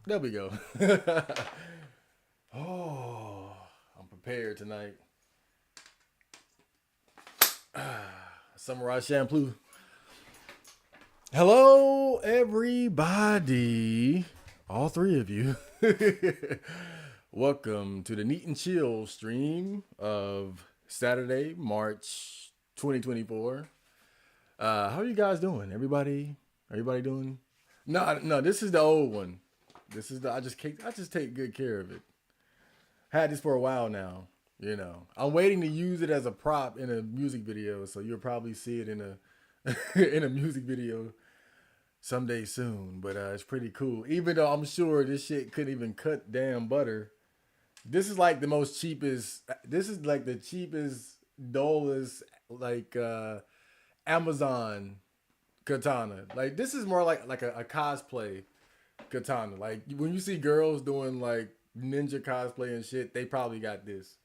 There we go. Oh, I'm prepared tonight. Samurai shampoo. Hello, everybody. All three of you. Welcome to the Neat and Chill stream of Saturday, March 2024. How are you guys doing? Everybody doing? No, no, this is the old one. This is the I just take good care of it. Had this for a while now. I'm waiting to use it as a prop in a music video, so you'll probably see it in a in a music video someday soon. But it's pretty cool. Even though I'm sure this shit couldn't even cut damn butter. This is like the most cheapest. This is like the cheapest, dullest, like Amazon katana. Like this is more like a cosplay katana. Like when you see girls doing like ninja cosplay and shit, they probably got this.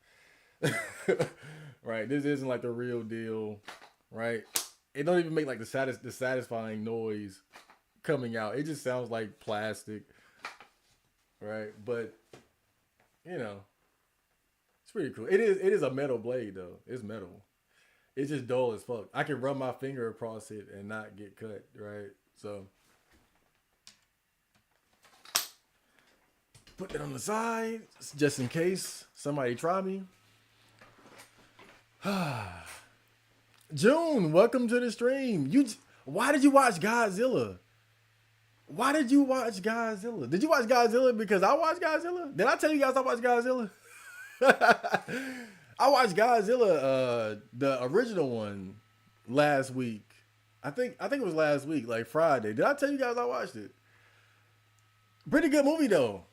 Right? This isn't like the real deal, right? It don't even make like the satisfying noise coming out. It just sounds like plastic, right? But you know, it's pretty cool. It is a metal blade though. It's metal. It's just dull as fuck. I can run my finger across it and not get cut, right? So put that on the side just in case somebody try me. June, welcome to the stream. Why did you watch Godzilla? Why did you watch Godzilla? Did you watch Godzilla because I watched Godzilla? Did I tell you guys I watched Godzilla? I watched Godzilla, the original one, last week. I think it was last week, like Friday. Did I tell you guys I watched it? Pretty good movie though.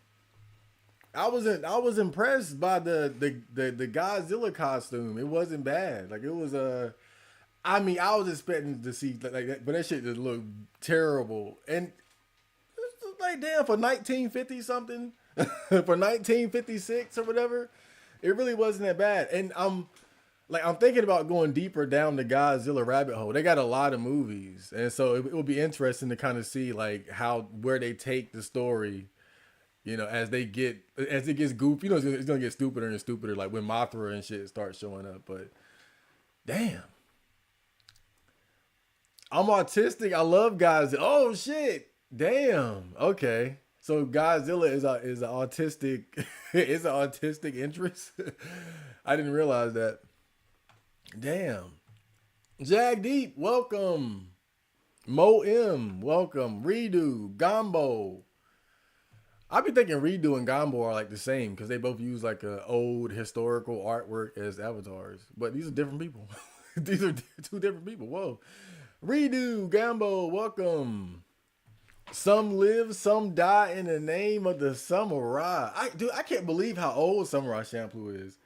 I was impressed by the Godzilla costume. It wasn't bad. Like it was I mean, I was expecting to see like that, but that shit just looked terrible. And it's like damn for 1950 something, for 1956 or whatever, it really wasn't that bad. And I'm thinking about going deeper down the Godzilla rabbit hole. They got a lot of movies, and so it would be interesting to kind of see like where they take the story. As it gets goofy, it's gonna get stupider and stupider, like when Mothra and shit starts showing up. But damn, I'm autistic. I love Godzilla. Oh shit, damn. Okay, so Godzilla is a autistic is an autistic interest. I didn't realize that. Damn, Jag Deep, welcome. Mo M, welcome. Redo, Gombo. I be thinking Redo and Gombo are like the same because they both use like a old historical artwork as avatars. But these are different people. These are two different people. Whoa. Redo, Gombo, welcome. Some live, some die in the name of the samurai. I can't believe how old Samurai Shampoo is.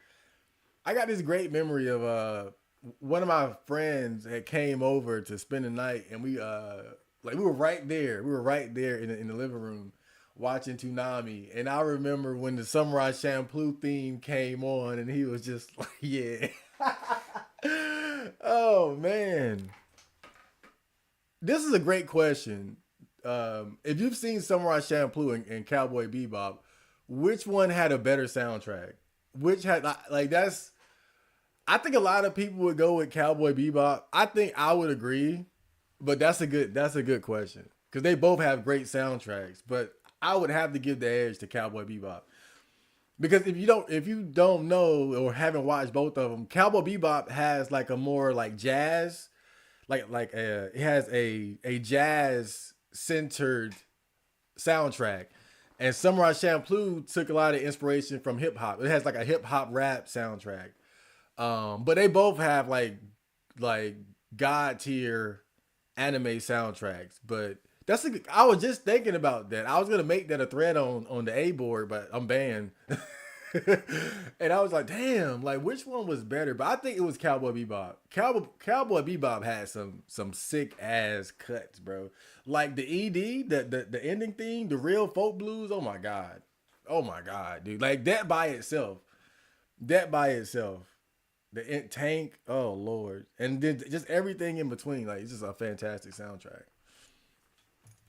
I got this great memory of one of my friends had came over to spend the night, and we were right there. We were right there in the living room watching Toonami, and I remember when the Samurai Shampoo theme came on, and he was just like, "Yeah." Oh man, this is a great question. If you've seen Samurai Shampoo and Cowboy Bebop, which one had a better soundtrack? Which had like that's? I think a lot of people would go with Cowboy Bebop. I think I would agree, but that's a good question because they both have great soundtracks. But I would have to give the edge to Cowboy Bebop because if you don't know or haven't watched both of them, Cowboy Bebop has like a more like jazz, it has a jazz centered soundtrack, and Samurai Champloo took a lot of inspiration from hip hop. It has like a hip hop rap soundtrack, but they both have like god tier anime soundtracks. But I was just thinking about that. I was gonna make that a thread on the A board, but I'm banned. And I was like, damn, like which one was better? But I think it was Cowboy Bebop. Cowboy Bebop had some sick ass cuts, bro. Like the ED, the ending theme, the real folk blues. Oh my god, dude. Like that by itself. That by itself. The tank. Oh lord, and then just everything in between. Like it's just a fantastic soundtrack.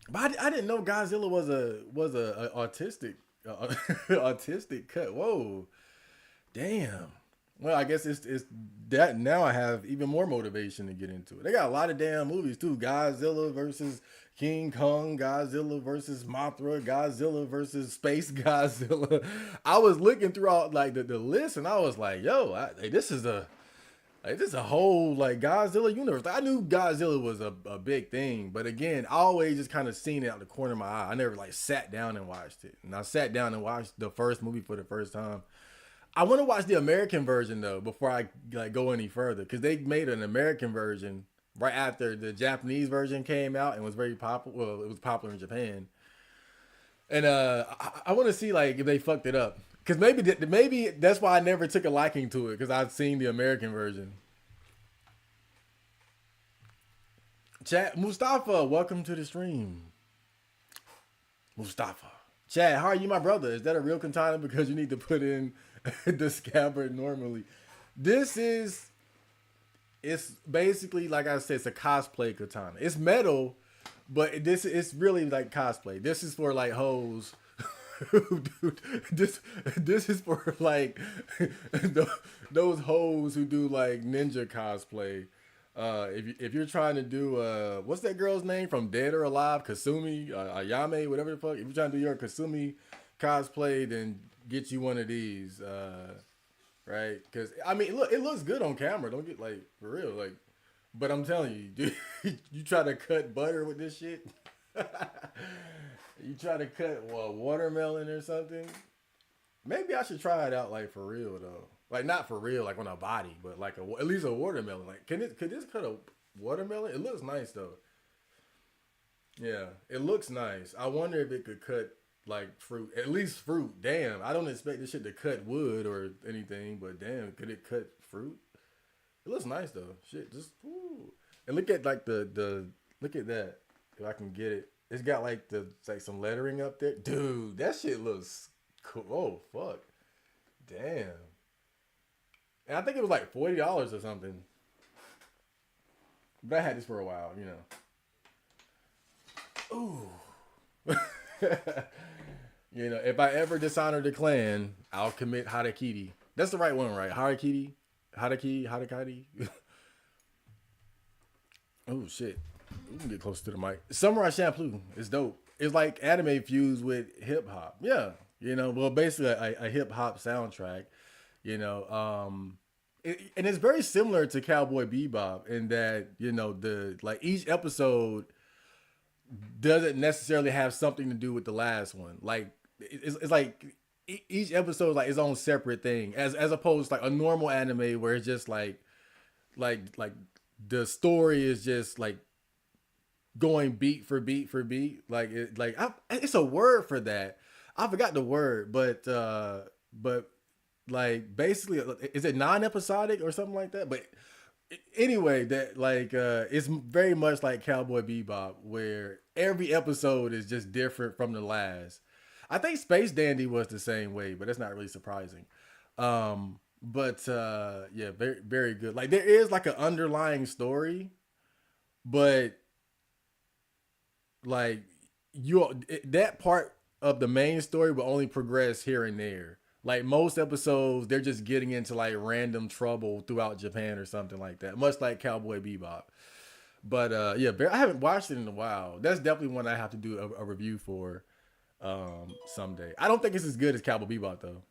But I didn't know Godzilla was a autistic autistic cut. Whoa, damn. Well, I guess it's that now I have even more motivation to get into it. They got a lot of damn movies too. Godzilla versus King Kong, Godzilla versus Mothra, Godzilla versus Space Godzilla. I was looking throughout like the list and I was like, yo, this is a like this is a whole like Godzilla universe. I knew Godzilla was a big thing, but again, I always just kind of seen it out the corner of my eye. I never like sat down and watched it. And I sat down and watched the first movie for the first time. I want to watch the American version though before I like go any further because they made an American version right after the Japanese version came out and was very popular. Well, it was popular in Japan, and I want to see like if they fucked it up because maybe that's why I never took a liking to it because I've seen the American version. Chat Mustafa, welcome to the stream. Mustafa. Chad, how are you, my brother? Is that a real katana? Because you need to put in the scabbard normally. This is, it's basically, like I said, it's a cosplay katana. It's metal, but it's really like cosplay. This is for like hoes. this this is for like those hoes who do like ninja cosplay. If you're trying to do what's that girl's name from Dead or Alive, Kasumi, Ayame, whatever the fuck. If you're trying to do your Kasumi cosplay, then get you one of these, right? Because I mean, look, it looks good on camera. Don't get like for real, like. But I'm telling you, dude, you try to cut butter with this shit. You try to cut watermelon or something. Maybe I should try it out like for real though. Like not for real, like on a body, but like at least a watermelon. Like could this cut a watermelon? It looks nice though. Yeah, it looks nice. I wonder if it could cut like fruit, at least fruit. Damn, I don't expect this shit to cut wood or anything, but damn, could it cut fruit? It looks nice though. Shit, just ooh. And look at like the look at that. If I can get it, it's got like the like some lettering up there, dude. That shit looks cool. Oh fuck, damn. And I think it was like $40 or something. But I had this for a while, you know. Ooh. You know, if I ever dishonor the clan, I'll commit harakiri. That's the right one, right? Harakiri, harakiri. Oh shit. We can get close to the mic. Samurai Champloo is dope. It's like anime fused with hip hop. Yeah, you know, well, basically a hip hop soundtrack. You know, and it's very similar to Cowboy Bebop in that you know the like each episode doesn't necessarily have something to do with the last one. Like it's like each episode is like its own separate thing, as opposed to like a normal anime where it's just like the story is just like going beat for beat for beat. Like it's a word for that. I forgot the word, but like basically, is it non-episodic or something like that? But anyway, that like it's very much like Cowboy Bebop, where every episode is just different from the last. I think Space Dandy was the same way, but that's not really surprising. But yeah, very very good. Like there is like an underlying story, but like that part of the main story will only progress here and there. Like most episodes, they're just getting into like random trouble throughout Japan or something like that, much like Cowboy Bebop. But yeah, I haven't watched it in a while. That's definitely one I have to do a review for someday. I don't think it's as good as Cowboy Bebop though.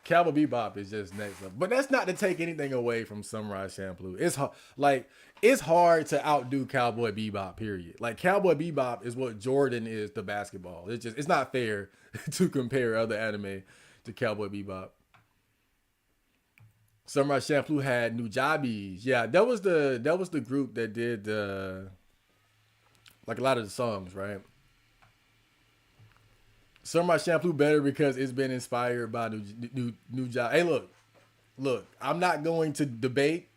Cowboy Bebop is just next level. But that's not to take anything away from Samurai Champloo. It's hard to outdo Cowboy Bebop. Period. Like Cowboy Bebop is what Jordan is to basketball. It's not fair to compare other anime to Cowboy Bebop. Samurai Champloo had Nujabes. Yeah, that was the group that did like a lot of the songs, right? Samurai Champloo better because it's been inspired by Nujabes. Hey, look. I'm not going to debate.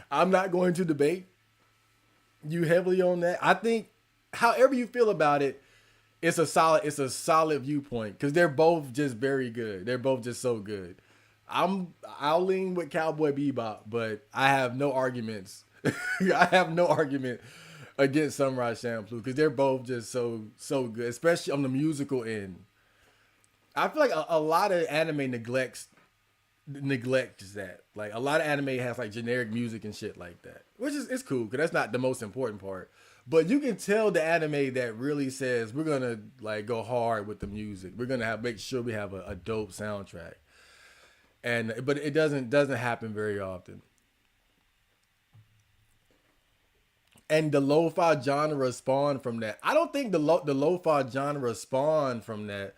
I'm not going to debate you heavily on that. I think, however you feel about it, it's a solid viewpoint because they're both just very good. They're both just so good. I'll lean with Cowboy Bebop, but I have no arguments. I have no argument against Samurai Champloo because they're both just so good, especially on the musical end. I feel like a lot of anime neglects that. Like a lot of anime has like generic music and shit like that, which is it's cool because that's not the most important part. But you can tell the anime that really says we're gonna like go hard with the music. We're gonna have make sure we have a dope soundtrack, and but it doesn't happen very often. And the lo-fi genre spawned from that. I don't think the lo-fi genre spawned from that.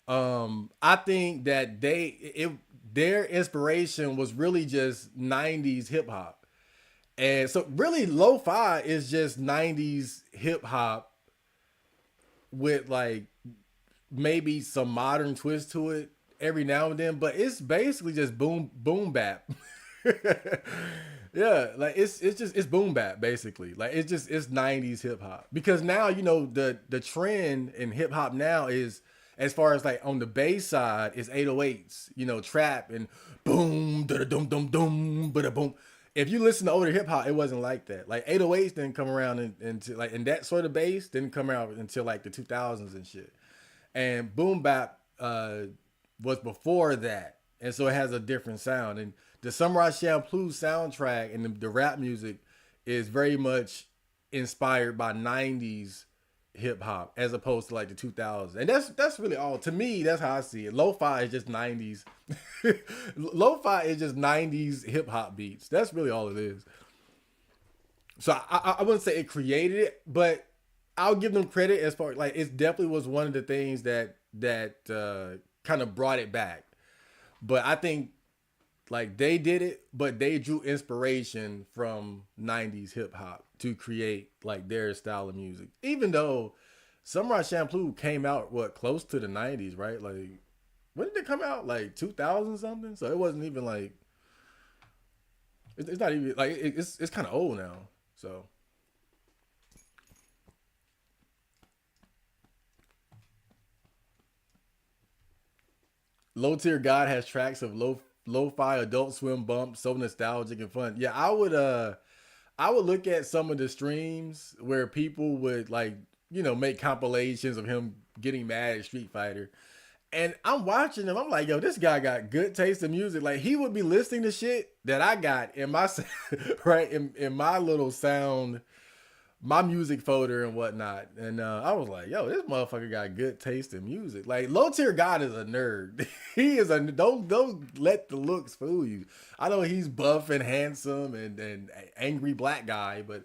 I think that their inspiration was really just '90s hip hop, and so really lo-fi is just '90s hip hop with like maybe some modern twist to it every now and then, but it's basically just boom bap. Yeah, like it's boom bap basically. Like it's '90s hip hop because now you know the trend in hip hop now is as far as like on the bass side is 808s, you know, trap and boom da dum dum dum ba boom. If you listen to older hip hop, it wasn't like that. Like 808s didn't come around until like and that sort of bass didn't come out until like the 2000s and shit. And boom bap was before that, and so it has a different sound. And the Samurai Champloo soundtrack and the rap music is very much inspired by '90s hip hop as opposed to like the 2000s, and that's really all to me. That's how I see it. Lo-fi is just '90s. Lo-fi is just '90s hip hop beats. That's really all it is. So I wouldn't say it created it, but I'll give them credit as far like it definitely was one of the things that kind of brought it back. But I think like they did it, but they drew inspiration from '90s hip hop to create like their style of music. Even though Samurai Champloo came out what close to the '90s, right? Like when did it come out? Like 2000 something. So it wasn't even like it's not even like it's kind of old now. So Low Tier God has tracks of lo-fi adult swim bumps, so nostalgic and fun. Yeah, I would look at some of the streams where people would like, you know, make compilations of him getting mad at Street Fighter. And I'm watching him. I'm like, yo, this guy got good taste in music. Like he would be listening to shit that I got in my right in my little sound, my music folder and whatnot. And I was like, yo, this motherfucker got good taste in music. Like Low Tier God is a nerd. He is a don't let the looks fool you. I know he's buff and handsome and angry black guy, but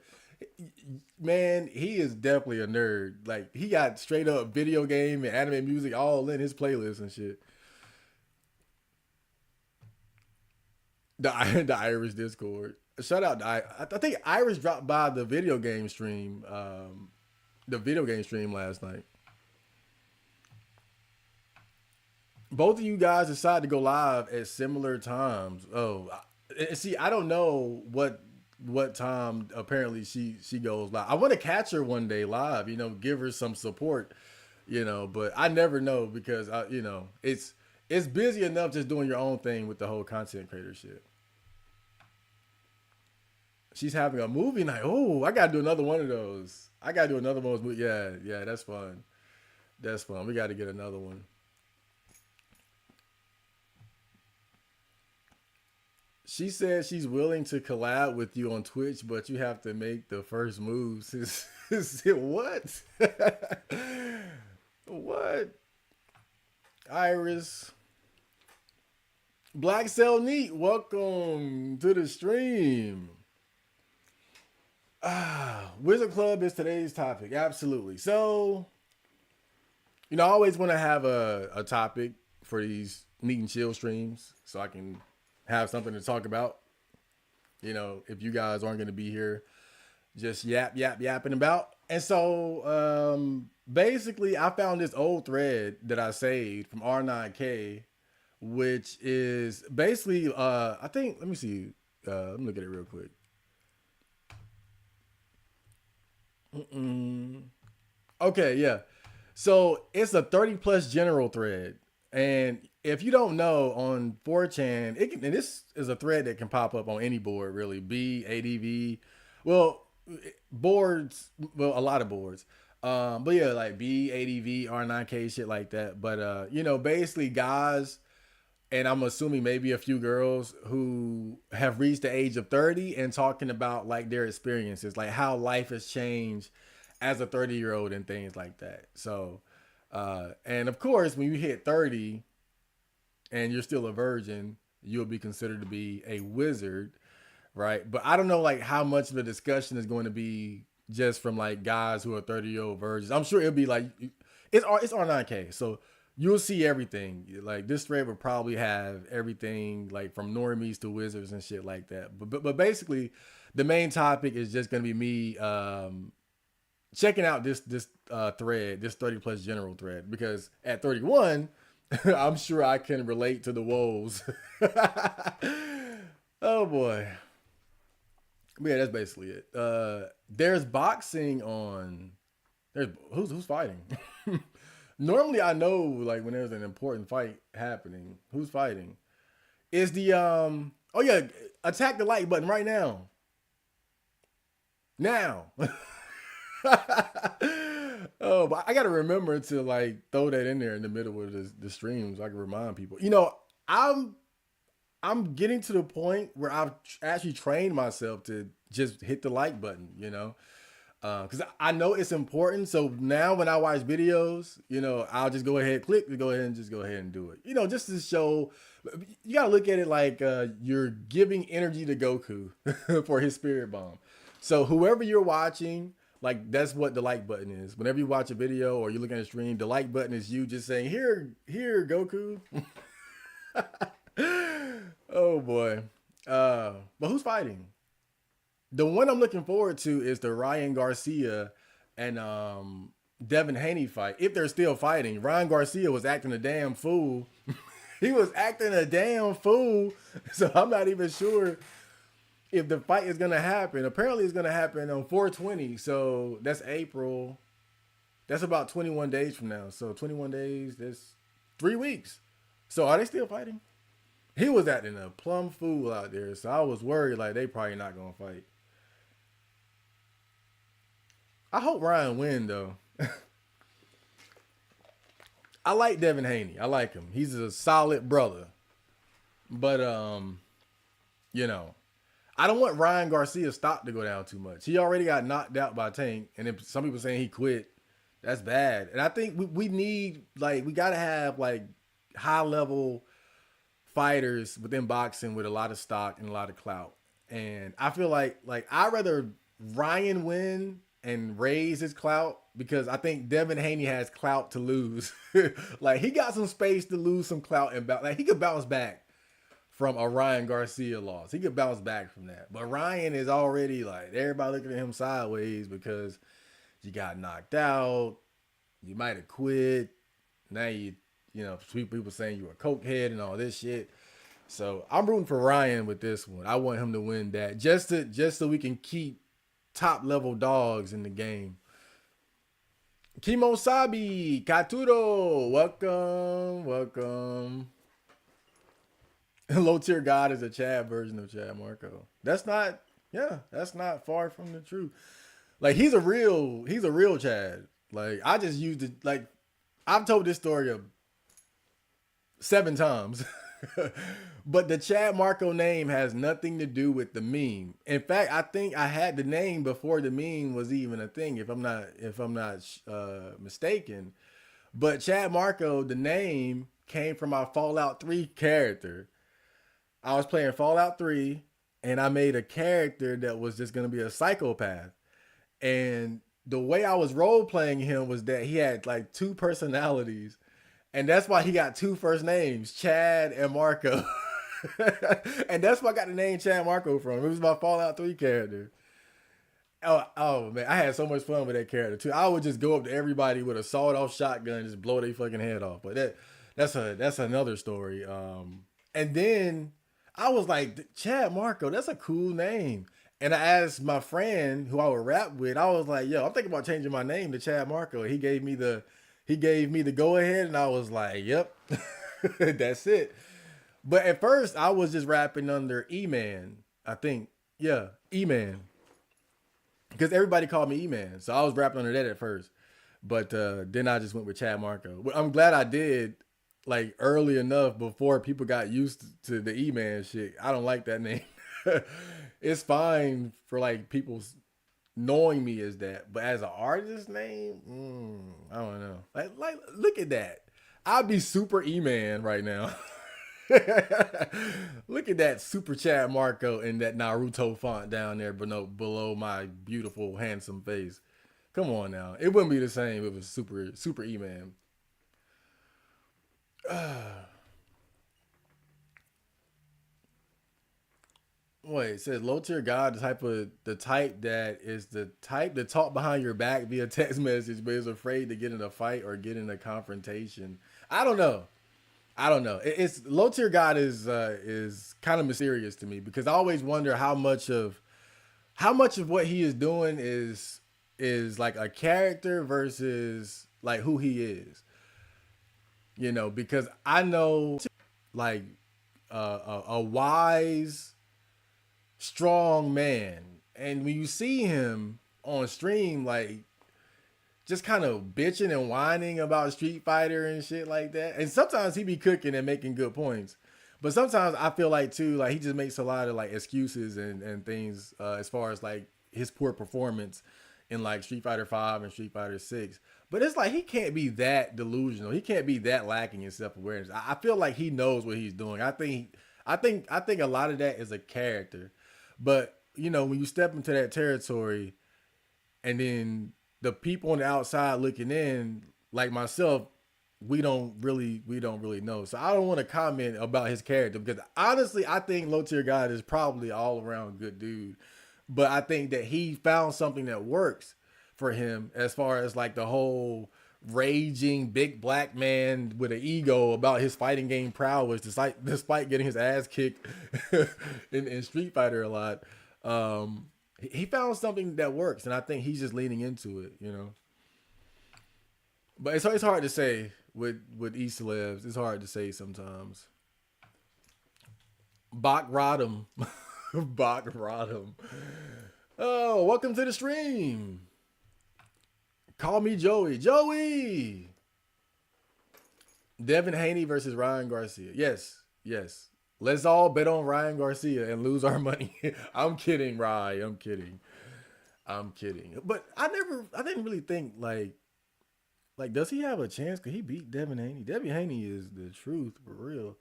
man, he is definitely a nerd. Like he got straight up video game and anime music all in his playlist and shit. The Irish Discord. Shout out to I think Irish dropped by the video game stream last night. Both of you guys decided to go live at similar times. Oh, see, I don't know what time apparently she goes live. I want to catch her one day live. You know, give her some support. You know, but I never know because you know it's busy enough just doing your own thing with the whole content creator shit. She's having a movie night. Oh, I gotta do another one of those. I gotta do another one of those. Yeah, yeah, that's fun. That's fun. We gotta get another one. She said she's willing to collab with you on Twitch, but you have to make the first moves. What? What? Iris. Black Cell Neat, welcome to the stream. Wizard Club is today's topic. Absolutely. So, you know, I always want to have a topic for these Neat and Chill streams so I can have something to talk about. You know, if you guys aren't going to be here, just yapping about. And so, basically, I found this old thread that I saved from R9K, which is basically, I think, let me see. Let me look at it real quick. Okay, yeah. So it's a 30 plus general thread. And if you don't know on 4chan, and this is a thread that can pop up on any board, really. B, ADV. Well, boards, well, a lot of boards. But yeah, like B, ADV, R9K, shit like that. But basically guys, and I'm assuming maybe a few girls who have reached the age of 30 and talking about like their experiences, like how life has changed as a 30-year-old and things like that. So, and of course, when you hit 30 and you're still a virgin, you'll be considered to be a wizard, right? But I don't know like how much of the discussion is going to be just from like guys who are 30-year-old virgins. I'm sure it'll be like it's R9K, so you'll see everything. Like this thread will probably have everything like from normies to wizards and shit like that. But basically, the main topic is just gonna be me checking out this thread, this 30 plus general thread, because at 31, I'm sure I can relate to the woes. Oh boy. But yeah, that's basically it. There's boxing on. There's who's fighting. Normally, I know like when there's an important fight happening, who's fighting. Is the Oh yeah, attack the like button right now. Now. Oh, but I gotta remember to like throw that in there in the middle of the stream so I can remind people. I'm I'm getting to the point where I've actually trained myself to just hit the like button, because I know it's important. So now when I watch videos, I'll just go ahead, click, to go ahead and just go ahead and do it. Just to show, you gotta look at it like you're giving energy to Goku for his spirit bomb. So whoever you're watching, like that's what the like button is. Whenever you watch a video or you're looking at a stream, the like button is you just saying, here, Goku. Oh boy. But who's fighting? The one I'm looking forward to is the Ryan Garcia and Devin Haney fight. If they're still fighting, Ryan Garcia was acting a damn fool. He was acting a damn fool. So I'm not even sure if the fight is gonna happen. Apparently, it's gonna happen on 420. So that's April. That's about 21 days from now. So 21 days. That's 3 weeks. So are they still fighting? He was acting a plumb fool out there, so I was worried like they probably not gonna fight. I hope Ryan win though. I like Devin Haney. I like him. He's a solid brother. But you know, I don't want Ryan Garcia's stock to go down too much. He already got knocked out by Tank, and if some people saying he quit, that's bad. And I think we need like we gotta have like high level fighters within boxing with a lot of stock and a lot of clout. And I feel like I'd rather Ryan win and raise his clout because I think Devin Haney has clout to lose. Like he got some space to lose some clout and like he could bounce back from a Ryan Garcia loss. He could bounce back from that. But Ryan is already like everybody looking at him sideways because you got knocked out, you might have quit. Now people saying you a cokehead and all this shit. So I'm rooting for Ryan with this one. I want him to win that just so we can keep top level dogs in the game. Kimosabi Katuro, welcome. Low tier god is a Chad version of Chad Marco. That's not far from the truth. Like he's a real Chad. Like I just used it. Like I've told this story 7 times. But the Chad Marco name has nothing to do with the meme. In fact, I think I had the name before the meme was even a thing, if I'm not mistaken. But Chad Marco, the name came from my Fallout 3 character. I was playing Fallout 3 and I made a character that was just going to be a psychopath. And the way I was role playing him was that he had like 2 personalities. And that's why he got 2 first names, Chad and Marco. And that's where I got the name Chad Marco from. It was my Fallout 3 character. Oh man, I had so much fun with that character too. I would just go up to everybody with a sawed-off shotgun and just blow their fucking head off. But that's another story. And then I was like, Chad Marco, that's a cool name. And I asked my friend who I would rap with, I was like, yo, I'm thinking about changing my name to Chad Marco. He gave me the go ahead, and I was like, yep, that's it. But at first, I was just rapping under E-Man, I think. Yeah, E-Man. because everybody called me E-Man, so I was rapping under that at first. But then I just went with Chad Marco. I'm glad I did like early enough before people got used to the E-Man shit. I don't like that name. It's fine for like people knowing me as that, but as an artist name, I don't know. Like, look at that. I'd be super E-Man right now. Look at that super Chad Marco and that Naruto font down there below my beautiful, handsome face. Come on now. It wouldn't be the same if it was super E-Man. Wait, it says low tier god, the type that is the type to talk behind your back via text message, but is afraid to get in a fight or get in a confrontation. I don't know. I don't know. It's low tier god is kind of mysterious to me because I always wonder how much of what he is doing is like a character versus like who he is. You know, because I know like a wise, strong man, and when you see him on stream, like just kind of bitching and whining about Street Fighter and shit like that. And sometimes he be cooking and making good points. But sometimes I feel like too, like he just makes a lot of like excuses and things as far as like his poor performance in like Street Fighter 5 and Street Fighter 6. But it's like he can't be that delusional. He can't be that lacking in self awareness. I feel like he knows what he's doing. I think a lot of that is a character. But you know, when you step into that territory, and then the people on the outside looking in, like myself, we don't really know. So I don't want to comment about his character because honestly, I think Low Tier God is probably all around good dude. But I think that he found something that works for him as far as like the whole raging big black man with an ego about his fighting game prowess, despite getting his ass kicked in Street Fighter a lot. He found something that works, and I think he's just leaning into it, you know. But it's hard to say with E celebs. It's hard to say sometimes. Bach Rodham. Bach Rodham. Oh, welcome to the stream. Call me Joey. Joey! Devin Haney versus Ryan Garcia. Yes, yes. Let's all bet on Ryan Garcia and lose our money. I'm kidding, Ryan. I'm kidding. But I didn't really think like, does he have a chance? Could he beat Devin Haney? Devin Haney is the truth for real.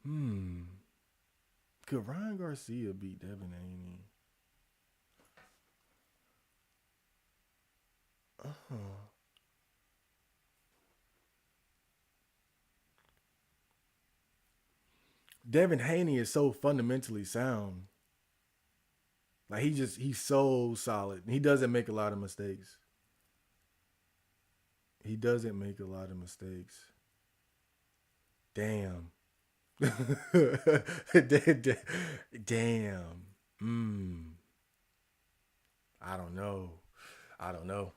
Hmm. Could Ryan Garcia beat Devin Haney? Oh. Devin Haney is so fundamentally sound. Like he's so solid. He doesn't make a lot of mistakes. He doesn't make a lot of mistakes. Damn. Damn. Mm. I don't know. I don't know.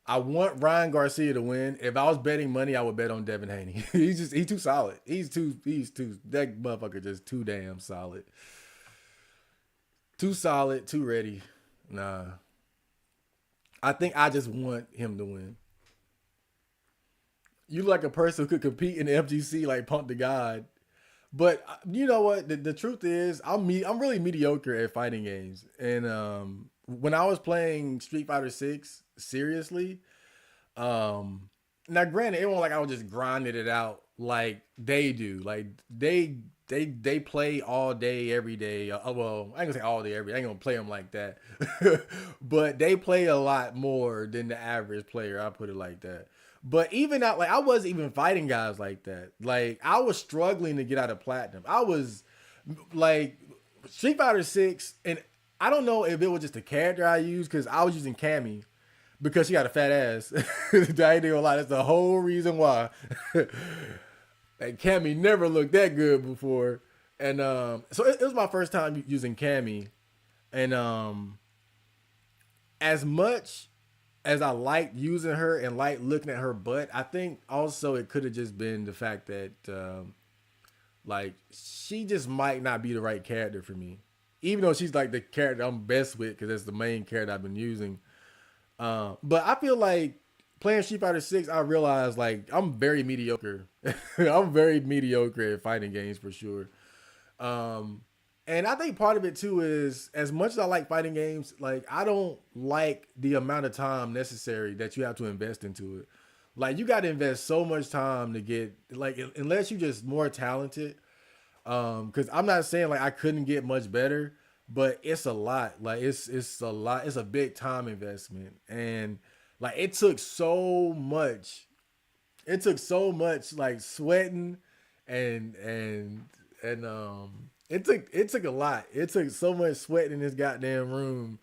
I want Ryan Garcia to win. If I was betting money, I would bet on Devin Haney. He's too solid. He's too that motherfucker just too damn solid. Too solid, too ready. Nah. I think I just want him to win. You like a person who could compete in the FGC like Punk the God. But you know what? The truth is, I'm really mediocre at fighting games. And when I was playing Street Fighter 6 seriously, now granted, it wasn't like I was just grinding it out like they do. Like they play all day every day. Well, I ain't gonna say all day every day. I ain't gonna play them like that. But they play a lot more than the average player. I put it like that. But even out, like I wasn't even fighting guys like that. Like I was struggling to get out of platinum. I was like Street Fighter 6, and I don't know if it was just the character I used because I was using Cammy because she got a fat ass. I ain't gonna lie, that's the whole reason why. And Cammy never looked that good before. And so it was my first time using Cammy. And as much as I liked using her and liked looking at her butt, I think also it could have just been the fact that like she just might not be the right character for me. even though she's like the character I'm best with because that's the main character I've been using. But I feel like playing Street Fighter Six, I realized like I'm very mediocre. I'm very mediocre at fighting games for sure. Um, and I think part of it too is as much as I like fighting games, like I don't like the amount of time necessary that you have to invest into it. Like you got to invest so much time to get like unless you're just more talented. Because I'm not saying like I couldn't get much better, but it's a lot. Like it's a lot. It's a big time investment, and like it took so much. It took so much like sweating, and and it took a lot. It took so much sweat in this goddamn room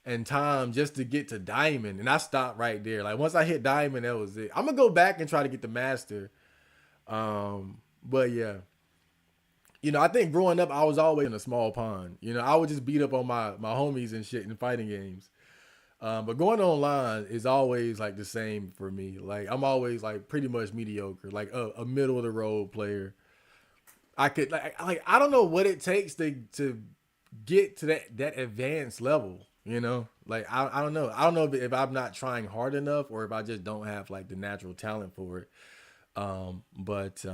and time just to get to diamond, and I stopped right there. Like once I hit diamond, that was it. I'm gonna go back and try to get the master. But yeah, I think growing up, I was always in a small pond. I would just beat up on my homies and shit in fighting games. But going online is always like the same for me. Like I'm always like pretty much mediocre, like a middle of the road player. I could like I don't know what it takes to get to that advanced level. Like I don't know. I don't know if I'm not trying hard enough or if I just don't have like the natural talent for it. But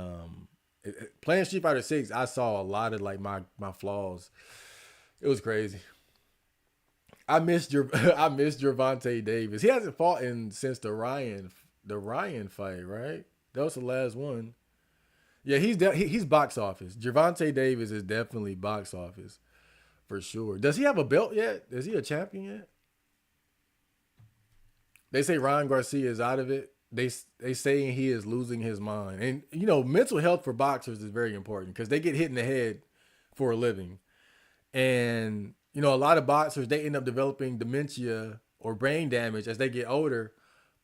playing Street Fighter Six, I saw a lot of like my flaws. It was crazy. I missed your I missed Gervonta Davis. He hasn't fought in since the Ryan fight, right? That was the last one. Yeah, he's box office. Gervonta Davis is definitely box office for sure. Does he have a belt yet? Is he a champion yet? They say Ryan Garcia is out of it. They saying he is losing his mind, and mental health for boxers is very important because they get hit in the head for a living, and a lot of boxers they end up developing dementia or brain damage as they get older.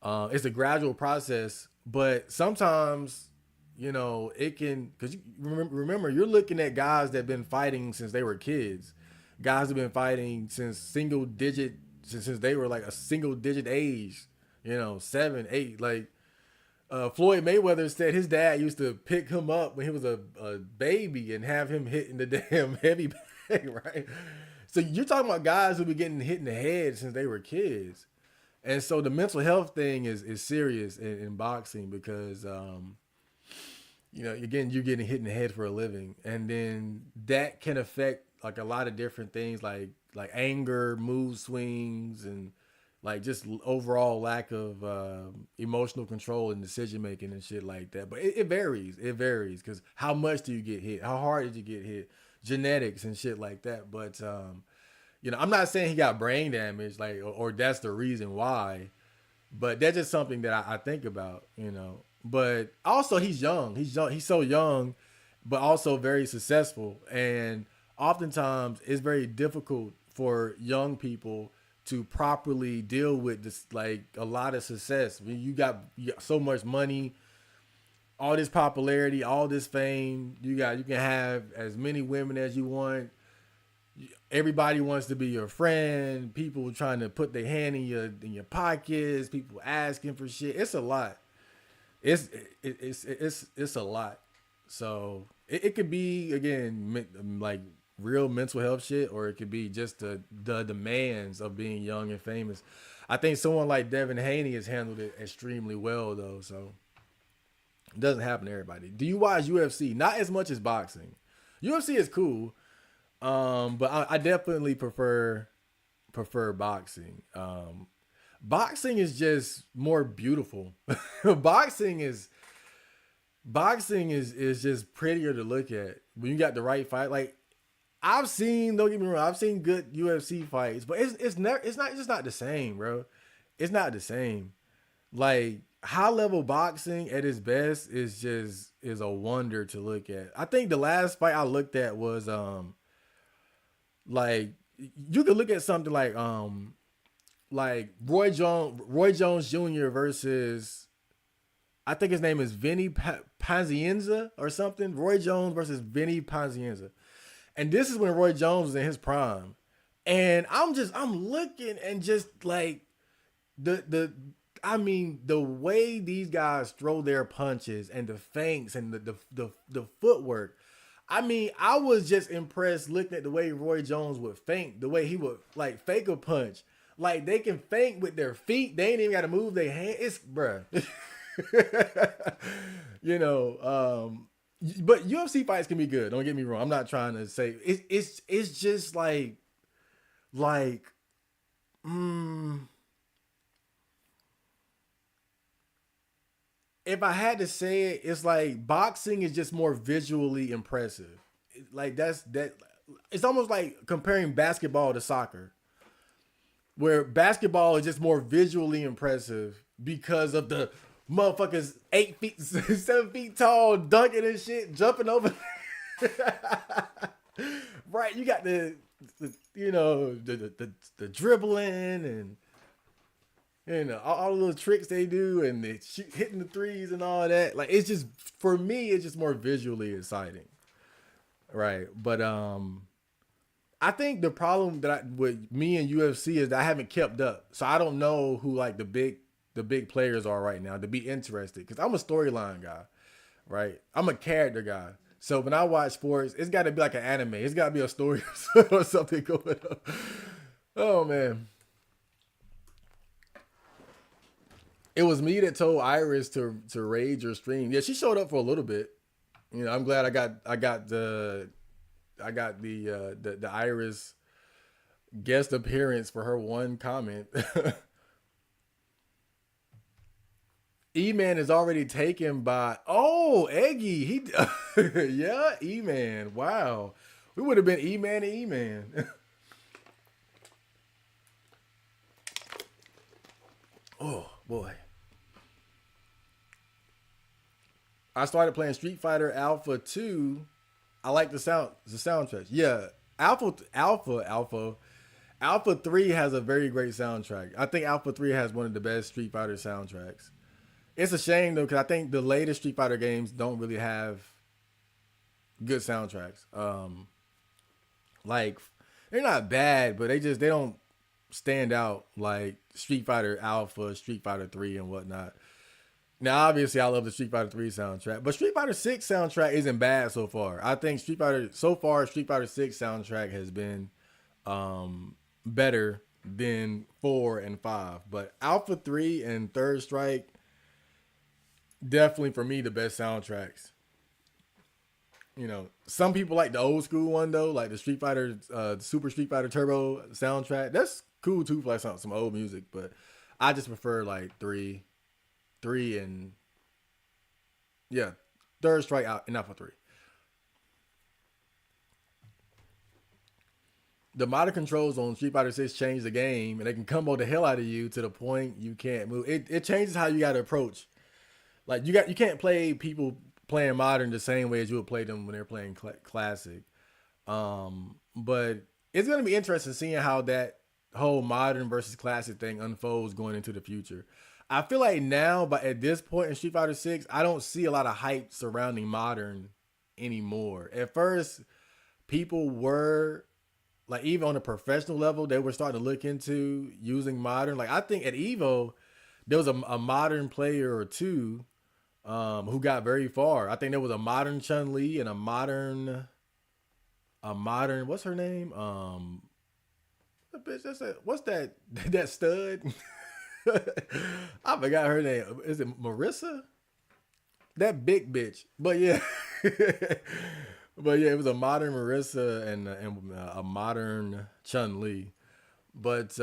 It's a gradual process, but sometimes it can because remember you're looking at guys that have been fighting since they were kids, guys have been fighting since they were like a single digit age, 7, 8. Like Floyd Mayweather said his dad used to pick him up when he was a baby and have him hitting the damn heavy bag, right? So you're talking about guys who be getting hit in the head since they were kids. And so the mental health thing is serious in boxing because, again, you're getting hit in the head for a living. And then that can affect like a lot of different things like anger, mood swings, and like just overall lack of emotional control and decision making and shit like that. But it varies. It varies because how much do you get hit? How hard did you get hit? Genetics and shit like that. But I'm not saying he got brain damage, like, or that's the reason why. But that's just something that I think about. But also he's young. He's young. He's so young, but also very successful. And oftentimes it's very difficult for young people to properly deal with this, like a lot of success. I mean, you got so much money, all this popularity, all this fame. You can have as many women as you want. Everybody wants to be your friend. People trying to put their hand in your pockets. People asking for shit. It's a lot. It's a lot. So it could be again like real mental health shit, or it could be just the demands of being young and famous. I think someone like Devin Haney has handled it extremely well though. So it doesn't happen to everybody. Do you watch UFC? Not as much as boxing. UFC is cool. But I definitely prefer boxing. Boxing is just more beautiful. boxing is just prettier to look at when you got the right fight. Like don't get me wrong, I've seen good UFC fights, but it's not the same, bro. It's not the same. Like high level boxing at its best is a wonder to look at. I think the last fight I looked at was like you could look at something like Roy Jones Jr. versus I think his name is Vinny Pazienza or something. Roy Jones versus Vinny Pazienza. And this is when Roy Jones was in his prime. And I'm looking and just like the way these guys throw their punches and the feints and the footwork. I mean, I was just impressed looking at the way Roy Jones would feint, the way he would like fake a punch. Like they can feint with their feet. They ain't even got to move their hand. It's bruh. you know, but UFC fights can be good. Don't get me wrong. I'm not trying to say it's just like mm, if I had to say it, it's like boxing is just more visually impressive. Like that's that. It's almost like comparing basketball to soccer, where basketball is just more visually impressive because of the motherfuckers 8 feet, 7 feet tall, dunking and shit, jumping over. Right, you got the you know the dribbling and all those tricks they do and they hitting the threes and all that. Like it's just for me, it's just more visually exciting, right? But I think the problem that with me and UFC is that I haven't kept up, so I don't know who like the big players are right now to be interested. Because I'm a storyline guy, right? I'm a character guy. So when I watch sports, it's got to be like an anime. It's got to be a story or something going on. Oh man. It was me that told Iris to raid your stream. Yeah, she showed up for a little bit. You know, I'm glad I got the Iris guest appearance for her one comment. E-Man is already taken by Eggy. He yeah, E-Man. Wow. We would have been E-Man and E-Man. Oh boy. I started playing Street Fighter Alpha 2. I like the soundtrack. Yeah. Alpha 3 has a very great soundtrack. I think Alpha 3 has one of the best Street Fighter soundtracks. It's a shame though, because I think the latest Street Fighter games don't really have good soundtracks. Like they're not bad, but they don't stand out like Street Fighter Alpha, Street Fighter 3 and whatnot. Now, obviously, I love the Street Fighter 3 soundtrack, but Street Fighter 6 soundtrack isn't bad so far. I think Street Fighter 6 soundtrack has been better than 4 and 5. But Alpha 3 and Third Strike, definitely for me, the best soundtracks. You know, some people like the old school one though, like the Street Fighter, Super Street Fighter Turbo soundtrack. That's cool too for like some old music, but I just prefer like three and yeah, Third Strike out and Alpha 3. The modern controls on Street Fighter 6 change the game, and they can combo the hell out of you to the point you can't move. It changes how you got to approach. Like you can't play people playing modern the same way as you would play them when they're playing classic. But it's gonna be interesting seeing how that whole modern versus classic thing unfolds going into the future. I feel like now, but at this point in Street Fighter 6, I don't see a lot of hype surrounding modern anymore. At first, people were like, even on a professional level, they were starting to look into using modern. Like I think at Evo, there was a modern player or two who got very far. I think there was a modern Chun-Li and a modern what's her name? Bitch, what's that that stud? I forgot her name. Is it Marissa? That big bitch. But yeah. But yeah, it was a modern Marissa and a modern Chun-Li. But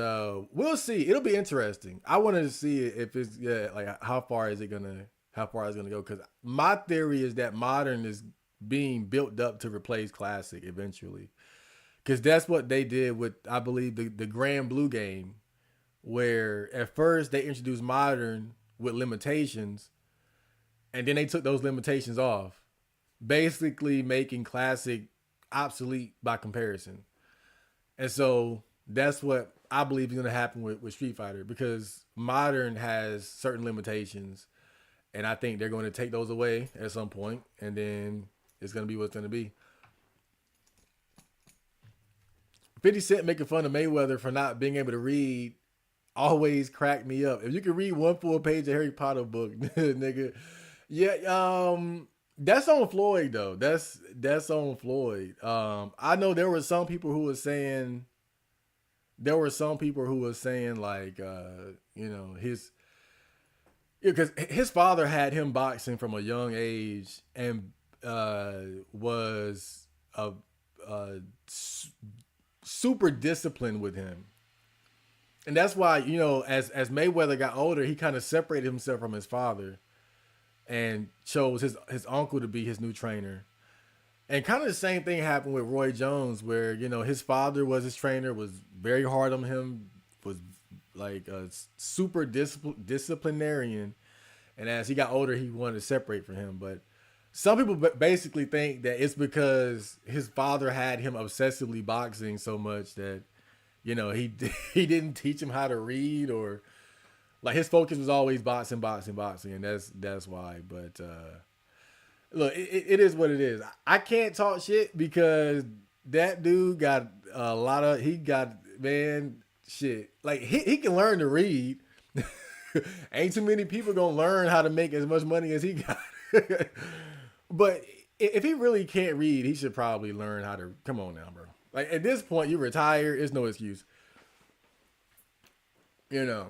we'll see. It'll be interesting. I wanted to see if it's like how far is it gonna go? Because my theory is that modern is being built up to replace classic eventually. Because that's what they did with, I believe, the Grand Blue game, where at first they introduced modern with limitations, and then they took those limitations off, basically making classic obsolete by comparison. And so that's what I believe is going to happen with Street Fighter, because modern has certain limitations, and I think they're going to take those away at some point, and then it's going to be what's going to be. 50 Cent making fun of Mayweather for not being able to read always cracked me up. If you can read one full page of Harry Potter book, nigga. Yeah, That's on Floyd though. That's on Floyd. I know there were some people who were saying like you know, his because his father had him boxing from a young age and was a super disciplined with him. And that's why, you know, as Mayweather got older, he kind of separated himself from his father and chose his uncle to be his new trainer. And kind of the same thing happened with Roy Jones, where you know his father was his trainer, was very hard on him, was like a super disciplinarian, and as he got older, he wanted to separate from him. But some people basically think that it's because his father had him obsessively boxing so much that you know he didn't teach him how to read, or like his focus was always boxing, boxing, boxing, and that's why. But look, it is what it is. I can't talk shit because that dude got a lot of he got man shit. Like he can learn to read. Ain't too many people gonna learn how to make as much money as he got. But if he really can't read, he should probably learn how to. Come on now, bro. Like at this point, you retire. It's no excuse. You know.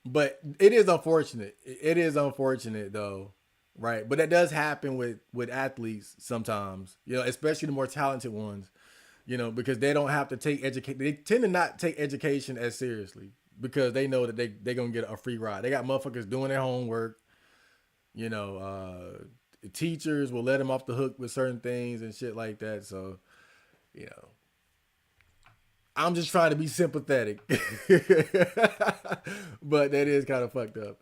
But it is unfortunate. It is unfortunate though, right? But that does happen with athletes sometimes. You know, especially the more talented ones. You know, because they don't have to take education. They tend to not take education as seriously because they know that they're gonna get a free ride. They got motherfuckers doing their homework. You know, teachers will let them off the hook with certain things and shit like that. So, you know, I'm just trying to be sympathetic, but that is kind of fucked up.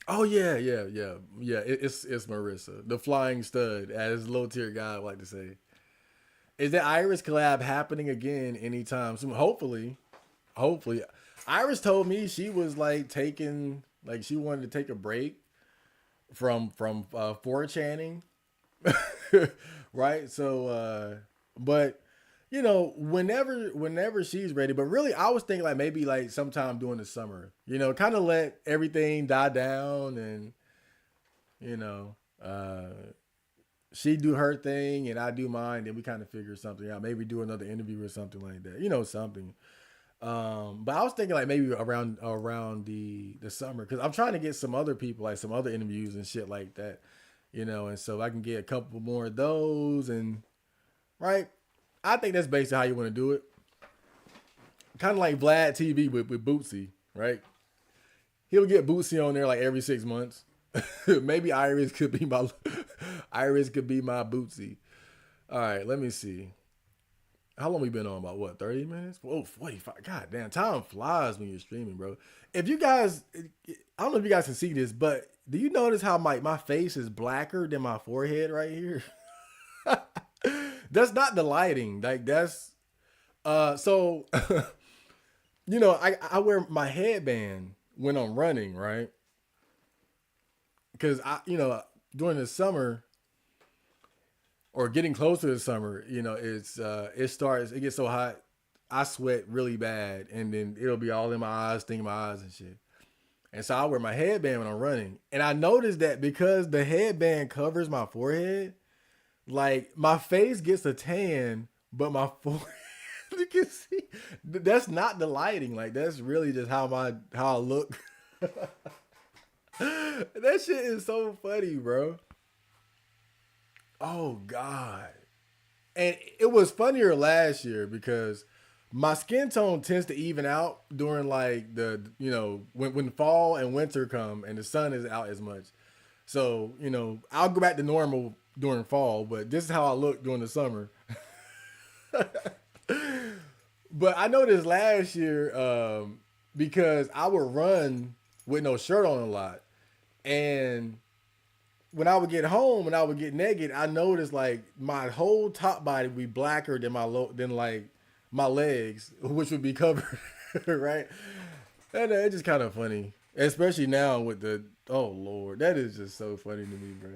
Oh yeah. It's Marissa, the flying stud, as low tier guy would like to say. Is that Iris collab happening again anytime soon? Hopefully, hopefully. Iris told me she was like taking, like she wanted to take a break from 4channing, right? So, but you know, whenever she's ready. But really, I was thinking like maybe like sometime during the summer. You know, kind of let everything die down, and you know, she do her thing and I do mine, and we kind of figure something out. Maybe do another interview or something like that. You know, something. But I was thinking like maybe around the summer because I'm trying to get some other people, like some other interviews and shit like that. You know, and so I can get a couple more of those, and right. I think that's basically how you want to do it. Kind of like Vlad TV with Bootsy, right? He'll get Bootsy on there like every 6 months. Maybe Iris could be my Bootsy. All right, let me see. How long we been on? About what, 30 minutes? Oh, 45. God damn, time flies when you're streaming, bro. If you guys, I don't know if you guys can see this, but do you notice how my face is blacker than my forehead right here? That's not the lighting. Like that's so you know, I wear my headband when I'm running, right? Because I, you know, during the summer or getting close to the summer, you know, it gets so hot, I sweat really bad, and then it'll be all in my eyes, stinging my eyes and shit. And so I wear my headband when I'm running, and I noticed that because the headband covers my forehead, like my face gets a tan, but my forehead, you can see that's not the lighting. Like that's really just how I look. That shit is so funny, bro. Oh God. And it was funnier last year because my skin tone tends to even out during like the you know when fall and winter come and the sun is out as much. So you know I'll go back to normal during fall, but this is how I look during the summer. But I noticed last year because I would run with no shirt on a lot, and when I would get home and I would get naked, I noticed like my whole top body would be blacker than than like my legs, which would be covered, right? And it's just kind of funny, especially now with the oh Lord, that is just so funny to me, bro.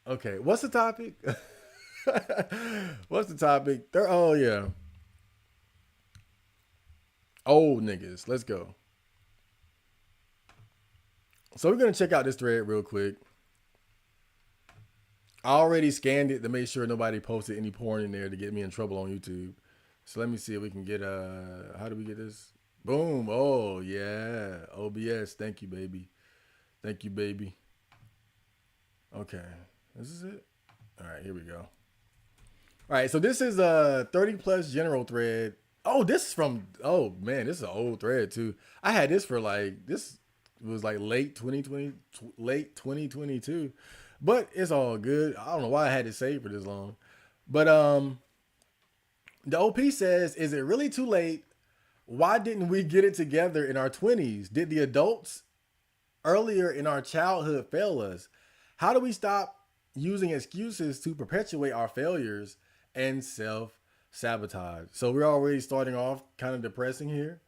Okay, what's the topic? What's the topic? Oh yeah, old niggas. Let's go. So we're gonna check out this thread real quick. I already scanned it to make sure nobody posted any porn in there to get me in trouble on YouTube. So let me see if we can get how do we get this? Boom. Oh yeah. OBS. Thank you, baby. Thank you, baby. Okay. This is it. All right, here we go. All right, so this is a 30 plus general thread. Oh, this is from oh man, this is an old thread too. I had this for like this was like late 2020, late 2022. But it's all good. I don't know why I had to save for this long. But the OP says, "Is it really too late? Why didn't we get it together in our 20s? Did the adults earlier in our childhood fail us? How do we stop using excuses to perpetuate our failures and self sabotage?" So we're already starting off kind of depressing here.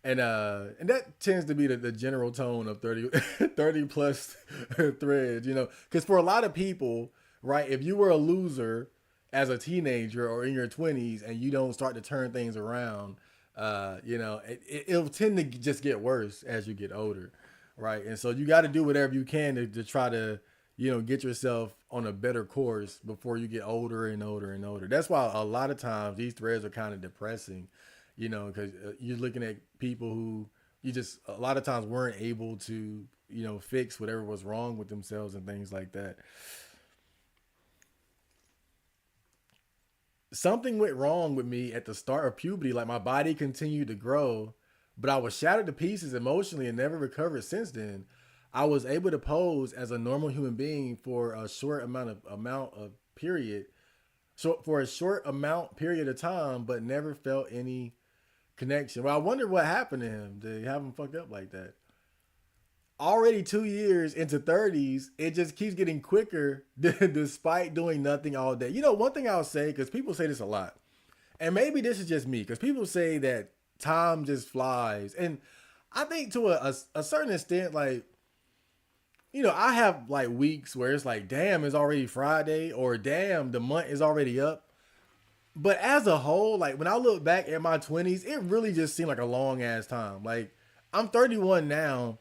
And that tends to be the general tone of 30 30 plus threads, you know, because for a lot of people, right, if you were a loser as a teenager or in your 20s and you don't start to turn things around, you know, it'll tend to just get worse as you get older, right? And so you got to do whatever you can to try to, you know, get yourself on a better course before you get older and older and older. That's why a lot of times these threads are kind of depressing, you know, because you're looking at people who you just a lot of times weren't able to, you know, fix whatever was wrong with themselves and things like that. Something went wrong with me at the start of puberty. Like my body continued to grow, but I was shattered to pieces emotionally and never recovered since then. I was able to pose as a normal human being for a short amount of period, so for a short amount period of time, but never felt any connection. Well, I wonder what happened to him to have him fucked up like that. Already 2 years into 30s, it just keeps getting quicker despite doing nothing all day. You know, one thing I'll say, because people say this a lot, and maybe this is just me, because people say that time just flies. And I think to a certain extent, like, you know, I have like weeks where it's like, damn, it's already Friday, or damn, the month is already up. But as a whole, like when I look back at my 20s, it really just seemed like a long ass time. Like I'm 31 now,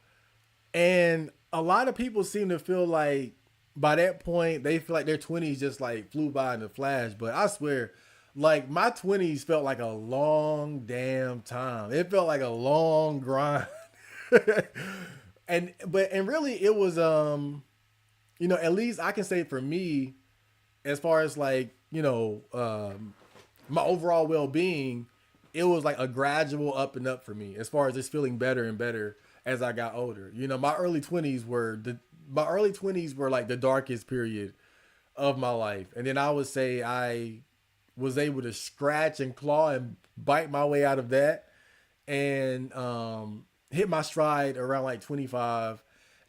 and a lot of people seem to feel like by that point they feel like their 20s just like flew by in a flash. But I swear, like my 20s felt like a long damn time. It felt like a long grind. And really it was you know, at least I can say for me, as far as like, you know, my overall well-being, it was like a gradual up and up for me as far as just feeling better and better as I got older. You know, my early 20s were like the darkest period of my life. And then I would say I was able to scratch and claw and bite my way out of that, and hit my stride around like 25.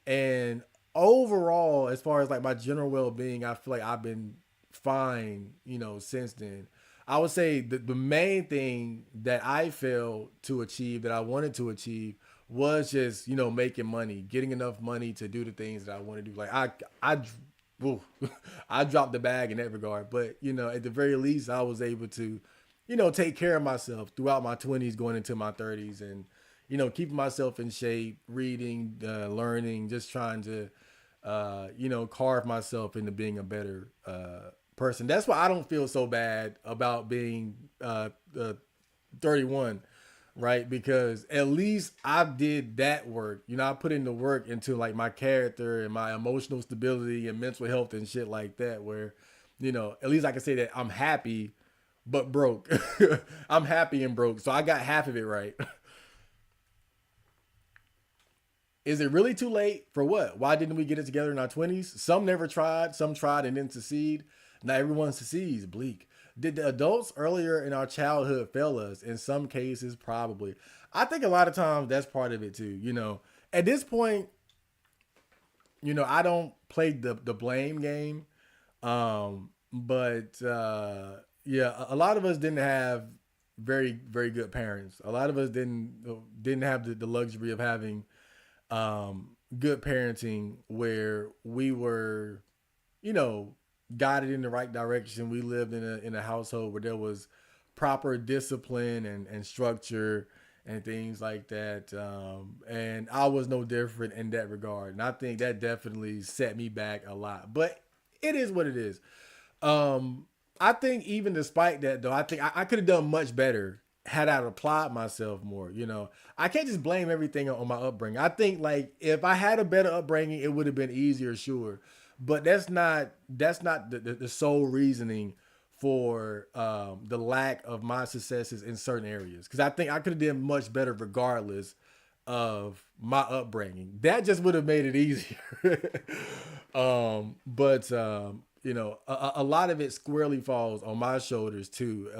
And overall, as far as like my general well-being, I feel like I've been fine, you know, since then. I would say the main thing that I failed to achieve that I wanted to achieve was just, you know, making money, getting enough money to do the things that I want to do. Like ooh, I dropped the bag in that regard, but you know, at the very least, I was able to, you know, take care of myself throughout my 20s, going into my 30s, and you know, keeping myself in shape, reading, learning, just trying to, you know, carve myself into being a better person. That's why I don't feel so bad about being 31, right? Because at least I did that work. You know, I put in the work into like my character and my emotional stability and mental health and shit like that. Where, you know, at least I can say that I'm happy but broke. I'm happy and broke, so I got half of it right. Is it really too late for what? Why didn't we get it together in our 20s? Some never tried, some tried and didn't succeed. Not everyone succeeds. Bleak. Did the adults earlier in our childhood fail us? In some cases, probably. I think a lot of times that's part of it too. You know, at this point, you know, I don't play the blame game. But yeah, a lot of us didn't have very good parents. A lot of us didn't have the luxury of having good parenting where we were, you know, guided in the right direction. We lived in a household where there was proper discipline and structure, and things like that. And I was no different in that regard. And I think that definitely set me back a lot. But it is what it is. Um, I think even despite that, though, I think I could have done much better had I applied myself more. I can't just blame everything on my upbringing. I think like if I had a better upbringing, it would have been easier, sure. But that's not the sole reasoning for the lack of my successes in certain areas. Because I think I could have done much better regardless of my upbringing. That just would have made it easier. But a lot of it squarely falls on my shoulders too,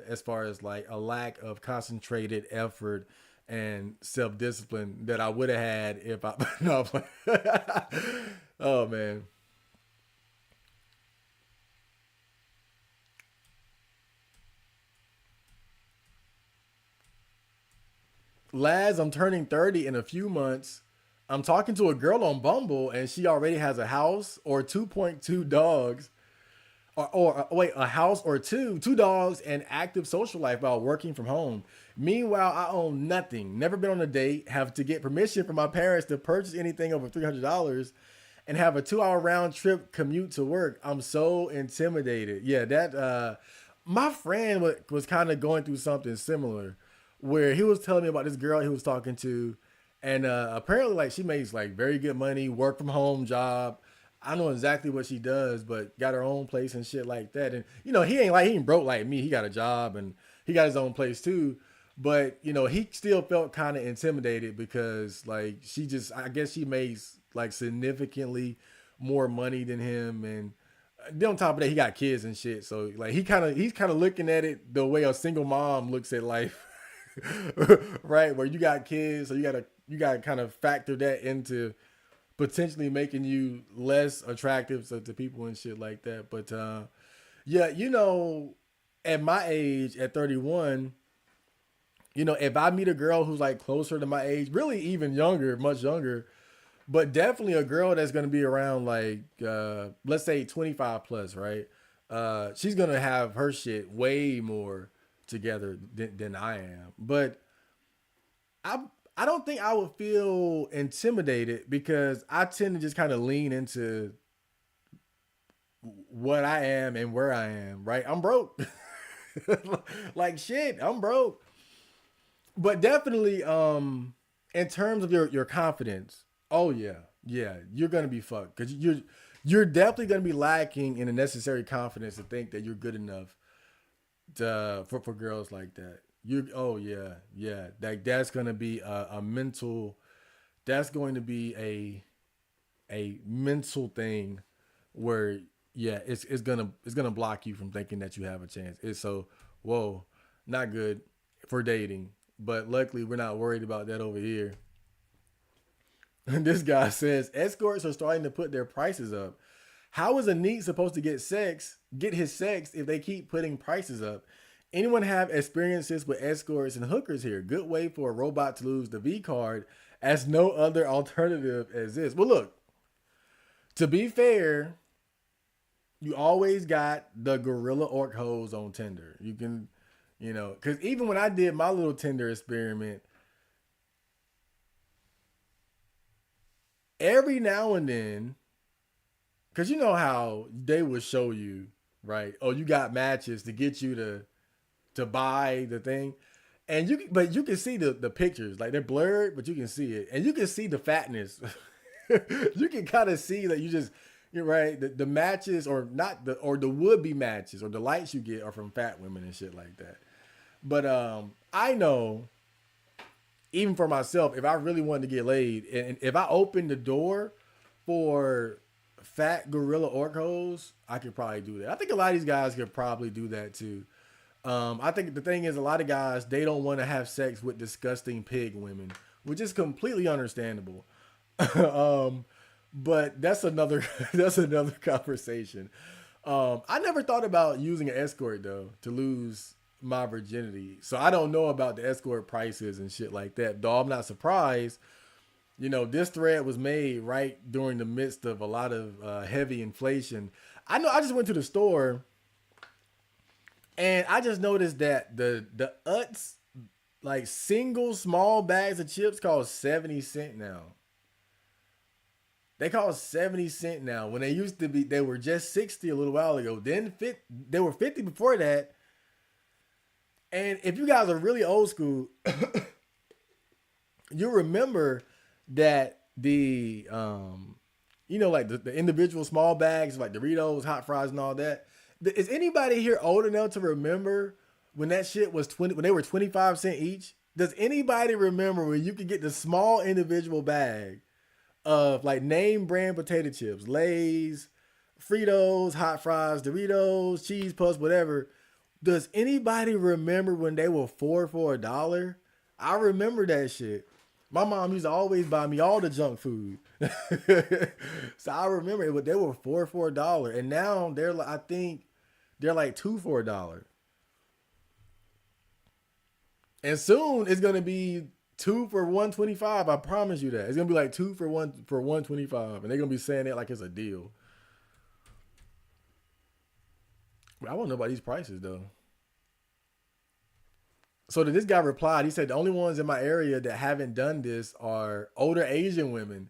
as far as like a lack of concentrated effort and self discipline that I would have had if I. No, I'm playing. Oh man. Laz, I'm turning 30 in a few months. I'm talking to a girl on Bumble and she already has a house or 2.2 dogs. Or wait, a house or two dogs, and active social life while working from home. Meanwhile, I own nothing, never been on a date, have to get permission from my parents to purchase anything over $300, and have a 2 hour round trip commute to work. I'm so intimidated. Yeah, that my friend was kind of going through something similar, where he was telling me about this girl he was talking to, and apparently like she makes like very good money, work from home job. I know exactly what she does, but got her own place and shit like that. And he ain't broke like me. He got a job and he got his own place too. But he still felt kind of intimidated because like she just, I guess she makes like significantly more money than him. And then on top of that, he got kids and shit. So like he's kind of looking at it the way a single mom looks at life. Right, where you got kids, so you gotta kind of factor that into potentially making you less attractive to people and shit like that. But yeah, at my age, at 31, if I meet a girl who's like closer to my age, really even younger, much younger, but definitely a girl that's gonna be around like let's say 25 plus, right? She's gonna have her shit way more together than I am. But I I don't think I would feel intimidated because I tend to just kind of lean into what I am and where I am, right? I'm broke. Like shit, I'm broke. But definitely in terms of your confidence, oh yeah. Yeah, you're going to be fucked cuz you're definitely going to be lacking in the necessary confidence to think that you're good enough for girls like that. You Oh yeah, yeah. That's gonna be a mental. That's going to be a mental thing where yeah, it's gonna block you from thinking that you have a chance. It's so whoa, not good for dating. But luckily, we're not worried about that over here. This guy says escorts are starting to put their prices up. How is a neat supposed to get his sex if they keep putting prices up? Anyone have experiences with escorts and hookers here? Good way for a robot to lose the V card as no other alternative exists. Well, look, to be fair, you always got the gorilla orc hoes on Tinder. You can, because even when I did my little Tinder experiment, every now and then, because you know how they would show you, right? Oh, you got matches to get you to buy the thing. And but you can see the pictures, like they're blurred, but you can see it, and you can see the fatness. You can kind of see that you're right. The matches or not the would be matches or the likes you get are from fat women and shit like that. But I know even for myself, if I really wanted to get laid, and if I opened the door for fat gorilla orc hoes, I could probably do that. I think a lot of these guys could probably do that too. I think the thing is, a lot of guys they don't want to have sex with disgusting pig women, which is completely understandable. um, but that's another that's another conversation. I never thought about using an escort though to lose my virginity, so I don't know about the escort prices and shit like that. Though I'm not surprised. This thread was made right during the midst of a lot of heavy inflation. I know. I just went to the store and I just noticed that the UTS Like single small bags of chips cost 70 cents now. They cost 70 cents now. When they used to be, they were just 60 a little while ago. Then they were 50 before that. And if you guys are really old school, you remember that like the individual small bags like Doritos, hot fries, and all that. Is anybody here old enough to remember when that shit was 20, when they were 25 cents each? Does anybody remember when you could get the small individual bag of like name brand potato chips, Lay's, Fritos, hot fries, Doritos, cheese puffs, whatever? Does anybody remember when they were 4 for $1? I remember that shit. My mom used to always buy me all the junk food. So I remember it, but they were 4 for $1. And now I think they're like 2 for $1. And soon it's gonna be 2 for 125. I promise you that. It's gonna be like 2 for 125. And they're gonna be saying it like it's a deal. But I don't know about these prices though. So this guy replied, he said, the only ones in my area that haven't done this are older Asian women,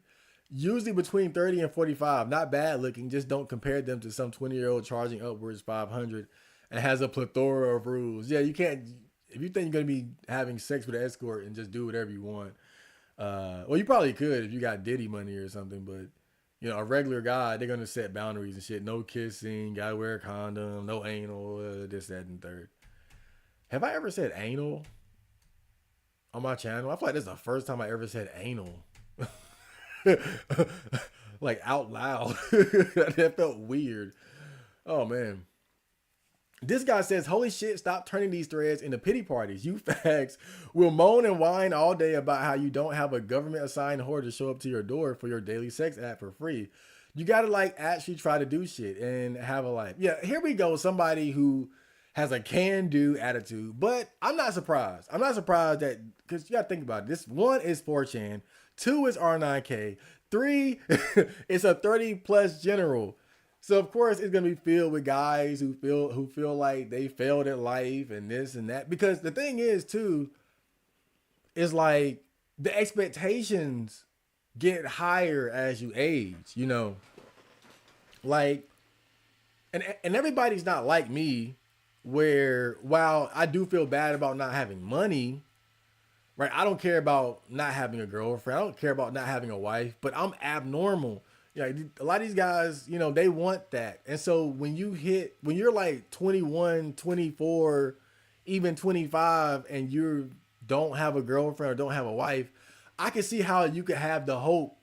usually between 30 and 45, not bad looking, just don't compare them to some 20-year-old charging upwards 500 and has a plethora of rules. Yeah, you can't, if you think you're going to be having sex with an escort and just do whatever you want, well, you probably could if you got Diddy money or something, but a regular guy, they're going to set boundaries and shit. No kissing, got to wear a condom, no anal, this, that, and third. Have I ever said anal on my channel? I feel like this is the first time I ever said anal. Like out loud. That felt weird. Oh, man. This guy says, holy shit, stop turning these threads into pity parties. You fags will moan and whine all day about how you don't have a government-assigned whore to show up to your door for your daily sex app for free. You got to, actually try to do shit and have a life. Yeah, here we go. Somebody who has a can-do attitude, but I'm not surprised. I'm not surprised that, because you got to think about it. This 1 is 4chan, 2 is R9K, 3 it's a 30-plus general. So of course it's gonna be filled with guys who feel like they failed at life and this and that. Because the thing is too, is like the expectations get higher as you age, Like, and everybody's not like me, where while I do feel bad about not having money, right? I don't care about not having a girlfriend. I don't care about not having a wife, but I'm abnormal. Yeah, a lot of these guys, they want that. And so when you're like 21, 24, even 25, and you don't have a girlfriend or don't have a wife, I can see how you could have the hope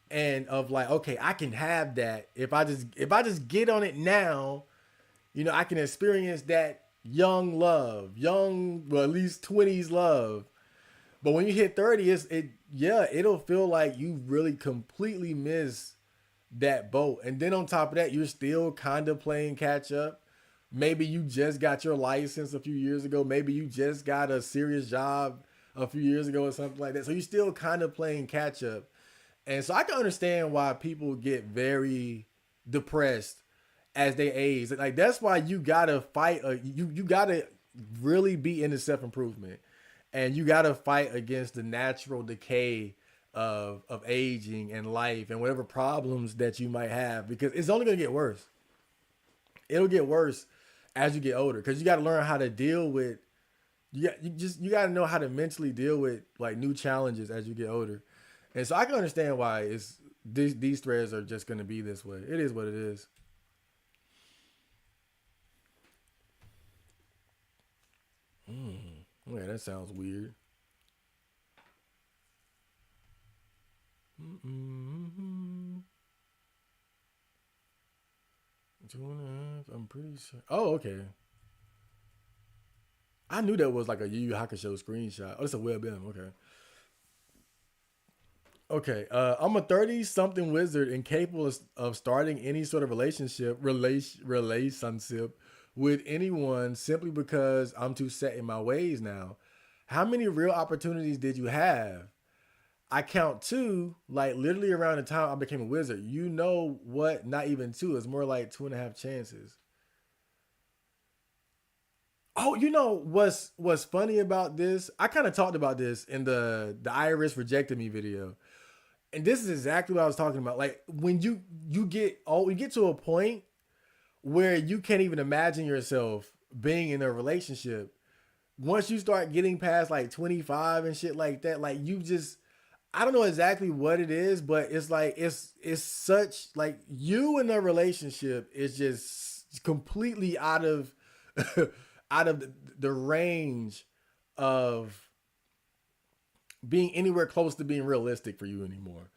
and of like, okay, I can have that if I just get on it now. I can experience that young love, well, at least 20s love. But when you hit 30, it'll feel like you really completely miss that boat. And then on top of that, you're still kind of playing catch up. Maybe you just got your license a few years ago. Maybe you just got a serious job a few years ago or something like that. So you're still kind of playing catch up. And so I can understand why people get very depressed as they age. Like, that's why you gotta fight. You gotta really be into self-improvement, and you gotta fight against the natural decay of aging and life and whatever problems that you might have, because it's only gonna get worse. It'll get worse as you get older, because you got to learn how to deal with. You got to know how to mentally deal with like new challenges as you get older, and so I can understand why these threads are just gonna be this way. It is what it is. Yeah, that sounds weird. Mm-mm. 2.5. I'm pretty sure. Oh, okay. I knew that was like a Yu Yu Hakusho screenshot. Oh, it's a WebM. Okay. Okay. I'm a 30-something wizard incapable of starting any sort of relationship with anyone simply because I'm too set in my ways now. How many real opportunities did you have? I count 2, like literally around the time I became a wizard. You know what? Not even 2. It's more like 2.5 chances. Oh, what's funny about this? I kind of talked about this in the Iris rejected me video, and this is exactly what I was talking about. Like when you get to a point where you can't even imagine yourself being in a relationship. Once you start getting past like 25 and shit like that, like you just I don't know exactly what it is, but it's like it's such like you in a relationship is just completely out of out of the range of being anywhere close to being realistic for you anymore.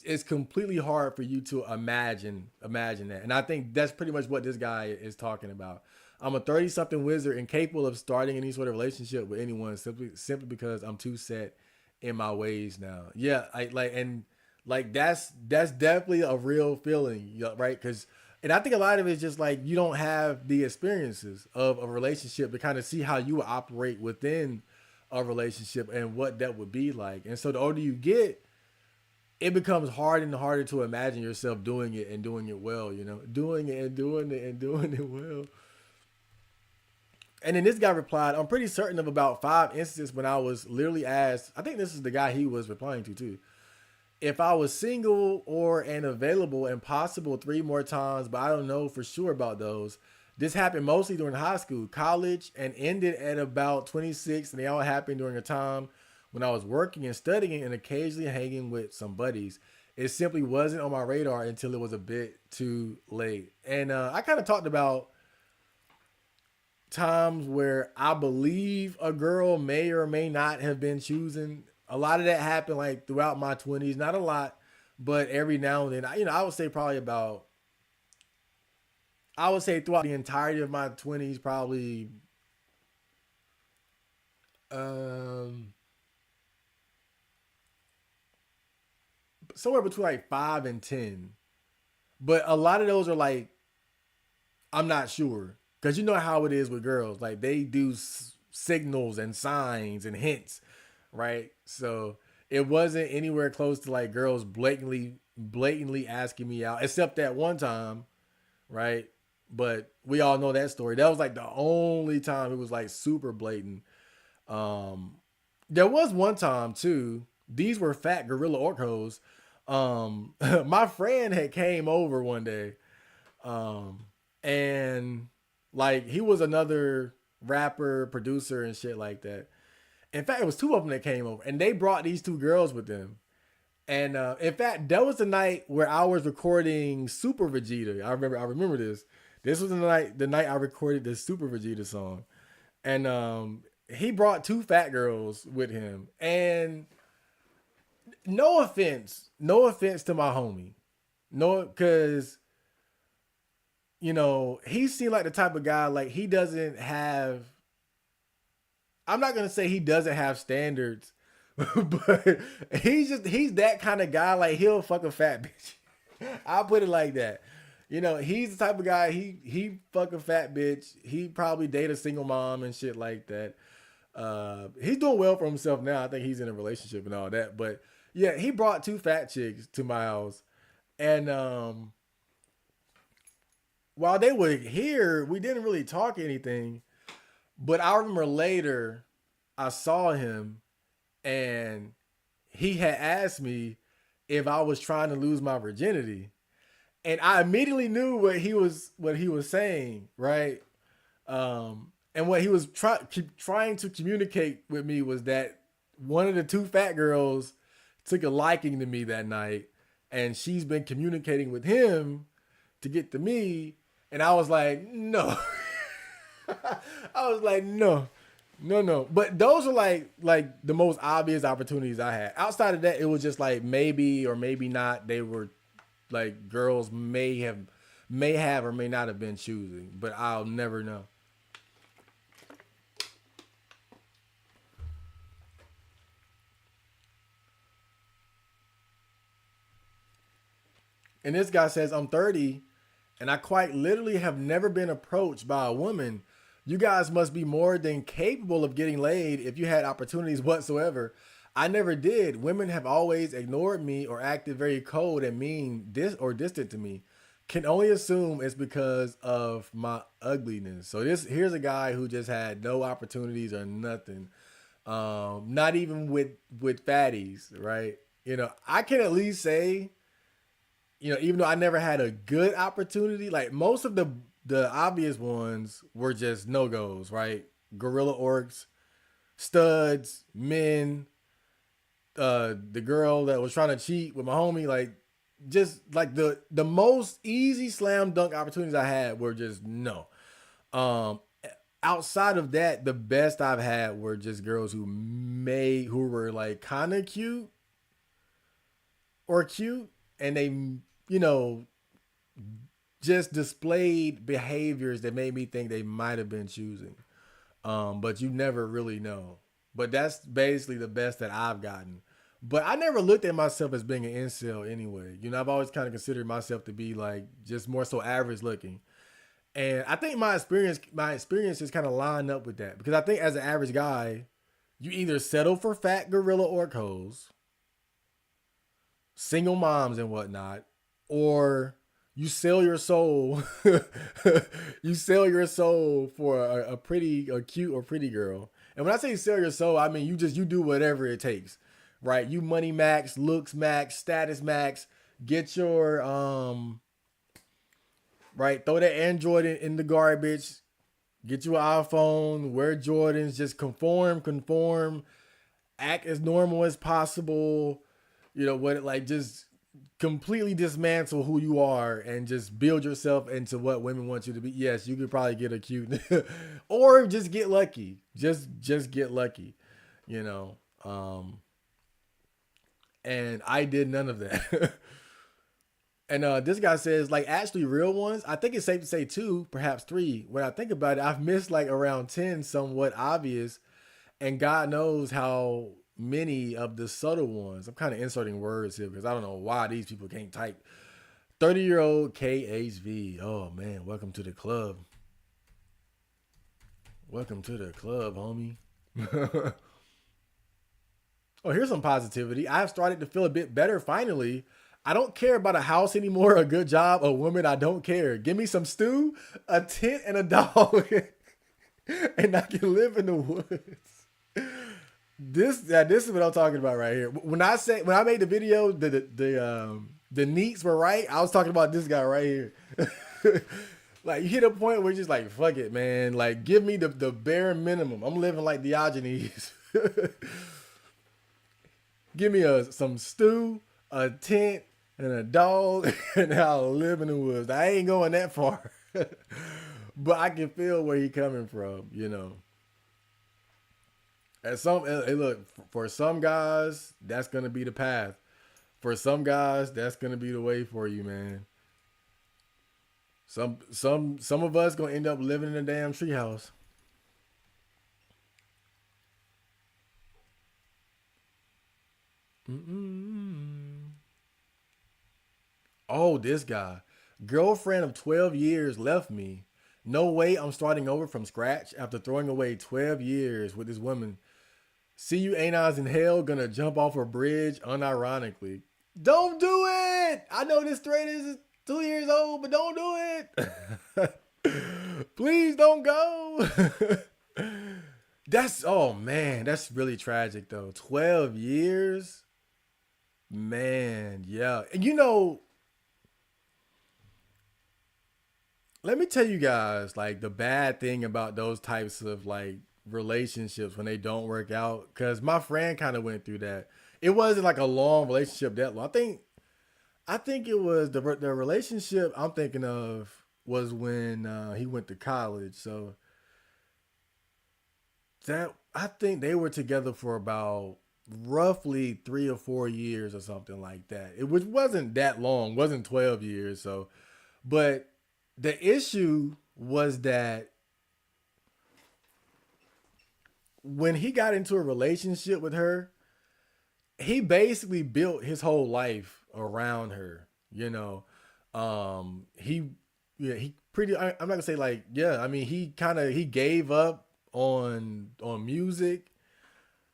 It's completely hard for you to imagine that, and I think that's pretty much what this guy is talking about. I'm a 30 something wizard incapable of starting any sort of relationship with anyone simply because I'm too set in my ways now. Yeah, I like and like that's definitely a real feeling, right? Because and I think a lot of it is just like you don't have the experiences of a relationship to kind of see how you would operate within a relationship and what that would be like. And so the older you get, it becomes harder and harder to imagine yourself doing it and doing it well, doing it and doing it and doing it well. And then this guy replied, I'm pretty certain of about 5 instances when I was literally asked, I think this is the guy he was replying to too, if I was single or and available and possible 3 more times, but I don't know for sure about those. This happened mostly during high school, college, and ended at about 26, and they all happened during a time when I was working and studying and occasionally hanging with some buddies. It simply wasn't on my radar until it was a bit too late. And I kind of talked about times where I believe a girl may or may not have been choosing. A lot of that happened like throughout my 20s, not a lot, but every now and then, I would say probably about, I would say throughout the entirety of my 20s, probably um, somewhere between like 5 and 10. But a lot of those are like, I'm not sure. Because you know how it is with girls. Like they do signals and signs and hints, right? So it wasn't anywhere close to like girls blatantly asking me out, except that one time, right? But we all know that story. That was like the only time it was like super blatant. Um, there was one time too. These were fat gorilla orcos. My friend had came over one day, um, and like he was another rapper, producer, and shit like that. In fact, it was two of them that came over, and they brought these two girls with them. And in fact, that was the night where I was recording Super Vegeta. I remember this. This was the night I recorded the Super Vegeta song, and he brought two fat girls with him. And no offense to my homie, no, because he seemed like the type of guy like he doesn't have. I'm not gonna say he doesn't have standards, but he's that kind of guy. Like he'll fuck a fat bitch. I'll put it like that. He's the type of guy he fuck a fat bitch. He probably date a single mom and shit like that. He's doing well for himself now. I think he's in a relationship and all that. But yeah, he brought two fat chicks to my house, and while they were here, we didn't really talk anything. But I remember later, I saw him, and he had asked me if I was trying to lose my virginity, and I immediately knew what he was saying, right? And what he was trying to communicate with me was that one of the two fat girls took a liking to me that night, and she's been communicating with him to get to me, and I was like, no. I was like, no, no, no. But those are like the most obvious opportunities I had. Outside of that, it was just like maybe or maybe not. They were like girls may have or may not have been choosing, but I'll never know. And this guy says, I'm 30 and I quite literally have never been approached by a woman. You guys must be more than capable of getting laid if you had opportunities whatsoever. I never did. Women have always ignored me or acted very cold and mean or distant to me. can only assume it's because of my ugliness. So here's a guy who just had no opportunities or nothing. Not even with fatties, right? I can at least say, even though I never had a good opportunity, like most of the obvious ones were just no goes, right? Gorilla orcs, studs, men, the girl that was trying to cheat with my homie, like just like the most easy slam dunk opportunities I had were just no. Um, Outside of that, the best I've had were just girls who were like kind of cute, and they you know just displayed behaviors that made me think they might have been choosing. But you never really know. But that's basically the best that I've gotten. But I never looked at myself as being an incel anyway. I've always kind of considered myself to be like just more so average looking. And I think my experiences kind of line up with that, because I think as an average guy, you either settle for fat gorilla orc hoes, single moms and whatnot, or you sell your soul. You sell your soul for a cute or pretty girl. And when I say sell your soul, I mean you do whatever it takes, right? You money max, looks max, status max. Get your right. Throw that Android in the garbage. Get you an iPhone. Wear Jordans. Just conform. Act as normal as possible. What, like, just completely dismantle who you are and just build yourself into what women want you to be. Yes, you could probably get a cute or just get lucky. Just get lucky, you know. And I did none of that. And this guy says, like, actually real ones, I think it's safe to say two, perhaps three. When I think about it, I've missed like around 10 somewhat obvious, and God knows how many of the subtle ones. I'm kind of inserting words here because I don't know why these people can't type. 30-year-old KHV. Oh man, welcome to the club. Welcome to the club, homie. Oh, here's some positivity. I have started to feel a bit better finally. I don't care about a house anymore, a good job, a woman. I don't care. Give me some stew, a tent, and a dog, and I can live in the woods. This is what I'm talking about right here. When I made the video, the NEETs were right. I was talking about this guy right here. Like, you hit a point where you're just like, fuck it, man. Like, give me the bare minimum. I'm living like Diogenes. Give me some stew, a tent, and a dog, and I'll live in the woods. I ain't going that far. But I can feel where he coming from, Hey, look, for some guys, that's gonna be the path. For some guys, that's gonna be the way for you, man. Some of us gonna end up living in a damn treehouse. Oh, this guy. Girlfriend of 12 years left me. No way I'm starting over from scratch after throwing away 12 years with this woman. See you ain't eyes in hell, gonna jump off a bridge unironically. Don't do it! I know this thread is 2 years old, but don't do it. Please don't go. Oh man, that's really tragic though. 12 years? Man, yeah. And let me tell you guys, like, the bad thing about those types of like relationships when they don't work out, because my friend kind of went through that. It wasn't like a long relationship that long. I think it was the relationship I'm thinking of was when he went to college. So that I think they were together for about roughly 3 or 4 years or something like that. Which wasn't that long, wasn't 12 years. So, but the issue was that when he got into a relationship with her, he basically built his whole life around her. He yeah he pretty. I'm not gonna say like, yeah. I mean, he gave up on music.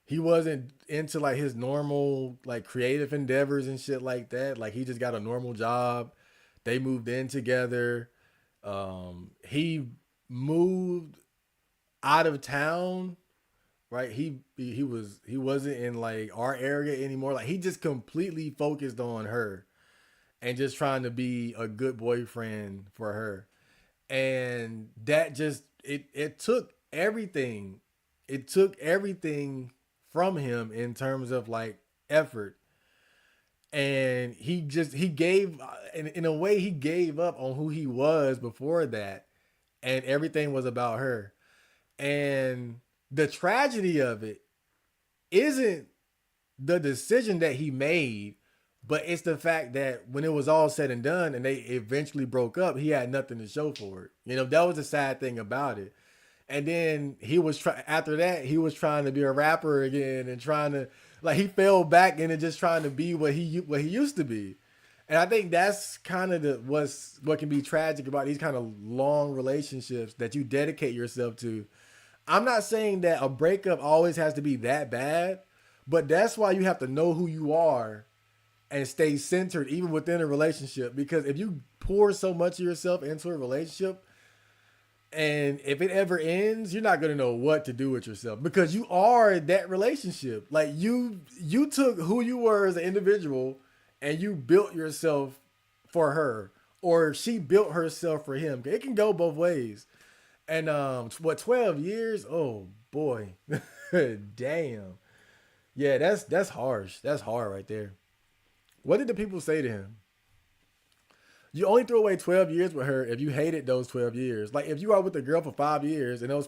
He wasn't into like his normal like creative endeavors and shit like that. Like, he just got a normal job. They moved in together. He moved out of town, right? He wasn't in like our area anymore. Like he just completely focused on her and just trying to be a good boyfriend for her. And that just it took everything. It took everything from him in terms of like effort. And he gave in a way he gave up on who he was before that, and everything was about her. And the tragedy of it isn't the decision that he made, but it's the fact that when it was all said and done and they eventually broke up, he had nothing to show for it. You know, that was the sad thing about it. And then after that, he was trying to be a rapper again and trying to like he fell back into just trying to be what he used to be. And I think that's kind of what can be tragic about these kind of long relationships that you dedicate yourself to. I'm not saying that a breakup always has to be that bad, but that's why you have to know who you are and stay centered even within a relationship. Because if you pour so much of yourself into a relationship, and if it ever ends, you're not gonna know what to do with yourself because you are that relationship. Like you took who you were as an individual and you built yourself for her, or she built herself for him. It can go both ways. And 12 years? Oh boy, damn. Yeah, that's harsh. That's hard right there. What did the people say to him? You only threw away 12 years with her if you hated those 12 years. Like if you are with a girl for 5 years and those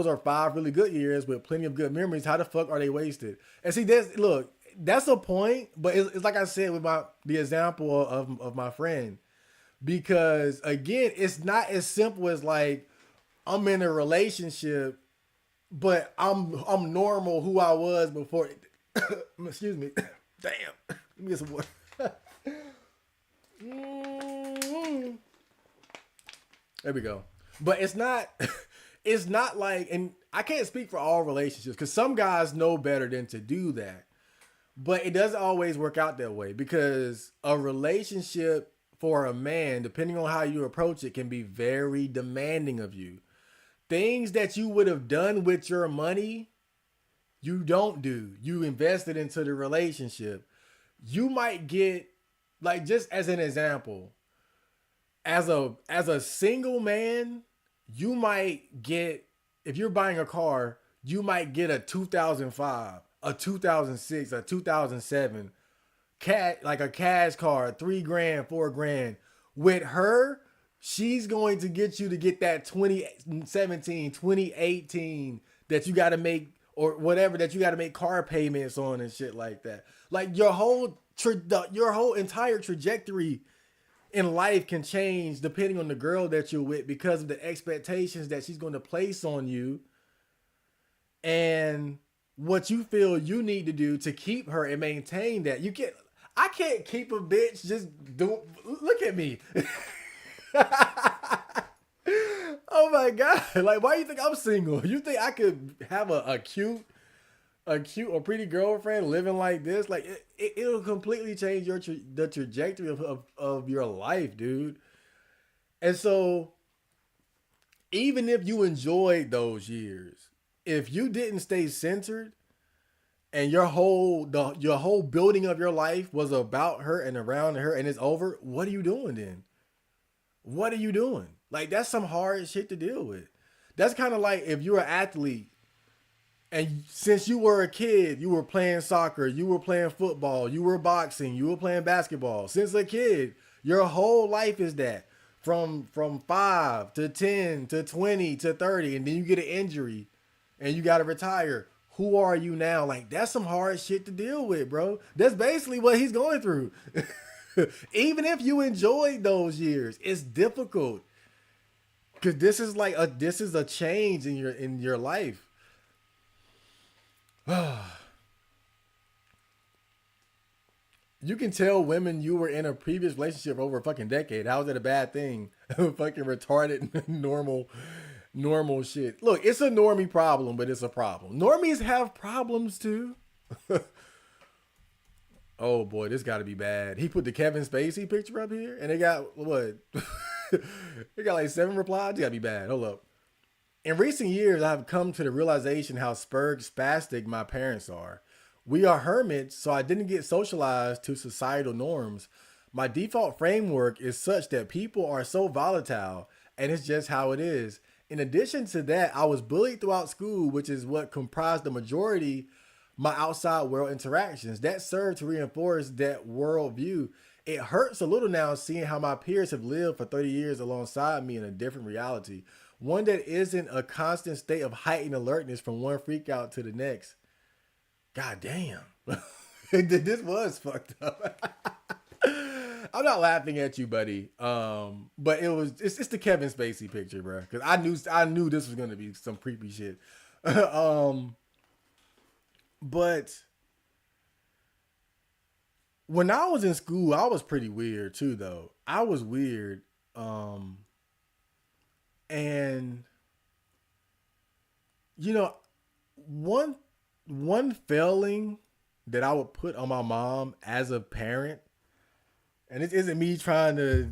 are 5 really good years with plenty of good memories, how the fuck are they wasted? And see, that's a point, but it's like I said with the example of my friend. Because again, it's not as simple as like I'm in a relationship, but I'm normal who I was before. Excuse me. Damn. Let me get some water. There we go. But it's not it's not like, and I can't speak for all relationships because some guys know better than to do that. But it doesn't always work out that way because a relationship for a man, depending on how you approach it, can be very demanding of you. Things that you would have done with your money, you don't do. You invested into the relationship. You might get, like, just as an example, as a single man, you might get, if you're buying a car, you might get a 2005, a 2006, a 2007 like a cash car, 3 grand, 4 grand. With her, she's going to get you to get that 2017, 2018 that you got to make, or whatever, that you got to make car payments on and shit like that. Like your whole entire trajectory in life can change depending on the girl that you're with because of the expectations that she's going to place on you and what you feel you need to do to keep her and maintain that. I can't keep a bitch just do. Look at me. Oh my God. Like, why do you think I'm single? You think I could have a cute or pretty girlfriend living like this? Like it'll completely change the trajectory of your life, dude. And so even if you enjoyed those years, if you didn't stay centered and your whole building of your life was about her and around her and it's over, what are you doing then? What are you doing? Like, that's some hard shit to deal with. That's kind of like if you're an athlete and since you were a kid, you were playing soccer, you were playing football, you were boxing, you were playing basketball. Since a kid, your whole life is that. From 5 to 10 to 20 to 30, and then you get an injury and you got to retire. Who are you now? Like, that's some hard shit to deal with, bro. That's basically what he's going through. Even if you enjoyed those years, it's difficult. Cause this is a change in your life. You can tell women you were in a previous relationship for over a fucking decade. How is that a bad thing? Fucking retarded normal shit. Look, it's a normie problem, but it's a problem. Normies have problems too. Oh boy, this got to be bad. He put the Kevin Spacey picture up here, and they got what? They got like 7 replies. It got to be bad. Hold up. In recent years, I've come to the realization how spastic my parents are. We are hermits, so I didn't get socialized to societal norms. My default framework is such that people are so volatile, and it's just how it is. In addition to that, I was bullied throughout school, which is what comprised the majority my outside world interactions. That served to reinforce that worldview. It hurts a little now seeing how my peers have lived for 30 years alongside me in a different reality. One that isn't a constant state of heightened alertness from one freak out to the next. God damn. This was fucked up. I'm not laughing at you, buddy. But it's the Kevin Spacey picture, bro. Because I knew this was gonna be some creepy shit. um, but when I was in school, I was pretty weird too, though. I was weird. Um, and you know, one one failing that I would put on my mom as a parent, and it isn't me trying to,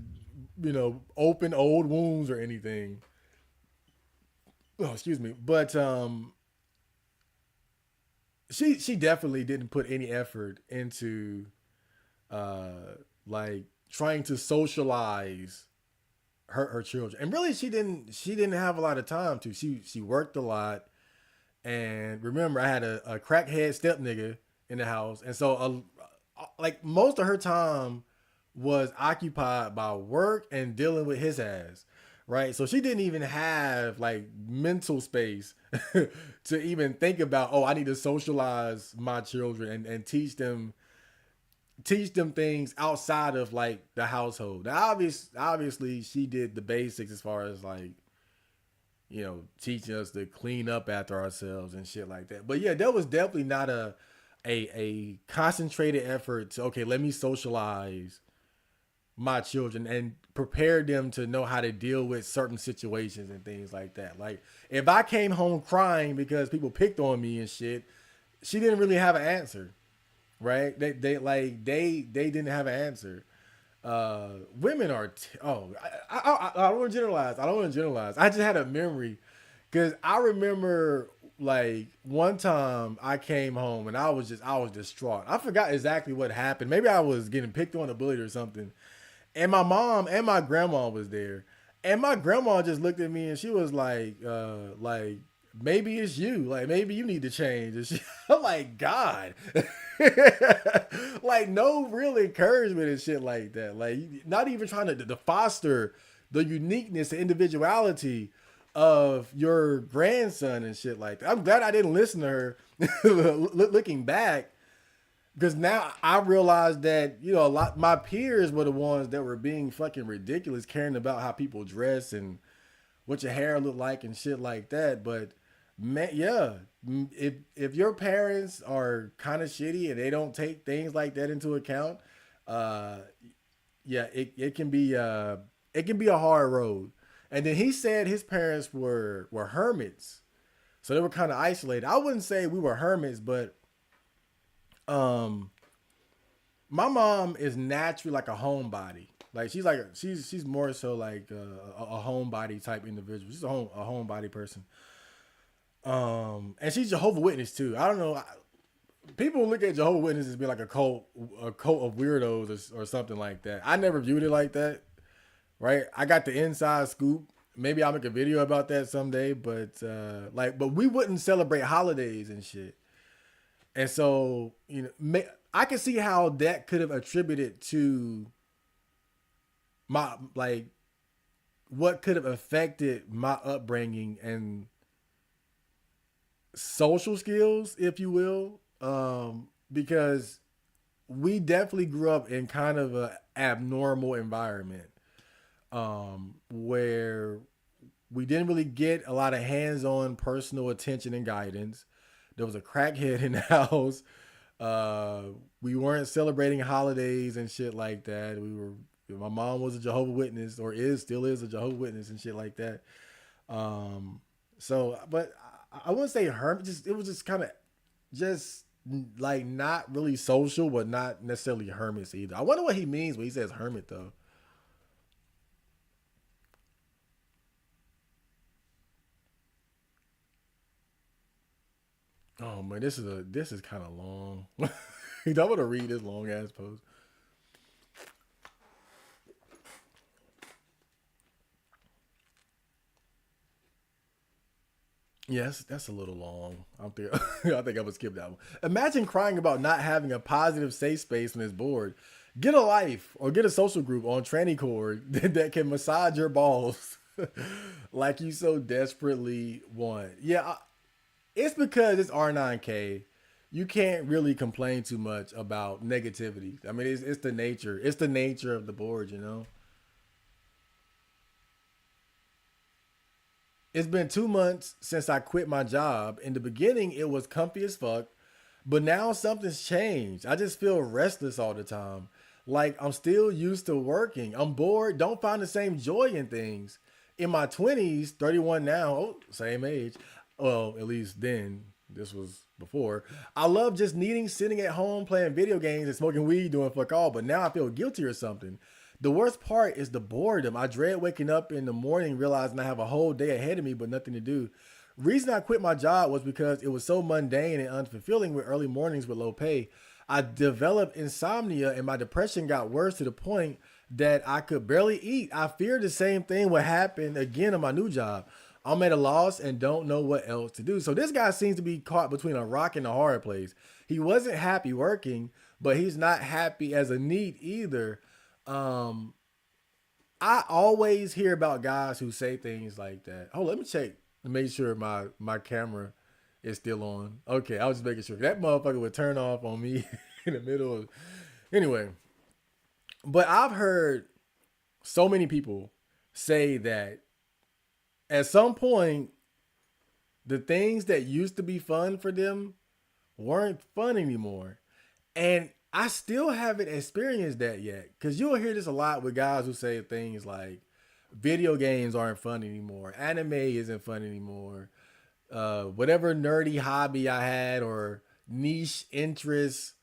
open old wounds or anything. Oh, excuse me, but she definitely didn't put any effort into like trying to socialize her children, and really she didn't have a lot of time to. She worked a lot. And remember, I had a crackhead step nigga in the house, and so like most of her time was occupied by work and dealing with his ass, right? So she didn't even have like mental space to even think about, oh, I need to socialize my children and teach them things outside of like the household. Now, obviously, she did the basics as far as like teaching us to clean up after ourselves and shit like that. But yeah, there was definitely not a concentrated effort to, okay, let me socialize my children and prepare them to know how to deal with certain situations and things like that. Like if I came home crying because people picked on me and shit, she didn't really have an answer, right? They didn't have an answer. Women are I don't want to generalize. I don't want to generalize. I just had a memory because I remember like one time I came home and I was distraught. I forgot exactly what happened. Maybe I was getting picked on, or bullied or something. And my mom and my grandma was there. And my grandma just looked at me and she was like, maybe it's you. Like, maybe you need to change. And I'm like, God. Like, no real encouragement and shit like that. Like, not even trying to foster the uniqueness and individuality of your grandson and shit like that. I'm glad I didn't listen to her looking back, because now I realized that a lot my peers were the ones that were being fucking ridiculous, caring about how people dress and what your hair look like and shit like that. But man, yeah, if your parents are kind of shitty and they don't take things like that into account, uh, yeah, it can be a hard road. And then he said his parents were hermits, so they were kind of isolated. I wouldn't say we were hermits, but um my mom is naturally like a homebody. Like she's more so like a homebody type individual. She's a homebody person. And she's Jehovah Witness too. I don't know. People look at Jehovah Witnesses as being like a cult of weirdos or something like that. I never viewed it like that. Right? I got the inside scoop. Maybe I'll make a video about that someday. But but we wouldn't celebrate holidays and shit. And so, I can see how that could have attributed to my, like, what could have affected my upbringing and social skills, if you will. Because we definitely grew up in kind of a abnormal environment, where we didn't really get a lot of hands-on personal attention and guidance. There was a crackhead in the house. Uh, we weren't celebrating holidays and shit like that. My mom was a Jehovah Witness, or still is a Jehovah Witness and shit like that. Um, but I wouldn't say hermit. It was just kind of just like not really social, but not necessarily hermits either. I wonder what he means when he says hermit though. Oh man, this is kind of long. I'm gonna read this long ass post. Yes, that's a little long. I think I think I would skip that one. Imagine crying about not having a positive safe space when it's bored. Get a life or get a social group on tranny cord that can massage your balls like you so desperately want. Yeah, it's because it's R9K. You can't really complain too much about negativity. I mean, it's the nature. It's the nature of the board, you know. It's been 2 months since I quit my job. In the beginning, it was comfy as fuck, but now something's changed. I just feel restless all the time. Like I'm still used to working. I'm bored, don't find the same joy in things. In my 20s, 31 now, oh, same age. Well, at least then. This was before. I love just needing sitting at home playing video games and smoking weed doing fuck all, but now I feel guilty or something. The worst part is the boredom. I dread waking up in the morning realizing I have a whole day ahead of me but nothing to do. Reason I quit my job was because it was so mundane and unfulfilling with early mornings with low pay. I developed insomnia and my depression got worse to the point that I could barely eat. I feared the same thing would happen again in my new job. I'm at a loss and don't know what else to do. So this guy seems to be caught between a rock and a hard place. He wasn't happy working, but he's not happy as a NEET either. Um, I always hear about guys who say things like that. Oh, let me check to make sure my camera is still on. Okay, I was just making sure that motherfucker would turn off on me in the middle of. Anyway, but I've heard so many people say that at some point the things that used to be fun for them weren't fun anymore. And I still haven't experienced that yet. Cause you'll hear this a lot with guys who say things like video games aren't fun anymore. Anime isn't fun anymore. Whatever nerdy hobby I had or niche interest,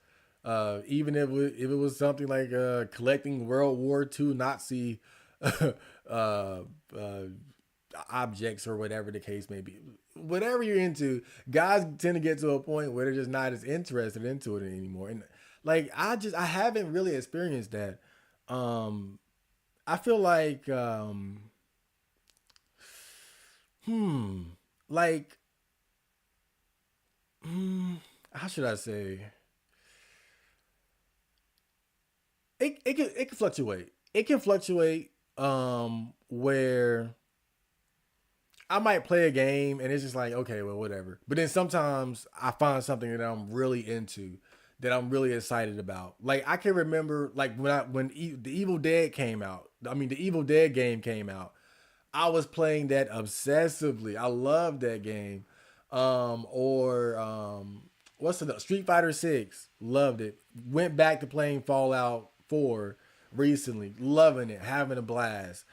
even if it was something like collecting World War II Nazi uh, uh, objects or whatever the case may be. Whatever you're into, guys tend to get to a point where they're just not as interested into it anymore. And like I haven't really experienced that. Um I feel like like how should I say? It can fluctuate. It can fluctuate where I might play a game and it's just like, okay, well, whatever. But then sometimes I find something that I'm really into, that I'm really excited about. Like I can remember, like the Evil Dead came out. I mean, the Evil Dead game came out. I was playing that obsessively. I love that game. Or what's the Street Fighter Six? Loved it. Went back to playing Fallout 4 recently. Loving it, having a blast.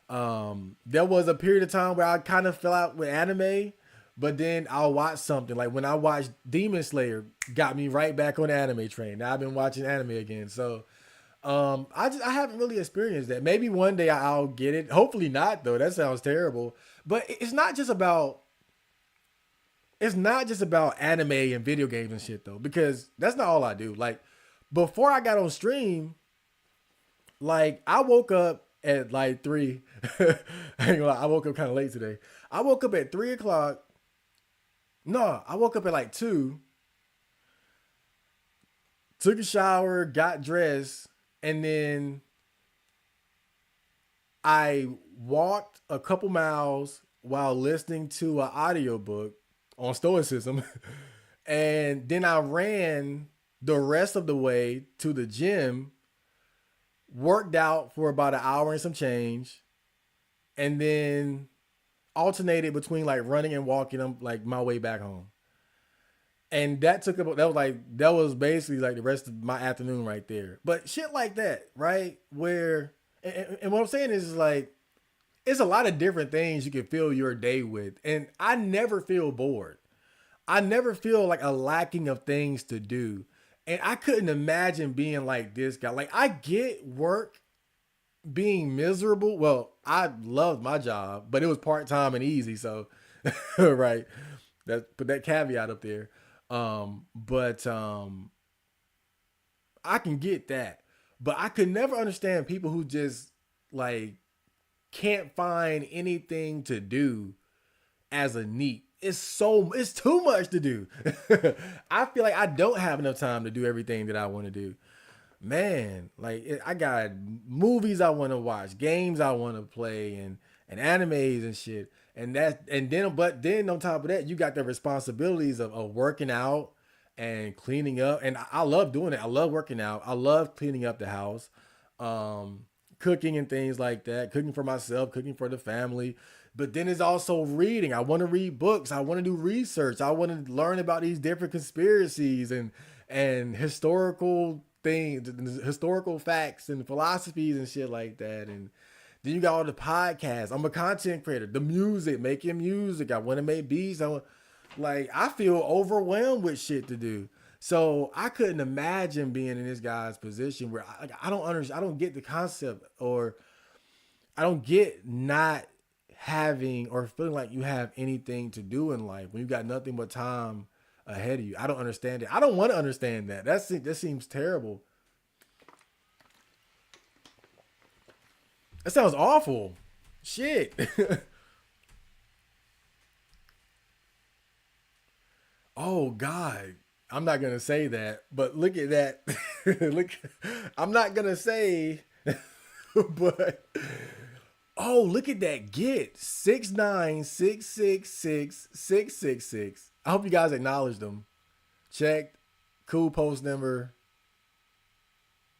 There was a period of time where I kind of fell out with anime, but then I'll watch something like when I watched Demon Slayer, got me right back on the anime train. Now I've been watching anime again, so I haven't really experienced that. Maybe one day I'll get it. Hopefully not though. That sounds terrible. But it's not just about anime and video games and shit though, because that's not all I do. Like before I got on stream, like I woke up at like three. I ain't gonna lie, I woke up kind of late today. I woke up at 3 o'clock. No, I woke up at like 2, took a shower, got dressed, and then I walked a couple miles while listening to an audiobook on Stoicism. And then I ran the rest of the way to the gym, worked out for about an hour and some change, and then alternated between like running and walking them like my way back home. And that took about that was basically like the rest of my afternoon right there. But shit like that, right? Where and what I'm saying is like it's a lot of different things you can fill your day with. And I never feel bored. I never feel like a lacking of things to do. And I couldn't imagine being like this guy. Like I get work being miserable. Well, I loved my job, but it was part-time and easy, so right. That put that caveat up there. But I can get that. But I could never understand people who just like can't find anything to do as a NEET. It's too much to do. I feel like I don't have enough time to do everything that I want to do. Man, I got movies I want to watch, games I want to play, and animes and shit. And then on top of that, you got the responsibilities of working out and cleaning up. And I love doing it. I love working out. I love cleaning up the house, um, cooking and things like that. Cooking for myself, cooking for the family. But then it's also reading. I want to read books. I want to do research. I want to learn about these different conspiracies and historical things, historical facts and philosophies and shit like that. And then you got all the podcasts. I'm a content creator. The music, making music. I want to make beats. I feel overwhelmed with shit to do. So I couldn't imagine being in this guy's position where I don't understand. I don't get the concept, or I don't get not having or feeling like you have anything to do in life when you got nothing but time ahead of you. I don't understand it. I don't want to understand that. That seems terrible. That sounds awful. Shit. Oh God. I'm not gonna say that, but look at that. Look, I'm not gonna say, but oh, look at that. Get 696666666. I hope you guys acknowledged them. Checked. Cool post number.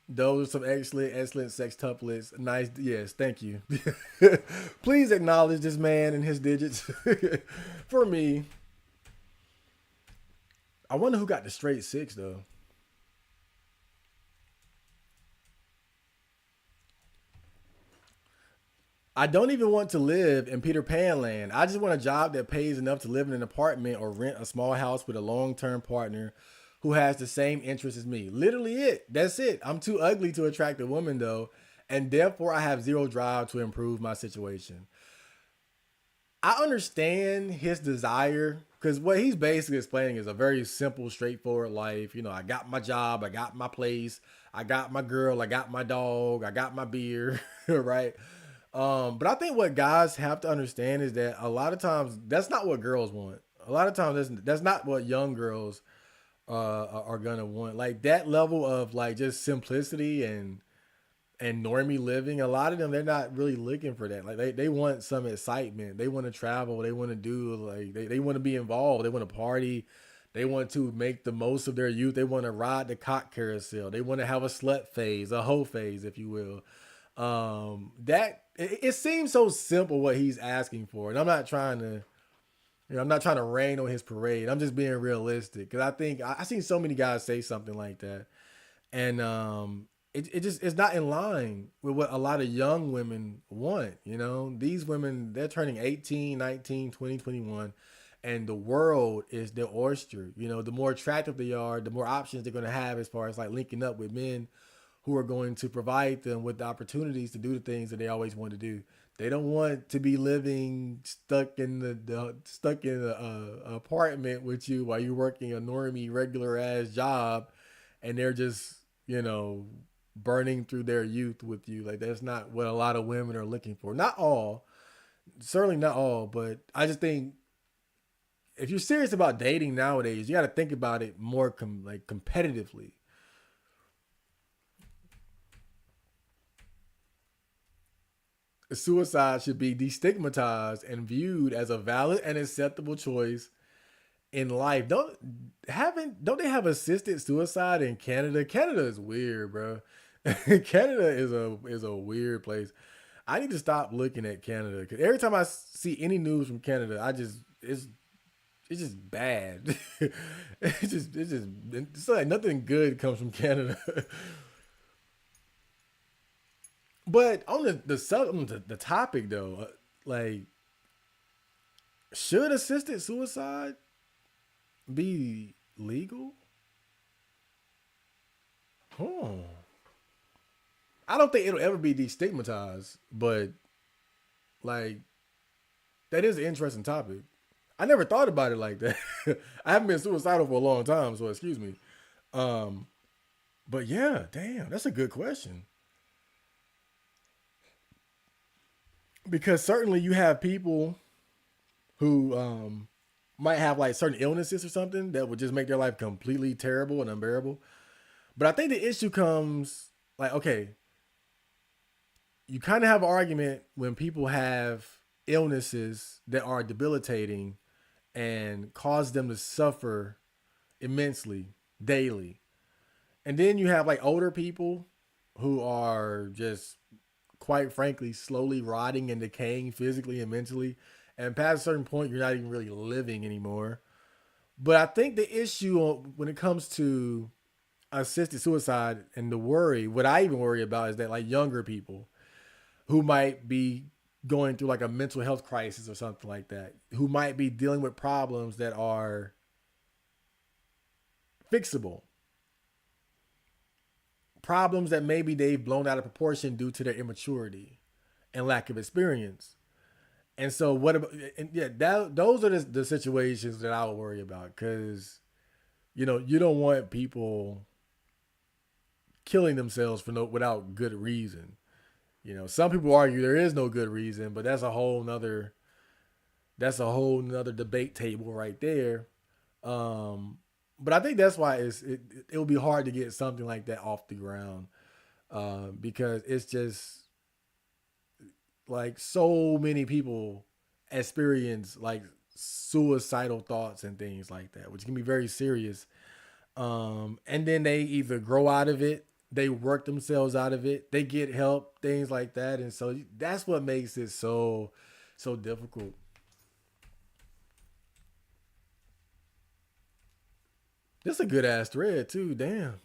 Those are some excellent sextuplets. Nice. Yes, thank you. Please acknowledge this man and his digits. For me, I wonder who got the straight six, though. I don't even want to live in Peter Pan land. I just want a job that pays enough to live in an apartment or rent a small house with a long term partner who has the same interests as me. Literally it. That's it. I'm too ugly to attract a woman though, and therefore I have zero drive to improve my situation. I understand his desire because what he's basically explaining is a very simple, straightforward life. You know, I got my job, I got my place, I got my girl, I got my dog, I got my beer, right? But I think what guys have to understand is that a lot of times that's not what girls want. A lot of times that's not what young girls are gonna want. Like that level of like just simplicity and normie living. A lot of them they're not really looking for that. Like they want some excitement. They want to travel. They want to do like they want to be involved. They want to party. They want to make the most of their youth. They want to ride the cock carousel. They want to have a slut phase, a hoe phase, if you will. It seems so simple what he's asking for, and I'm not trying to, I'm not trying to rain on his parade. I'm just being realistic because I think I seen so many guys say something like that, and it just it's not in line with what a lot of young women want. You know, these women they're turning 18, 19, 20, 21, and the world is their oyster. You know, the more attractive they are, the more options they're going to have as far as like linking up with men who are going to provide them with the opportunities to do the things that they always want to do. They don't want to be living stuck in the apartment with you while you're working a normie regular ass job, and they're just burning through their youth with you. Like that's not what a lot of women are looking for. Not all, certainly not all, but I just think if you're serious about dating nowadays, you got to think about it more like competitively. Suicide should be destigmatized and viewed as a valid and acceptable choice in life. Don't they have assisted suicide in Canada? Canada is weird, bro. Canada is a weird place. I need to stop looking at Canada because every time I see any news from Canada, it's just bad. It's like nothing good comes from Canada. But on the topic though, like should assisted suicide be legal? Hmm. I don't think it'll ever be destigmatized, but like that is an interesting topic. I never thought about it like that. I haven't been suicidal for a long time, so excuse me. Um, but yeah, damn, that's a good question. Because certainly you have people who might have like certain illnesses or something that would just make their life completely terrible and unbearable. But I think the issue comes like, okay, you kind of have an argument when people have illnesses that are debilitating and cause them to suffer immensely daily. And then you have like older people who are just quite frankly slowly rotting and decaying physically and mentally. And past a certain point, you're not even really living anymore. But I think the issue when it comes to assisted suicide and the worry, what I even worry about is that like younger people who might be going through like a mental health crisis or something like that, who might be dealing with problems that are fixable, problems that maybe they've blown out of proportion due to their immaturity and lack of experience. And so, what about? And yeah, those are the situations that I would worry about because you don't want people killing themselves for no without good reason. Some people argue there is no good reason, but that's a whole nother debate table right there. Um, but I think that's why it will be hard to get something like that off the ground because it's just like so many people experience like suicidal thoughts and things like that, which can be very serious. And then they either grow out of it, they work themselves out of it, they get help, things like that, and so that's what makes it so difficult. This is a good ass thread too. Damn.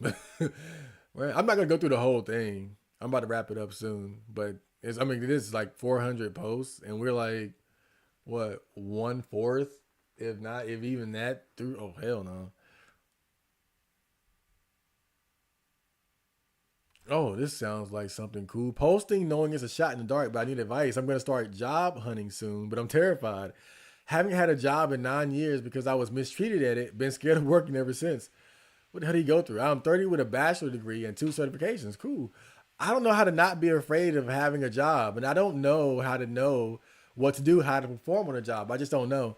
Right. I'm not gonna go through the whole thing. I'm about to wrap it up soon, but this is like 400 posts, and we're like what 1/4, if not, if even that through. Oh hell no. Oh, this sounds like something cool. Posting, knowing it's a shot in the dark, but I need advice. I'm gonna start job hunting soon, but I'm terrified. Haven't had a job in 9 years because I was mistreated at it. Been scared of working ever since. What the hell did he go through? I'm 30 with a bachelor degree and two certifications. Cool. I don't know how to not be afraid of having a job, and I don't know how to know what to do, how to perform on a job. I just don't know.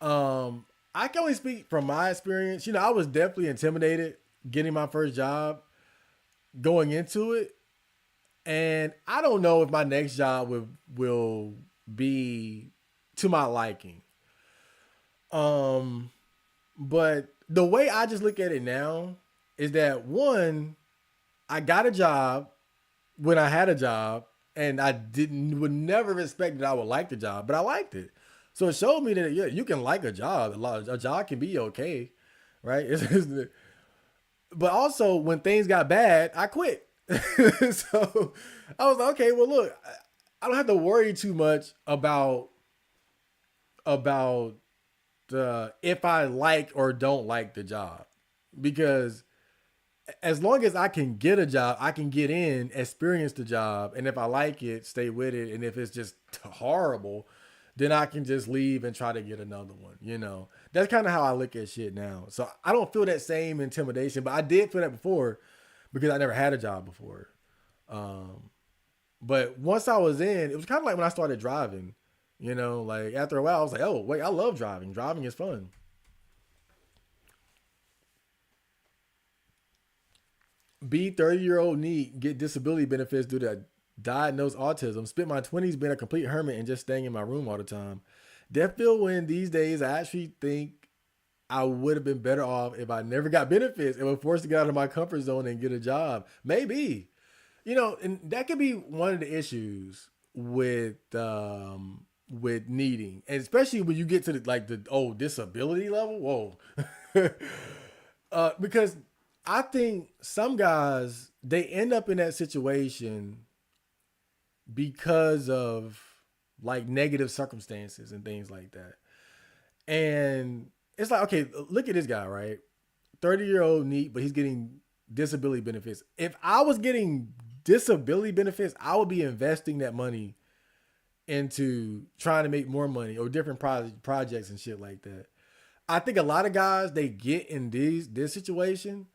I can only speak from my experience. I was definitely intimidated getting my first job, going into it, and I don't know if my next job will be to my liking. Um, but the way I just look at it now is that one, I got a job when I had a job, and I didn't would never expect that I would like the job, but I liked it. So it showed me that yeah, you can like a job. A job can be okay, right? But also when things got bad, I quit. So I was like, okay, well look, I don't have to worry too much about if I like or don't like the job because as long as I can get a job, I can get in, experience the job, and if I like it, stay with it. And if it's just horrible, then I can just leave and try to get another one. That's kind of how I look at shit now. So I don't feel that same intimidation, but I did feel that before because I never had a job before. Um, but once I was in, it was kind of like when I started driving. Like after a while, I was like, oh wait, I love driving. Driving is fun. Be 30-year-old NEET, get disability benefits due to diagnosed autism. Spent my 20s being a complete hermit and just staying in my room all the time. Death feel when these days I actually think I would have been better off if I never got benefits and was forced to get out of my comfort zone and get a job. Maybe. And that could be one of the issues with needing, and especially when you get to the disability level. Whoa. Because I think some guys they end up in that situation because of like negative circumstances and things like that. And it's like, okay, look at this guy, right? 30-year-old NEET, but he's getting disability benefits. If I was getting disability benefits, I would be investing that money into trying to make more money or different projects and shit like that. I think a lot of guys, they get in this situation,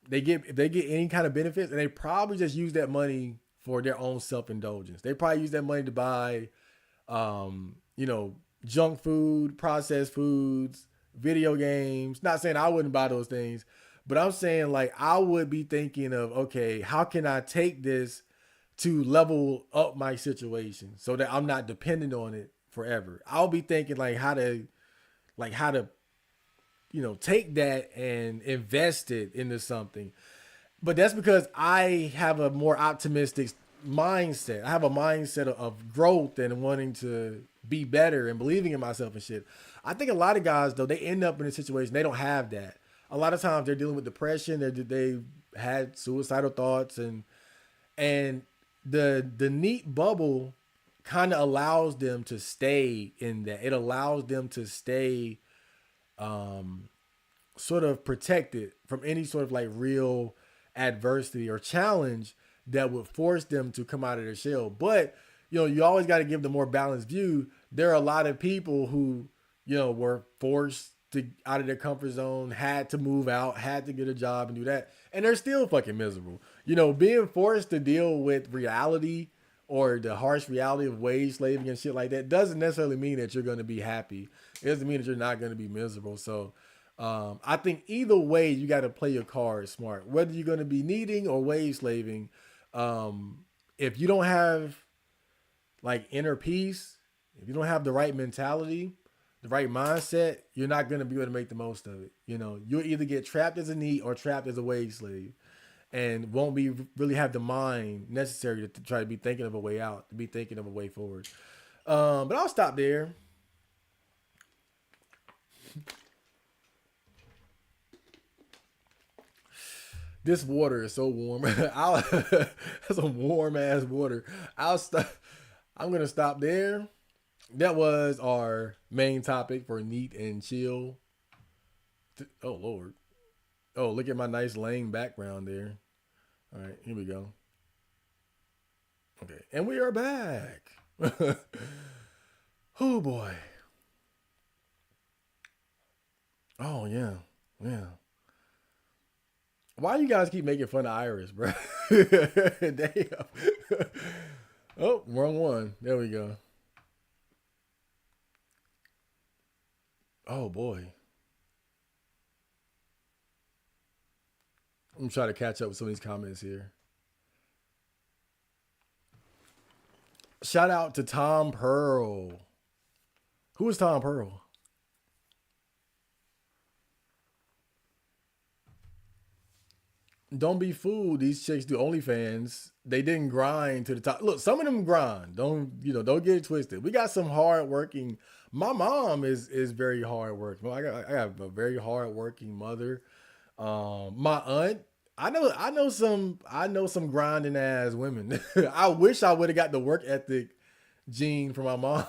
they get if they get any kind of benefits, and they probably just use that money for their own self indulgence. They probably use that money to buy, you know, junk food, processed foods, video games. Not saying I wouldn't buy those things, but I'm saying like I would be thinking of, okay, how can I take this to level up my situation so that I'm not dependent on it forever. I'll be thinking how to take that and invest it into something. But that's because I have a more optimistic mindset. I have a mindset of growth and wanting to be better and believing in myself and shit. I think a lot of guys, though, they end up in a situation they don't have that. A lot of times they're dealing with depression. They had suicidal thoughts, and the NEET bubble kind of allows them to stay in that. It allows them to stay sort of protected from any sort of like real adversity or challenge that would force them to come out of their shell. But, you always got to give the more balanced view. There are a lot of people who, were forced to out of their comfort zone, had to move out, had to get a job and do that. And they're still fucking miserable. Being forced to deal with reality or the harsh reality of wage slaving and shit like that doesn't necessarily mean that you're going to be happy. It doesn't mean that you're not going to be miserable. So I think either way, you got to play your cards smart. Whether you're going to be needing or wage slaving, if you don't have like inner peace, if you don't have the right mentality, the right mindset, you're not going to be able to make the most of it. You'll either get trapped as a NEET or trapped as a wage slave, and won't be really have the mind necessary to try to be thinking of a way out, to be thinking of a way forward. But I'll stop there. This water is so warm. That's some warm ass water. I'm gonna stop there. That was our main topic for NEET and chill. Oh Lord. Oh, look at my nice laying background there. All right, here we go. Okay, and we are back. Oh boy. Oh yeah, yeah. Why you guys keep making fun of Iris, bro? Damn. Oh, wrong one. There we go. Oh boy. I'm trying to catch up with some of these comments here. Shout out to Tom Pearl. Who is Tom Pearl? Don't be fooled. These chicks do OnlyFans. They didn't grind to the top. Look, some of them grind. Don't get it twisted. We got some hard working. My mom is very hard working. I got a very hard working mother. My aunt, I know some grinding ass women. I wish I would have got the work ethic gene from my mom.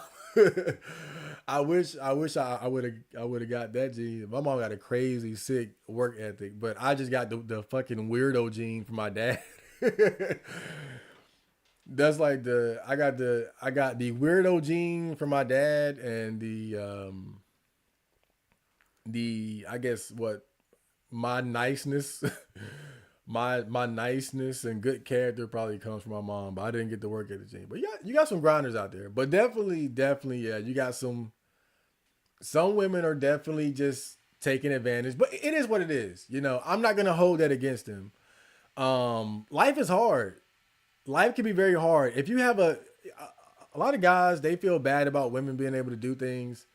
I wish I would have got that gene. My mom got a crazy sick work ethic, but I just got the fucking weirdo gene from my dad. That's like I got the weirdo gene from my dad, and the I guess what my niceness my niceness and good character probably comes from my mom, but I didn't get to work at the gym. But you got some grinders out there. But definitely, yeah, you got some women are definitely just taking advantage. But it is what it is. I'm not gonna hold that against them. Life is hard. Life can be very hard. If you have a lot of guys, they feel bad about women being able to do things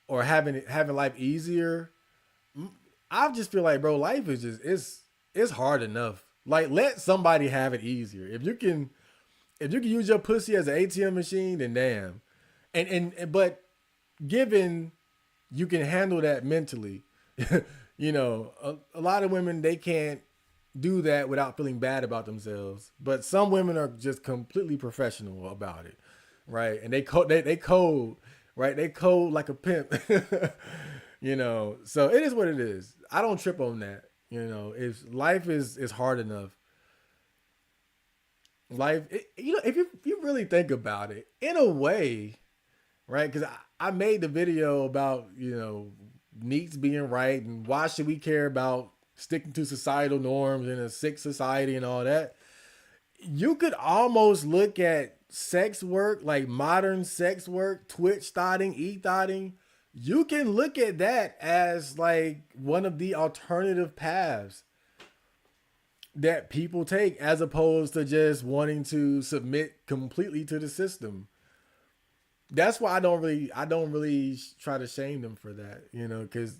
or having life easier. I just feel like, bro, life is just it's hard enough. Like, let somebody have it easier. If you can use your pussy as an ATM machine, then damn. But given you can handle that mentally, a lot of women, they can't do that without feeling bad about themselves. But some women are just completely professional about it, right? And they code, right? They code like a pimp. So it is what it is. I don't trip on that. If life is hard enough, if you really think about it, in a way, right? Because I made the video about needs being right and why should we care about sticking to societal norms in a sick society and all that. You could almost look at sex work, like modern sex work, Twitch thotting, e-thotting. You can look at that as like one of the alternative paths that people take as opposed to just wanting to submit completely to the system. That's why I don't really try to shame them for that, because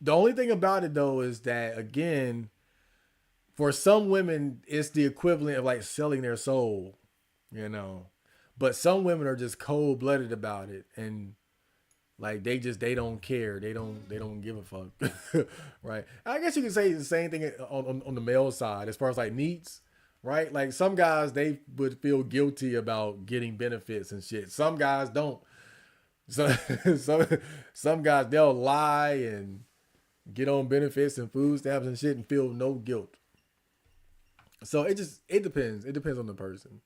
the only thing about it though is that, again, for some women it's the equivalent of like selling their soul, you know. But some women are just cold blooded about it, and like they don't care. They don't give a fuck, right? I guess you could say the same thing on the male side as far as like needs, right? Like some guys they would feel guilty about getting benefits and shit. Some guys don't. So some guys they'll lie and get on benefits and food stamps and shit and feel no guilt. So it depends. It depends on the person.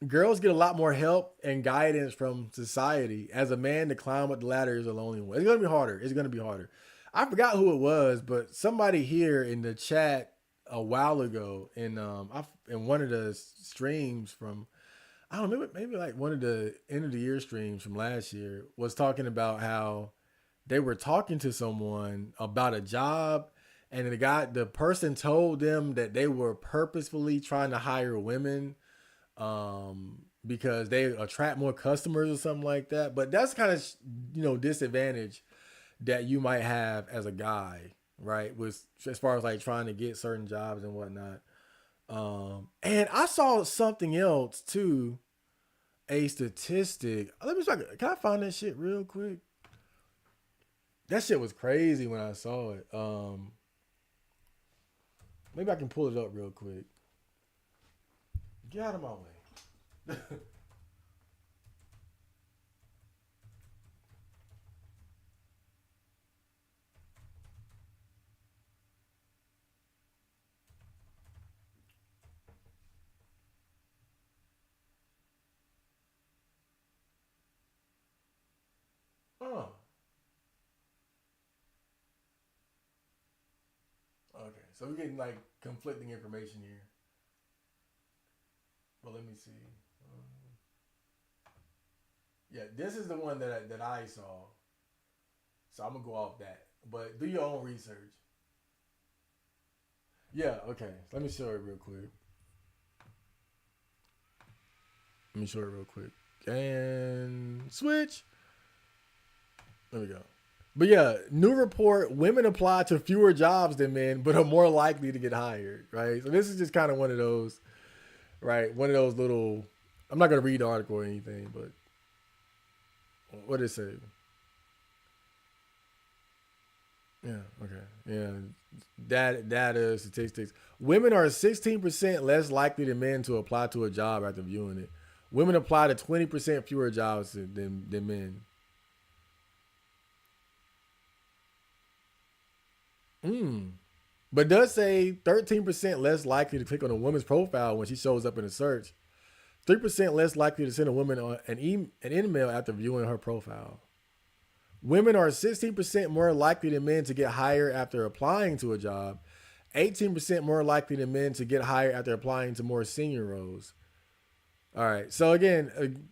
Girls get a lot more help and guidance from society. As a man, to climb up the ladder is a lonely one. It's gonna be harder. It's gonna be harder. I forgot who it was, but somebody here in the chat a while ago in one of the streams from, I don't know, maybe like one of the end of the year streams from last year, was talking about how they were talking to someone about a job, and the person told them that they were purposefully trying to hire women, because they attract more customers or something like that. But that's kind of disadvantage that you might have as a guy, right? With as far as like trying to get certain jobs and whatnot. And I saw something else too, a statistic. Let me try. Can I find that shit real quick? That shit was crazy when I saw it. Maybe I can pull it up real quick. Get out of my way. Oh, okay. So we're getting like conflicting information here. But let me see. Yeah, this is the one that I saw. So I'm gonna go off that. But do your own research. Yeah, okay. Let me show it real quick. Let me show it real quick. And switch. There we go. But yeah, new report: women apply to fewer jobs than men, but are more likely to get hired. Right. So this is just kind of one of those, right? One of those little. I'm not gonna read the article or anything, but what did it say? Yeah. Okay. Yeah. Data statistics. Women are 16% less likely than men to apply to a job after viewing it. Women apply to 20% fewer jobs than men. Mm. But it does say 13% less likely to click on a woman's profile when she shows up in a search. 3% less likely to send a woman an email after viewing her profile. Women are 16% more likely than men to get hired after applying to a job. 18% more likely than men to get hired after applying to more senior roles. All right. So again,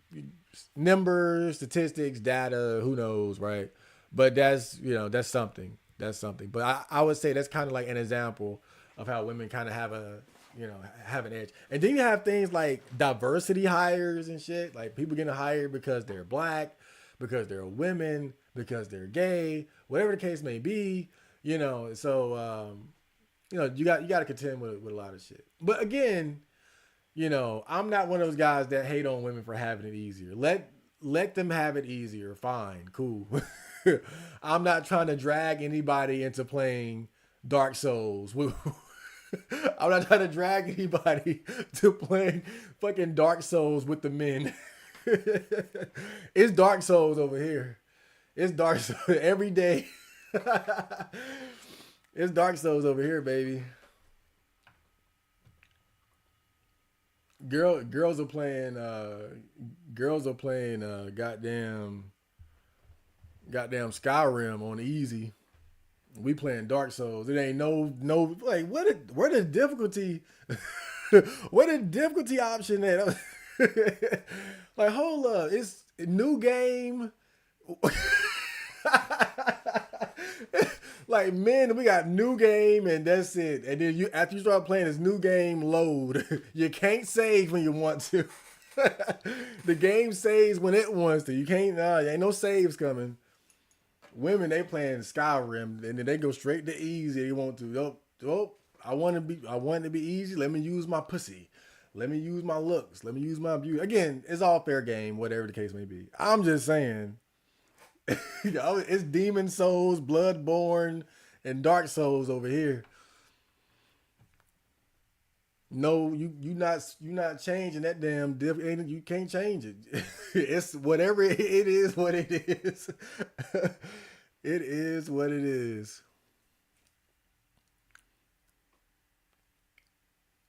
numbers, statistics, data, who knows, right? But that's something. That's something. But I would say that's kind of like an example of how women kind of have an edge. And then you have things like diversity hires and shit, like people getting hired because they're black, because they're women, because they're gay, whatever the case may be. So you got to contend with a lot of shit. But again, I'm not one of those guys that hate on women for having it easier. Let them have it easier. Fine, cool. I'm not trying to drag anybody into playing Dark Souls. I'm not trying to drag anybody to playing fucking Dark Souls with the men. It's Dark Souls over here. It's Dark Souls every day. It's Dark Souls over here, baby. Girls are playing. Girls are playing. Goddamn Skyrim on easy. We playing Dark Souls. It ain't no like where the difficulty what the difficulty option at? Like hold up, it's a new game. Like men, we got new game and that's it. And then you after you start playing this new game load, you can't save when you want to. The game saves when it wants to. You can't. Ain't no saves coming. Women they playing Skyrim and then they go straight to easy. They want to. I want it to be easy. Let me use my pussy. Let me use my looks. Let me use my beauty. Again, it's all fair game, whatever the case may be. I'm just saying. It's Demon Souls, Bloodborne, and Dark Souls over here. No, you not changing that damn diff. You can't change it. It's whatever it is. What it is. It is what it is.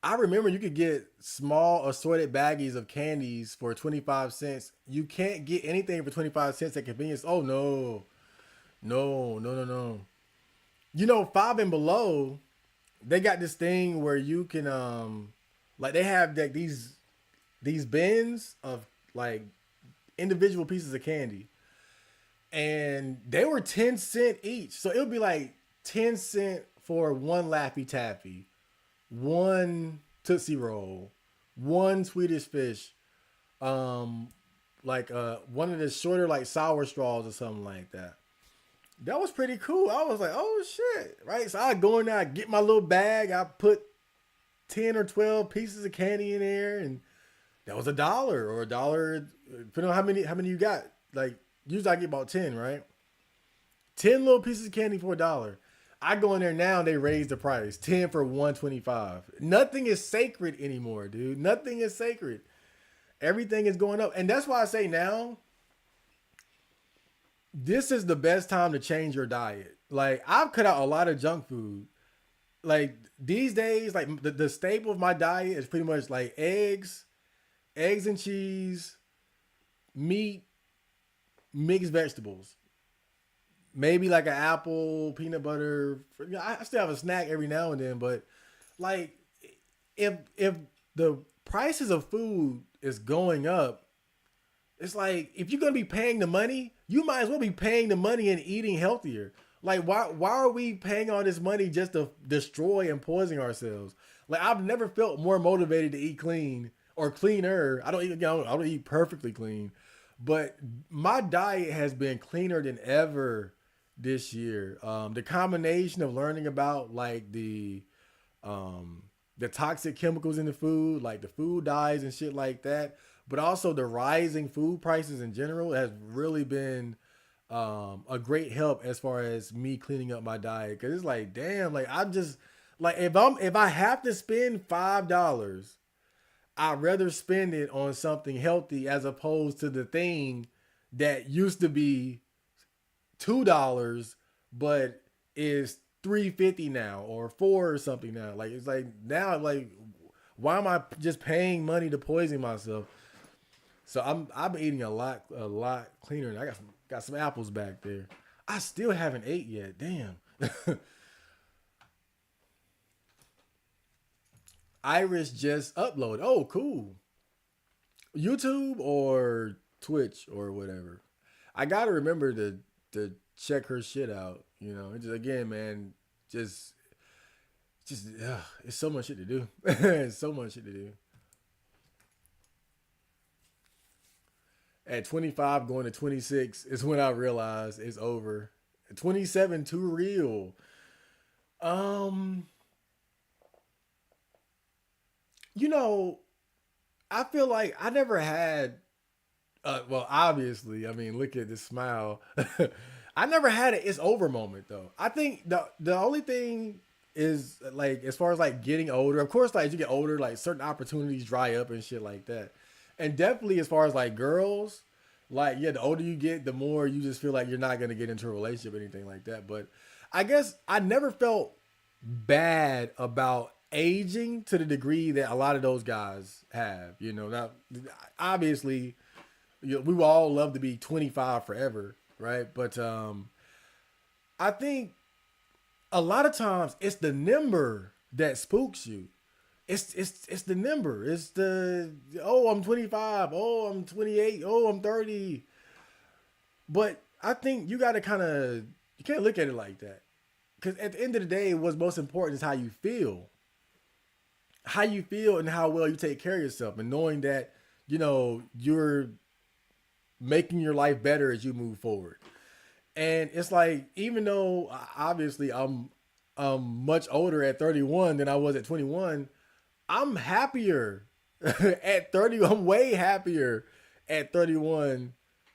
I remember you could get small assorted baggies of candies for 25 cents. You can't get anything for 25 cents at convenience. Oh no. No, no, no, no. You know, five and below, they got this thing where you can like they have like these bins of like individual pieces of candy. And they were 10 cent each. So it would be like 10 cent for one Laffy Taffy, one Tootsie Roll, one Swedish Fish, um, like one of the shorter like sour straws or something like that. That was pretty cool. I was like, oh shit, right? So I go in there, I get my little bag, I put 10 or 12 pieces of candy in there, and that was $1 or $1, depending on how many you got. Like usually I get about 10, right? 10 little pieces of candy for $1. I go in there now and they raise the price. 10 for 125. Nothing is sacred anymore, dude. Nothing is sacred. Everything is going up. And that's why I say now, this is the best time to change your diet. Like I've cut out a lot of junk food. Like these days, like the staple of my diet is pretty much like eggs and cheese, meat, mixed vegetables. Maybe like an apple, peanut butter. I still have a snack every now and then, but like if the prices of food is going up, it's like if you're gonna be paying the money, you might as well be paying the money and eating healthier. Like why are we paying all this money just to destroy and poison ourselves? Like I've never felt more motivated to eat clean or cleaner. I don't eat perfectly clean, but my diet has been cleaner than ever this year. The combination of learning about like the toxic chemicals in the food, like the food dyes and shit like that, but also the rising food prices in general has really been a great help as far as me cleaning up my diet. Cause it's like, damn, like I'm just like if I have to spend $5, I'd rather spend it on something healthy as opposed to the thing that used to be $2 but is 350 now or four or something now. Like it's like now like why am I just paying money to poison myself? So I've been eating a lot cleaner. And I got some apples back there. I still haven't ate yet. Damn. Iris just uploaded. Oh, cool. YouTube or Twitch or whatever. I gotta remember to check her shit out. You know, it just again, man, just it's so much shit to do. It's so much shit to do. At 25 going to 26 is when I realized it's over. 27 too real. Um, you know, I feel like I never had well, obviously, I mean, look at this smile. I never had an it's over moment though. I think the only thing is like as far as like getting older, of course, like as you get older, like certain opportunities dry up and shit like that. And definitely as far as like girls, like yeah, the older you get, the more you just feel like you're not gonna get into a relationship or anything like that. But I guess I never felt bad about aging to the degree that a lot of those guys have. You know, now obviously we will all love to be 25 forever, right? But I think a lot of times it's the number that spooks you. It's the number. It's the oh I'm 25. Oh I'm 28. Oh I'm 30. But I think you got to kind of you can't look at it like that because at the end of the day, what's most important is how you feel, and how well you take care of yourself, and knowing that you're making your life better as you move forward. And it's like even though obviously I'm much older at 31 than I was at 21, I'm happier at 30. I'm way happier at 31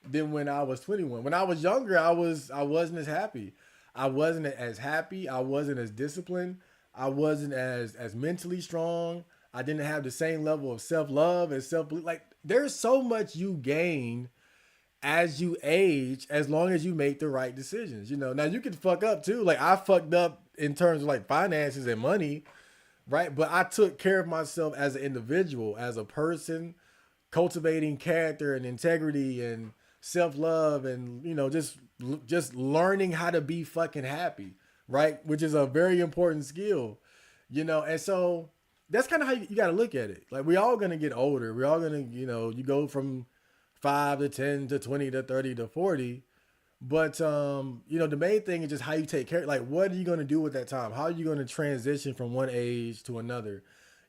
than when I was 21. When I was younger, I wasn't as happy. I wasn't as happy. I wasn't as disciplined. I wasn't as mentally strong. I didn't have the same level of self love and self belief. Like there's so much you gain as you age, as long as you make the right decisions. Now you can fuck up too. Like I fucked up in terms of like finances and money, right? But I took care of myself as an individual, as a person, cultivating character and integrity and self love, and just learning how to be fucking happy, right? Which is a very important skill, And so that's kind of how you got to look at it. Like we all gonna get older. We all gonna, you go from 5 to 10 to 20 to 30 to 40. But the main thing is just how you take care. Like, what are you going to do with that time? How are you going to transition from one age to another?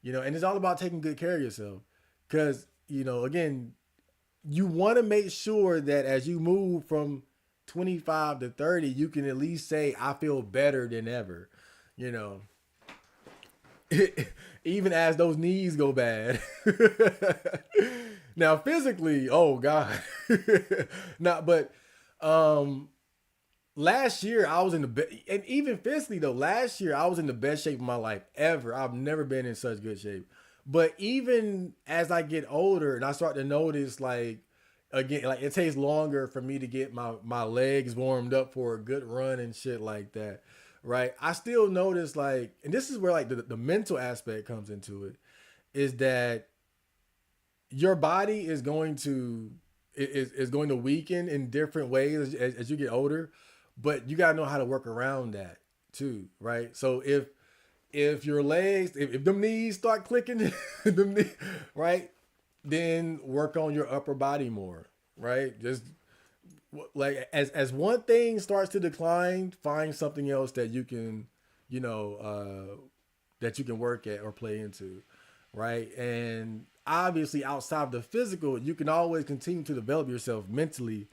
And it's all about taking good care of yourself. Because again, you want to make sure that as you move from 25 to 30, you can at least say, "I feel better than ever." You know, Even as those knees go bad. Now physically, oh God. Not but um last year I was in the and even physically though, last year I was in the best shape of my life ever. I've never been in such good shape. But even as I get older and I start to notice like again, like it takes longer for me to get my legs warmed up for a good run and shit like that. Right. I still notice like, and this is where like the mental aspect comes into it, is that your body is going to is going to weaken in different ways as you get older, but you gotta know how to work around that too, right? So if your legs, if them knees start clicking, them right, then work on your upper body more, right? Just like as one thing starts to decline, find something else that you can, you know, that you can work at or play into, right? And obviously, outside of the physical, you can always continue to develop yourself mentally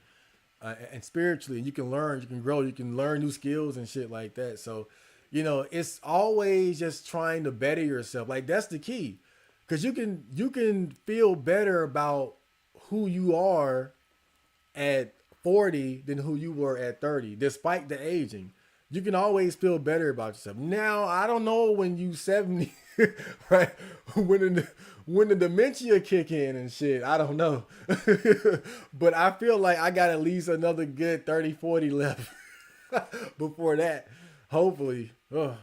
and spiritually. You can learn, you can grow, you can learn new skills and shit like that. So, it's always just trying to better yourself. Like that's the key, because you can feel better about who you are at 40 than who you were at 30, despite the aging. You can always feel better about yourself. Now, I don't know when you 70, right? When the dementia kick in and shit, I don't know. But I feel like I got at least another good 30, 40 left before that. Hopefully. Ugh.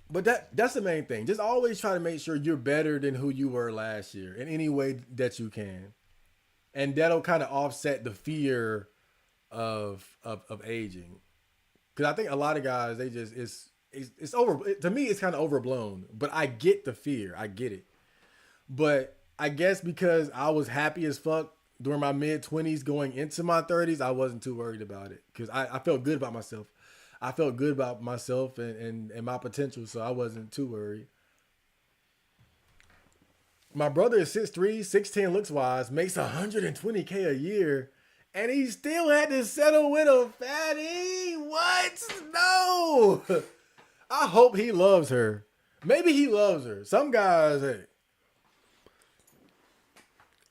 But that's the main thing. Just always try to make sure you're better than who you were last year in any way that you can. And that'll kind of offset the fear of aging. Because I think a lot of guys, they just it's over. To me, it's kind of overblown. But I get the fear. I get it. But I guess because I was happy as fuck during my mid-20s going into my 30s, I wasn't too worried about it. Because I felt good about myself. I felt good about myself and my potential, so I wasn't too worried. My brother is 6'3", 6'10", looks wise, makes 120K a year, and he still had to settle with a fatty. What? No. I hope he loves her. Maybe he loves her. Some guys, hey,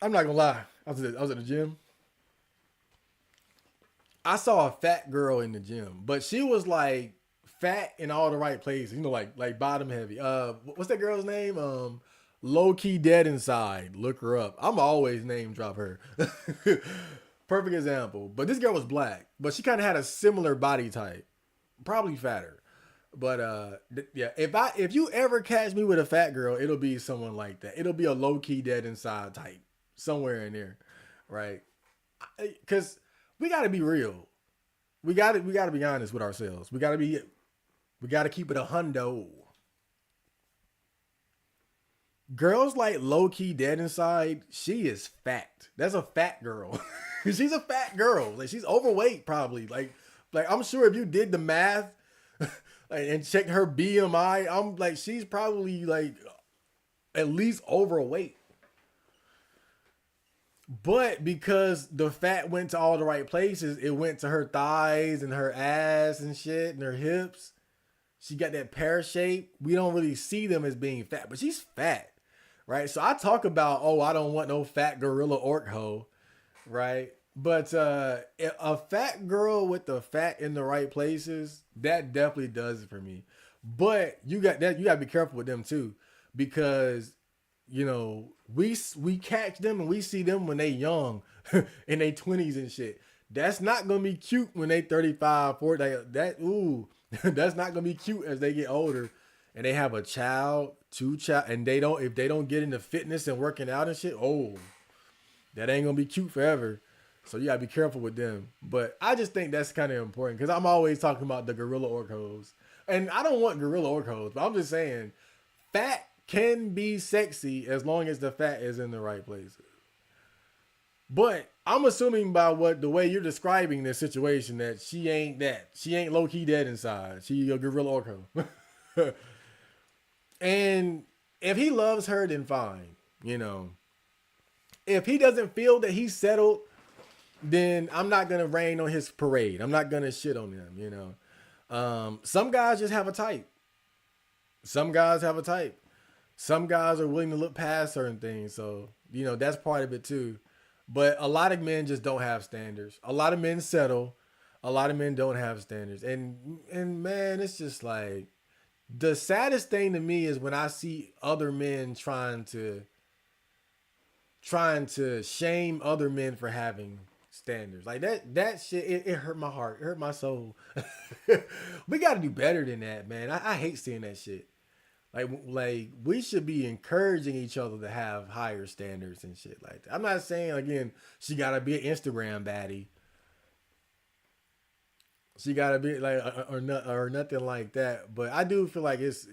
I'm not gonna lie. I was at the gym. I saw a fat girl in the gym, but she was like fat in all the right places. You know, like bottom heavy. What's that girl's name? Low key dead inside. Look her up. I'm always name drop her. Perfect example. But this girl was black, but she kind of had a similar body type, probably fatter. But yeah, if you ever catch me with a fat girl, it'll be someone like that. It'll be a low key dead inside type, somewhere in there, right? Because we got to be real. We got to be honest with ourselves. We got to keep it a hundo. Girls like low key dead inside. She is fat. That's a fat girl. She's a fat girl. Like she's overweight probably. Like I'm sure if you did the math and checked her BMI, I'm like she's probably like at least overweight. But because the fat went to all the right places, it went to her thighs and her ass and shit and her hips. She got that pear shape. We don't really see them as being fat, but she's fat, right? So I talk about, oh, I don't want no fat gorilla orc hoe, right? But a fat girl with the fat in the right places, that definitely does it for me. But you got that. You got to be careful with them too, because we catch them and we see them when they young, in their 20s and shit. That's not gonna be cute when they 35, 40. That's not gonna be cute as they get older, and they have a child, two child, and if they don't get into fitness and working out and shit. Oh, that ain't gonna be cute forever. So you gotta be careful with them. But I just think that's kind of important because I'm always talking about the gorilla orcos, and I don't want gorilla orcos, but I'm just saying, fat can be sexy as long as the fat is in the right places. But I'm assuming by the way you're describing this situation that she ain't that. She ain't low key dead inside. She a gorilla orco. And if he loves her, then fine. If he doesn't feel that he's settled, then I'm not gonna rain on his parade. I'm not gonna shit on him. Some guys just have a type. Some guys have a type. Some guys are willing to look past certain things. So, that's part of it too. But a lot of men just don't have standards. A lot of men settle. A lot of men don't have standards. And man, it's just like the saddest thing to me is when I see other men trying to shame other men for having standards. Like that shit, it hurt my heart. It hurt my soul. We got to do better than that, man. I hate seeing that shit. Like we should be encouraging each other to have higher standards and shit like that. I'm not saying again she gotta be an Instagram baddie. She gotta be like or nothing like that. But I do feel like it's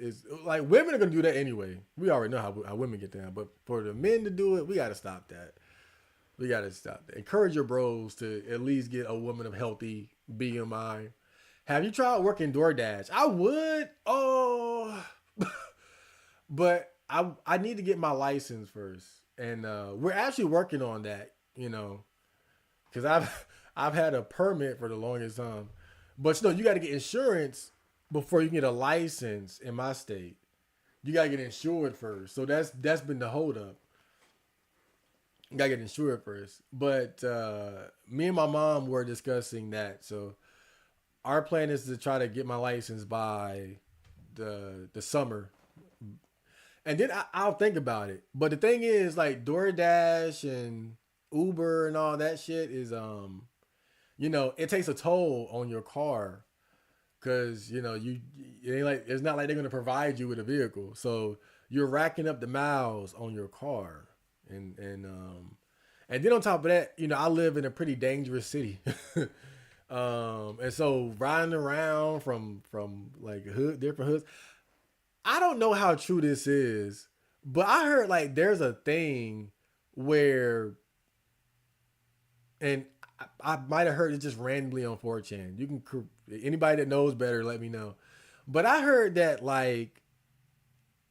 like women are gonna do that anyway. We already know how women get down. But for the men to do it, we gotta stop that. We gotta stop that. Encourage your bros to at least get a woman of healthy BMI. Have you tried working DoorDash? I would. Oh. But I need to get my license first, and we're actually working on that, because I've had a permit for the longest time, but you got to get insurance before you can get a license in my state. You got to get insured first, so that's been the holdup. You got to get insured first, but me and my mom were discussing that, so our plan is to try to get my license by the summer. And then I'll think about it. But the thing is, like DoorDash and Uber and all that shit is, it takes a toll on your car, because it ain't like it's not like they're gonna provide you with a vehicle, so you're racking up the miles on your car, and then on top of that, I live in a pretty dangerous city, and so riding around from like different hoods. I don't know how true this is, but I heard like there's a thing where, and I might have heard it just randomly on 4chan. You can, anybody that knows better, let me know. But I heard that like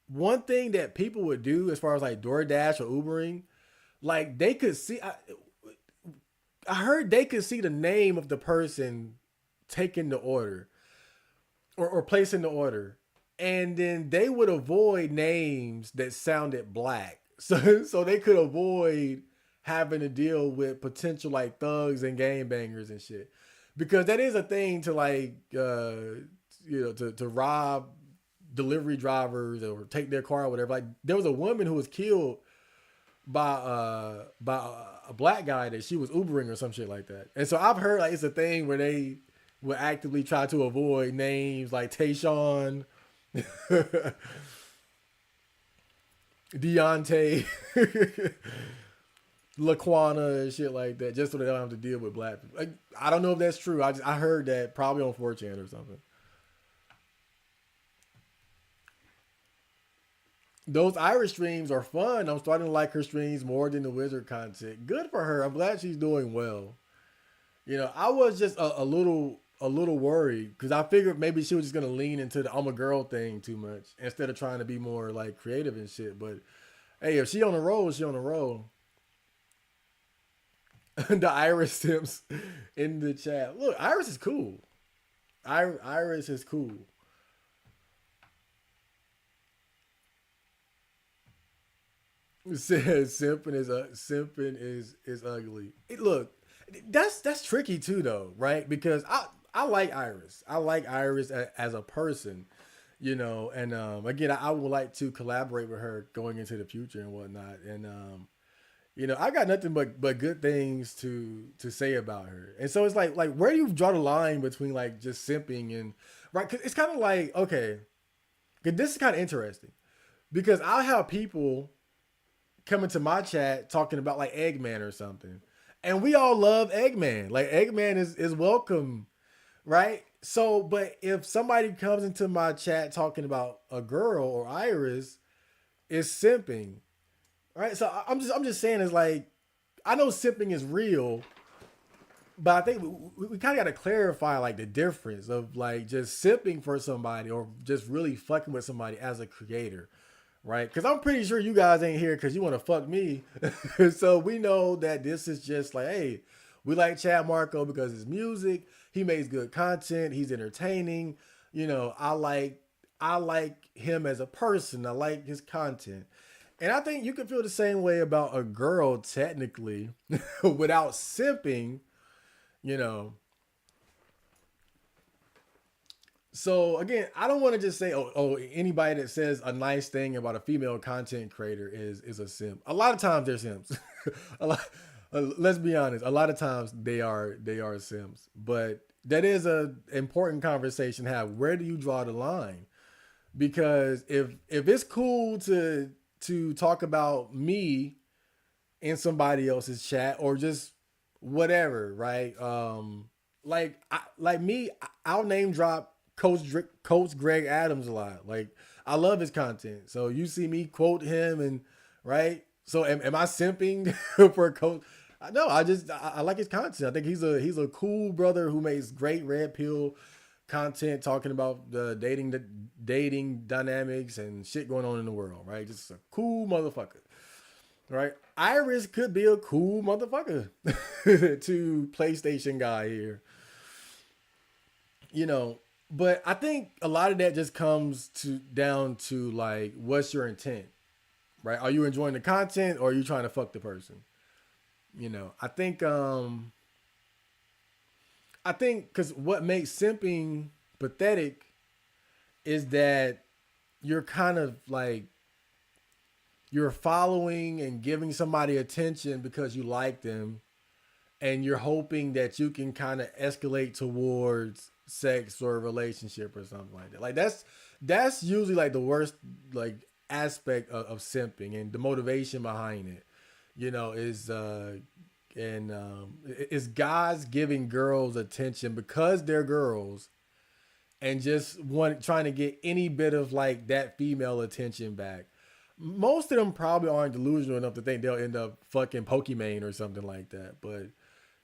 one thing that people would do as far as like DoorDash or Ubering, like they could see, I heard they could see the name of the person taking the order or placing the order. And then they would avoid names that sounded black. So they could avoid having to deal with potential like thugs and gangbangers and shit. Because that is a thing to like to rob delivery drivers or take their car or whatever. Like there was a woman who was killed by a black guy that she was Ubering or some shit like that. And so I've heard like it's a thing where they would actively try to avoid names like Tayshawn, Deontay, Laquana and shit like that, just so they don't have to deal with black people. Like, I don't know if that's true. I heard that probably on 4chan or something. Those Irish streams are fun. I'm starting to like her streams more than the wizard content. Good for her. I'm glad she's doing well. I was just a little worried because I figured maybe she was just gonna lean into the I'm a girl thing too much instead of trying to be more like creative and shit. But hey, if she on the roll, she on the roll. The Iris Sims in the chat. Look, Iris is cool. Iris is cool. It says simping is ugly. Look, that's tricky too though, right? Because I like Iris. I like Iris as a person, and again, I would like to collaborate with her going into the future and whatnot. And I got nothing but good things to say about her. And so it's like where do you draw the line between like just simping and right? Cause it's kind of like okay, 'cause this is kind of interesting because I'll have people coming to my chat talking about like Eggman or something. And we all love Eggman. Like Eggman is welcome, right? So, but if somebody comes into my chat talking about a girl or Iris, it's simping, right? So I'm just saying it's like I know simping is real, but I think we kind of got to clarify like the difference of like just simping for somebody or just really fucking with somebody as a creator, right? Because I'm pretty sure you guys ain't here because you want to fuck me. So we know that this is just like, hey, we like Chad Marco because his music, he makes good content, he's entertaining. I like him as a person. I like his content. And I think you can feel the same way about a girl technically without simping, you know. So again, I don't want to just say, oh, anybody that says a nice thing about a female content creator is a simp. A lot of times they're simps. a lot, let's be honest. A lot of times they are simps. But that is a important conversation to have. Where do you draw the line? Because if it's cool to talk about me in somebody else's chat or just whatever, right? Like me, I'll name drop Coach Greg Adams a lot. Like I love his content, so you see me quote him and right. So am I simping for Coach? No, I like his content. I think he's a cool brother who makes great red pill content talking about the dating dynamics and shit going on in the world, right? Just a cool motherfucker, right? Iris could be a cool motherfucker to PlayStation guy here, you know. But I think a lot of that just comes to down to like, what's your intent, right? Are you enjoying the content or are you trying to fuck the person? I think because what makes simping pathetic is that you're kind of like you're following and giving somebody attention because you like them and you're hoping that you can kind of escalate towards sex or a relationship or something like that. Like that's usually like the worst like aspect of simping and the motivation behind it, is guys giving girls attention because they're girls and just trying to get any bit of like that female attention back. Most of them probably aren't delusional enough to think they'll end up fucking Pokimane or something like that. But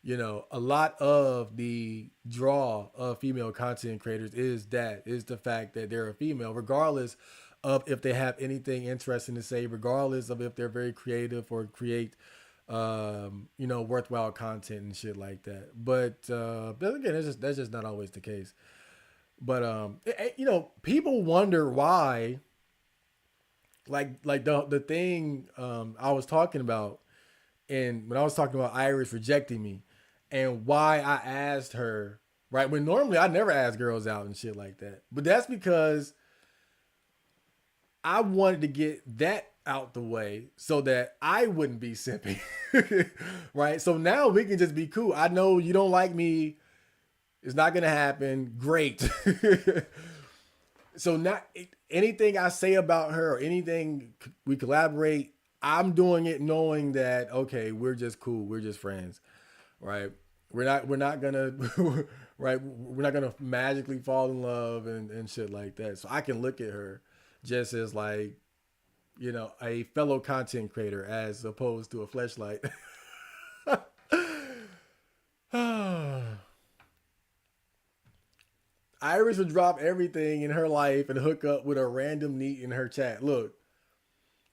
a lot of the draw of female content creators is the fact that they're a female, regardless of if they have anything interesting to say, regardless of if they're very creative or create worthwhile content and shit like that. But again, that's just not always the case. But people wonder why, like the thing I was talking about, and when I was talking about Iris rejecting me, and why I asked her right? When normally I never ask girls out and shit like that. But that's because I wanted to get that out the way so that I wouldn't be simping. Right? So now we can just be cool. I know you don't like me. It's not gonna happen. Great. So not anything I say about her or anything we collaborate, I'm doing it knowing that okay, we're just cool. We're just friends. Right? We're not gonna right, we're not gonna magically fall in love and shit like that. So I can look at her just as like, a fellow content creator as opposed to a fleshlight. Iris would drop everything in her life and hook up with a random NEET in her chat. Look,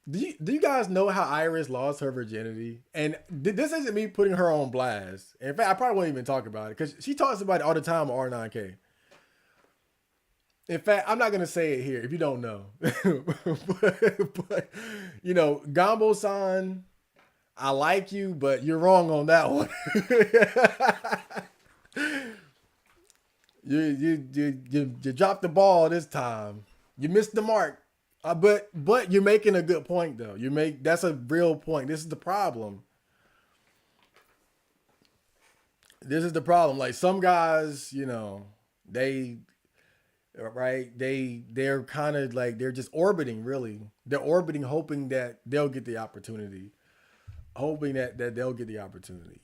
do you guys know how Iris lost her virginity? And this isn't me putting her on blast. In fact, I probably won't even talk about it because she talks about it all the time on R9K. In fact, I'm not gonna say it here if you don't know. but Gambo-san, I like you, but you're wrong on that one. You dropped the ball this time. You missed the mark. But you're making a good point though. That's a real point. This is the problem. This is the problem. Like some guys, they they're kind of like they're just orbiting really. They're orbiting hoping that they'll get the opportunity. Hoping that they'll get the opportunity.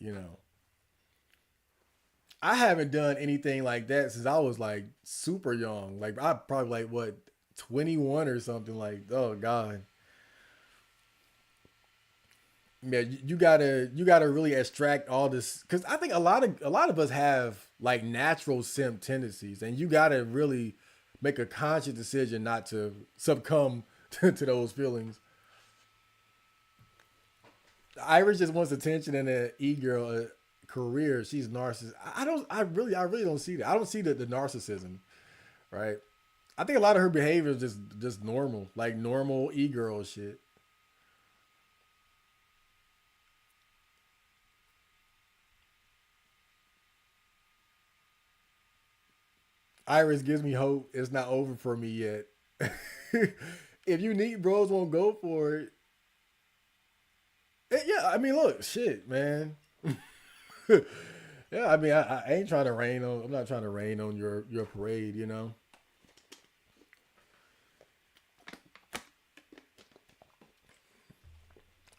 I haven't done anything like that since I was like super young. Like I probably like what 21 or something like. Oh god. Yeah, you gotta really extract all this because I think a lot of us have like natural simp tendencies, and you gotta really make a conscious decision not to succumb to those feelings. Iris just wants attention and an e-girl career. She's narcissist. I really don't see that. I don't see the narcissism, right? I think a lot of her behavior is just normal, like normal e-girl shit. Iris gives me hope. It's not over for me yet. If you need bros won't go for it. Yeah, I mean, look, shit, man. Yeah, I mean, I ain't trying to rain on. I'm not trying to rain on your parade.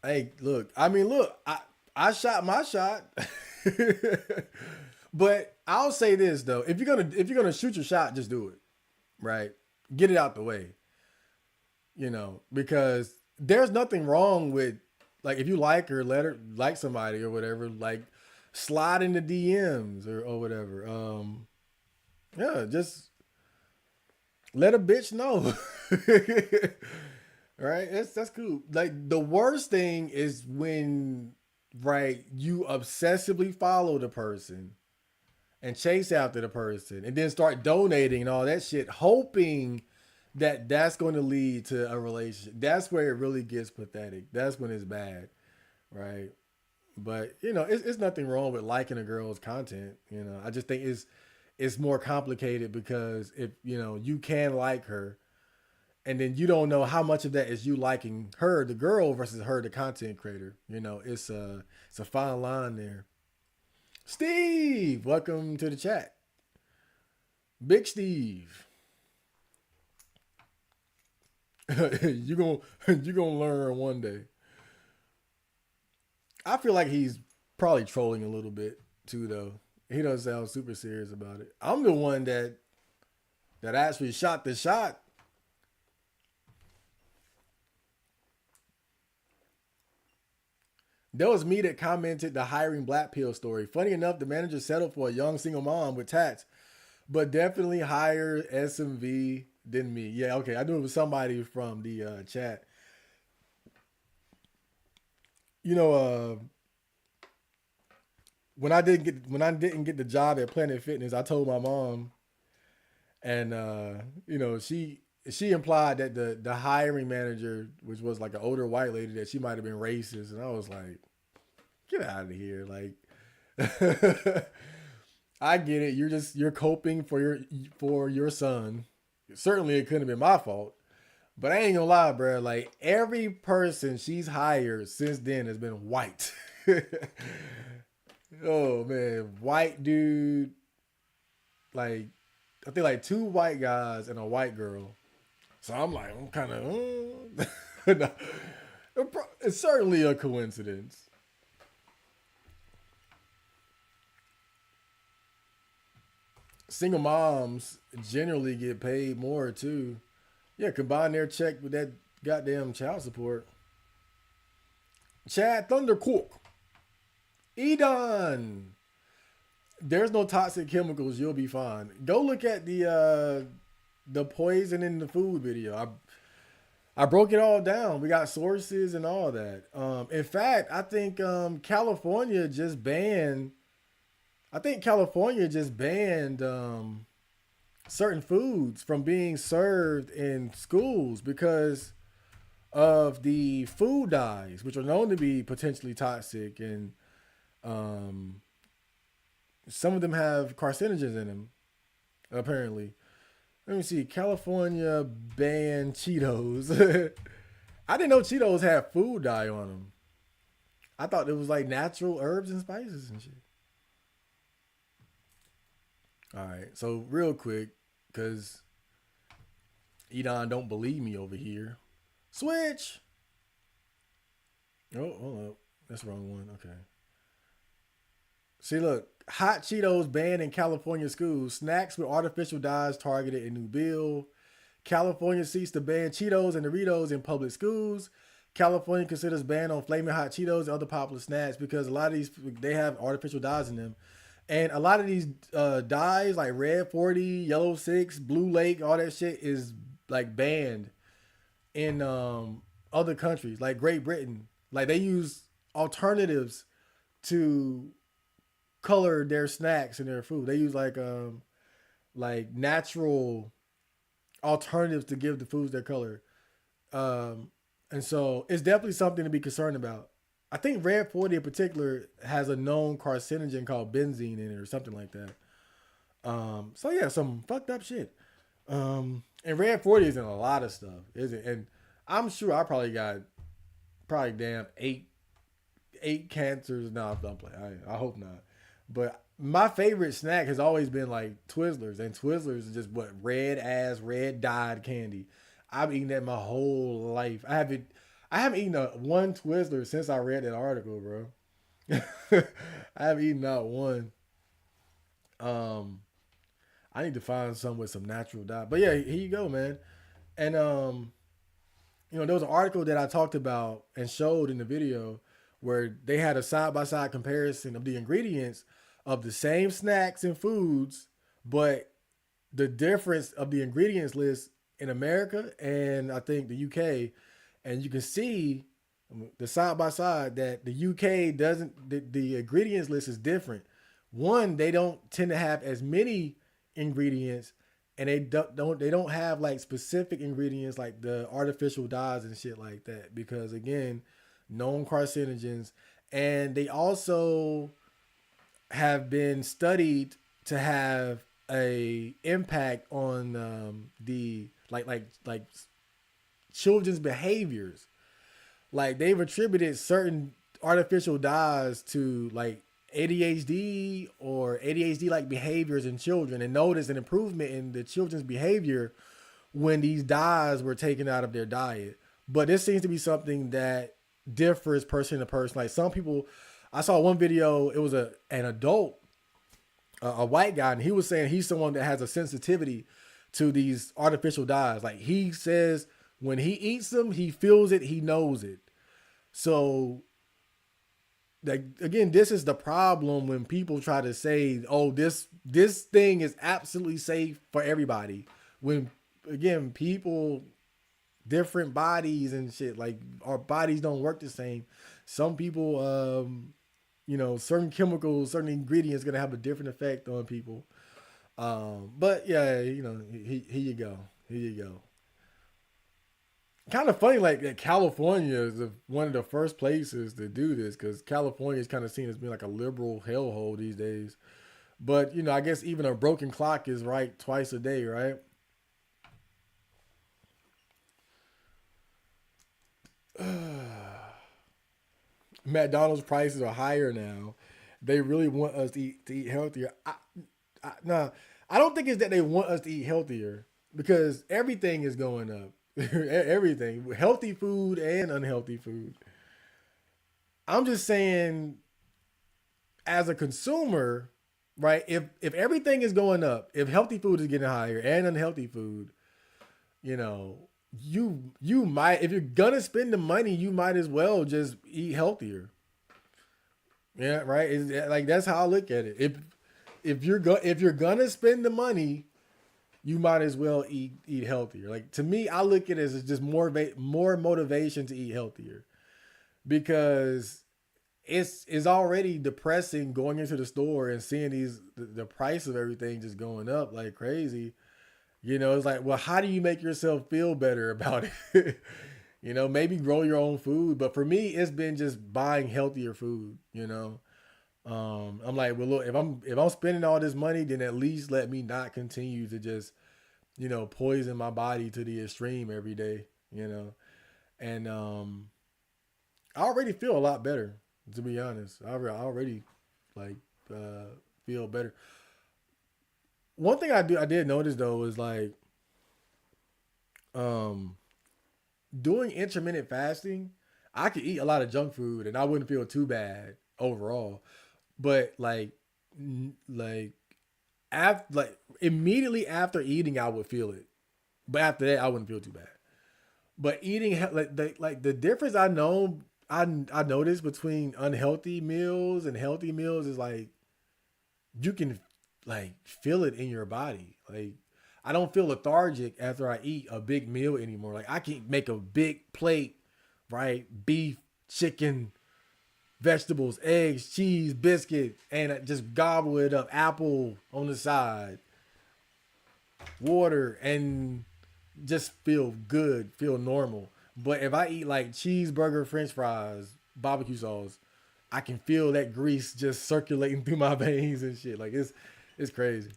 Hey, look. I mean, look. I shot my shot, but I'll say this though: if you're gonna shoot your shot, just do it. Right? Get it out the way. Because there's nothing wrong with like if you like her, let her like somebody or whatever. Like slide in the DMs or whatever. Yeah, just let a bitch know. Right? That's cool. Like the worst thing is when right you obsessively follow the person and chase after the person and then start donating and all that shit, hoping that that's going to lead to a relationship. That's where it really gets pathetic. That's when it's bad, right? But it's nothing wrong with liking a girl's content. I just think it's more complicated because if you can like her and then you don't know how much of that is you liking her, the girl, versus her, the content creator. It's a fine line there. Steve, welcome to the chat. Big Steve. you gonna you gonna learn one day. I feel like he's probably trolling a little bit too, though. He doesn't sound super serious about it. I'm the one that actually shot the shot. That was me that commented the hiring black pill story. Funny enough, the manager settled for a young single mom with tats, but definitely higher SMV than me. Yeah, okay. I knew it was somebody from the chat. You know, when I didn't get the job at Planet Fitness, I told my mom, and she implied that the hiring manager, which was like an older white lady, that she might have been racist, and I was like, get out of here, like. I get it. You're coping for your son. Certainly, it couldn't have been my fault. But I ain't gonna lie, bro. Like every person she's hired since then has been white. Oh man, white dude. Like I think like two white guys and a white girl. So I'm kind of. No. It's certainly a coincidence. Single moms generally get paid more too. Yeah, combine their check with that goddamn child support. Chad Thundercook. Edon. There's no toxic chemicals. You'll be fine. Go look at the poison in the food video. I broke it all down. We got sources and all that. In fact, I think California just banned. I think California just banned certain foods from being served in schools because of the food dyes, which are known to be potentially toxic, and um, some of them have carcinogens in them. Apparently, let me see. California banned Cheetos. I didn't know Cheetos had food dye on them. I thought it was like natural herbs and spices and shit. All right, so real quick, cause Edon don't believe me over here. Switch. Oh, hold up. That's the wrong one. Okay. See, look. Hot Cheetos banned in California schools. Snacks with artificial dyes targeted in new bill. California seeks to ban Cheetos and Doritos in public schools. California considers ban on flaming hot Cheetos and other popular snacks because a lot of these they have artificial dyes in them, and a lot of these dyes like Red 40, Yellow 6, Blue Lake, all that shit is like banned in other countries like Great Britain. Like they use alternatives to color their snacks and their food. They use like natural alternatives to give the foods their color. Um, and so it's definitely something to be concerned about. I think Red 40 in particular has a known carcinogen called benzene in it or something like that. So yeah, some fucked up shit. And Red 40 is in a lot of stuff, is it? And I'm sure I probably got probably damn eight cancers. No, I'm playing. I hope not. But my favorite snack has always been like Twizzlers, and Twizzlers is just what red dyed candy. I've eaten that my whole life. I haven't eaten one Twizzler since I read that article, bro. I haven't eaten not one. Um, I need to find some with some natural dye. But yeah, here you go, man. And there was an article that I talked about and showed in the video where they had a side by side comparison of the ingredients of the same snacks and foods, but the difference of the ingredients list in America and I think the UK, and you can see the side by side that the UK doesn't the ingredients list is different. One, they don't tend to have as many ingredients, and they don't have like specific ingredients like the artificial dyes and shit like that because again, known carcinogens, and they also have been studied to have a impact on the like children's behaviors. Like they've attributed certain artificial dyes to like ADHD or ADHD like behaviors in children, and noticed an improvement in the children's behavior when these dyes were taken out of their diet. But this seems to be something that differs person to person. Like some people, I saw one video, it was an adult, a white guy, and he was saying he's someone that has a sensitivity to these artificial dyes. Like he says when he eats them, he feels it, he knows it. So like again, this is the problem when people try to say, "Oh, this thing is absolutely safe for everybody." When again, people different bodies and shit, like our bodies don't work the same. Some people certain chemicals, certain ingredients going to have a different effect on people. But yeah, here you go. Here you go. Kind of funny, like that California is one of the first places to do this because California is kind of seen as being like a liberal hellhole these days. But I guess even a broken clock is right twice a day, right? McDonald's prices are higher now. They really want us to eat healthier. Nah, I don't think it's that they want us to eat healthier because everything is going up. Everything, healthy food and unhealthy food. I'm just saying, as a consumer, right? If everything is going up, if healthy food is getting higher and unhealthy food, you know, you might, if you're gonna spend the money, you might as well just eat healthier. Yeah, right. Like that's how I look at it. If you're gonna spend the money, you might as well eat healthier. Like to me, I look at it as just more motivation to eat healthier because it's already depressing going into the store and seeing the price of everything just going up like crazy. It's like, well, how do you make yourself feel better about it? Maybe grow your own food. But for me, it's been just buying healthier food. I'm like, well, look, if I'm spending all this money, then at least let me not continue to just, poison my body to the extreme every day. And I already feel a lot better, to be honest. I already like feel better. One thing I did notice though is like um doing intermittent fasting, I could eat a lot of junk food and I wouldn't feel too bad overall. But like after immediately after eating, I would feel it. But after that, I wouldn't feel too bad. But eating like the difference I noticed between unhealthy meals and healthy meals is like you can like feel it in your body. Like I don't feel lethargic after I eat a big meal anymore. Like I can make a big plate, right? Beef, chicken, vegetables, eggs, cheese, biscuit, and just gobble it up. Apple on the side, water, and just feel good, feel normal. But if I eat like cheeseburger, French fries, barbecue sauce, I can feel that grease just circulating through my veins and shit. Like it's crazy.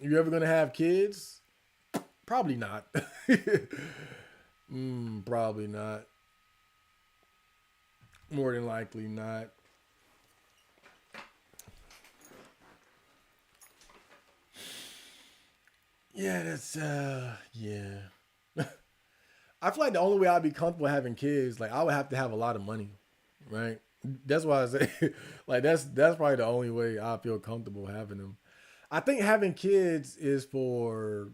You ever gonna have kids? Probably not. Probably not. More than likely not. Yeah, that's yeah. I feel like the only way I'd be comfortable having kids, like I would have to have a lot of money, right? That's why I say, like that's probably the only way I feel comfortable having them. I think having kids is for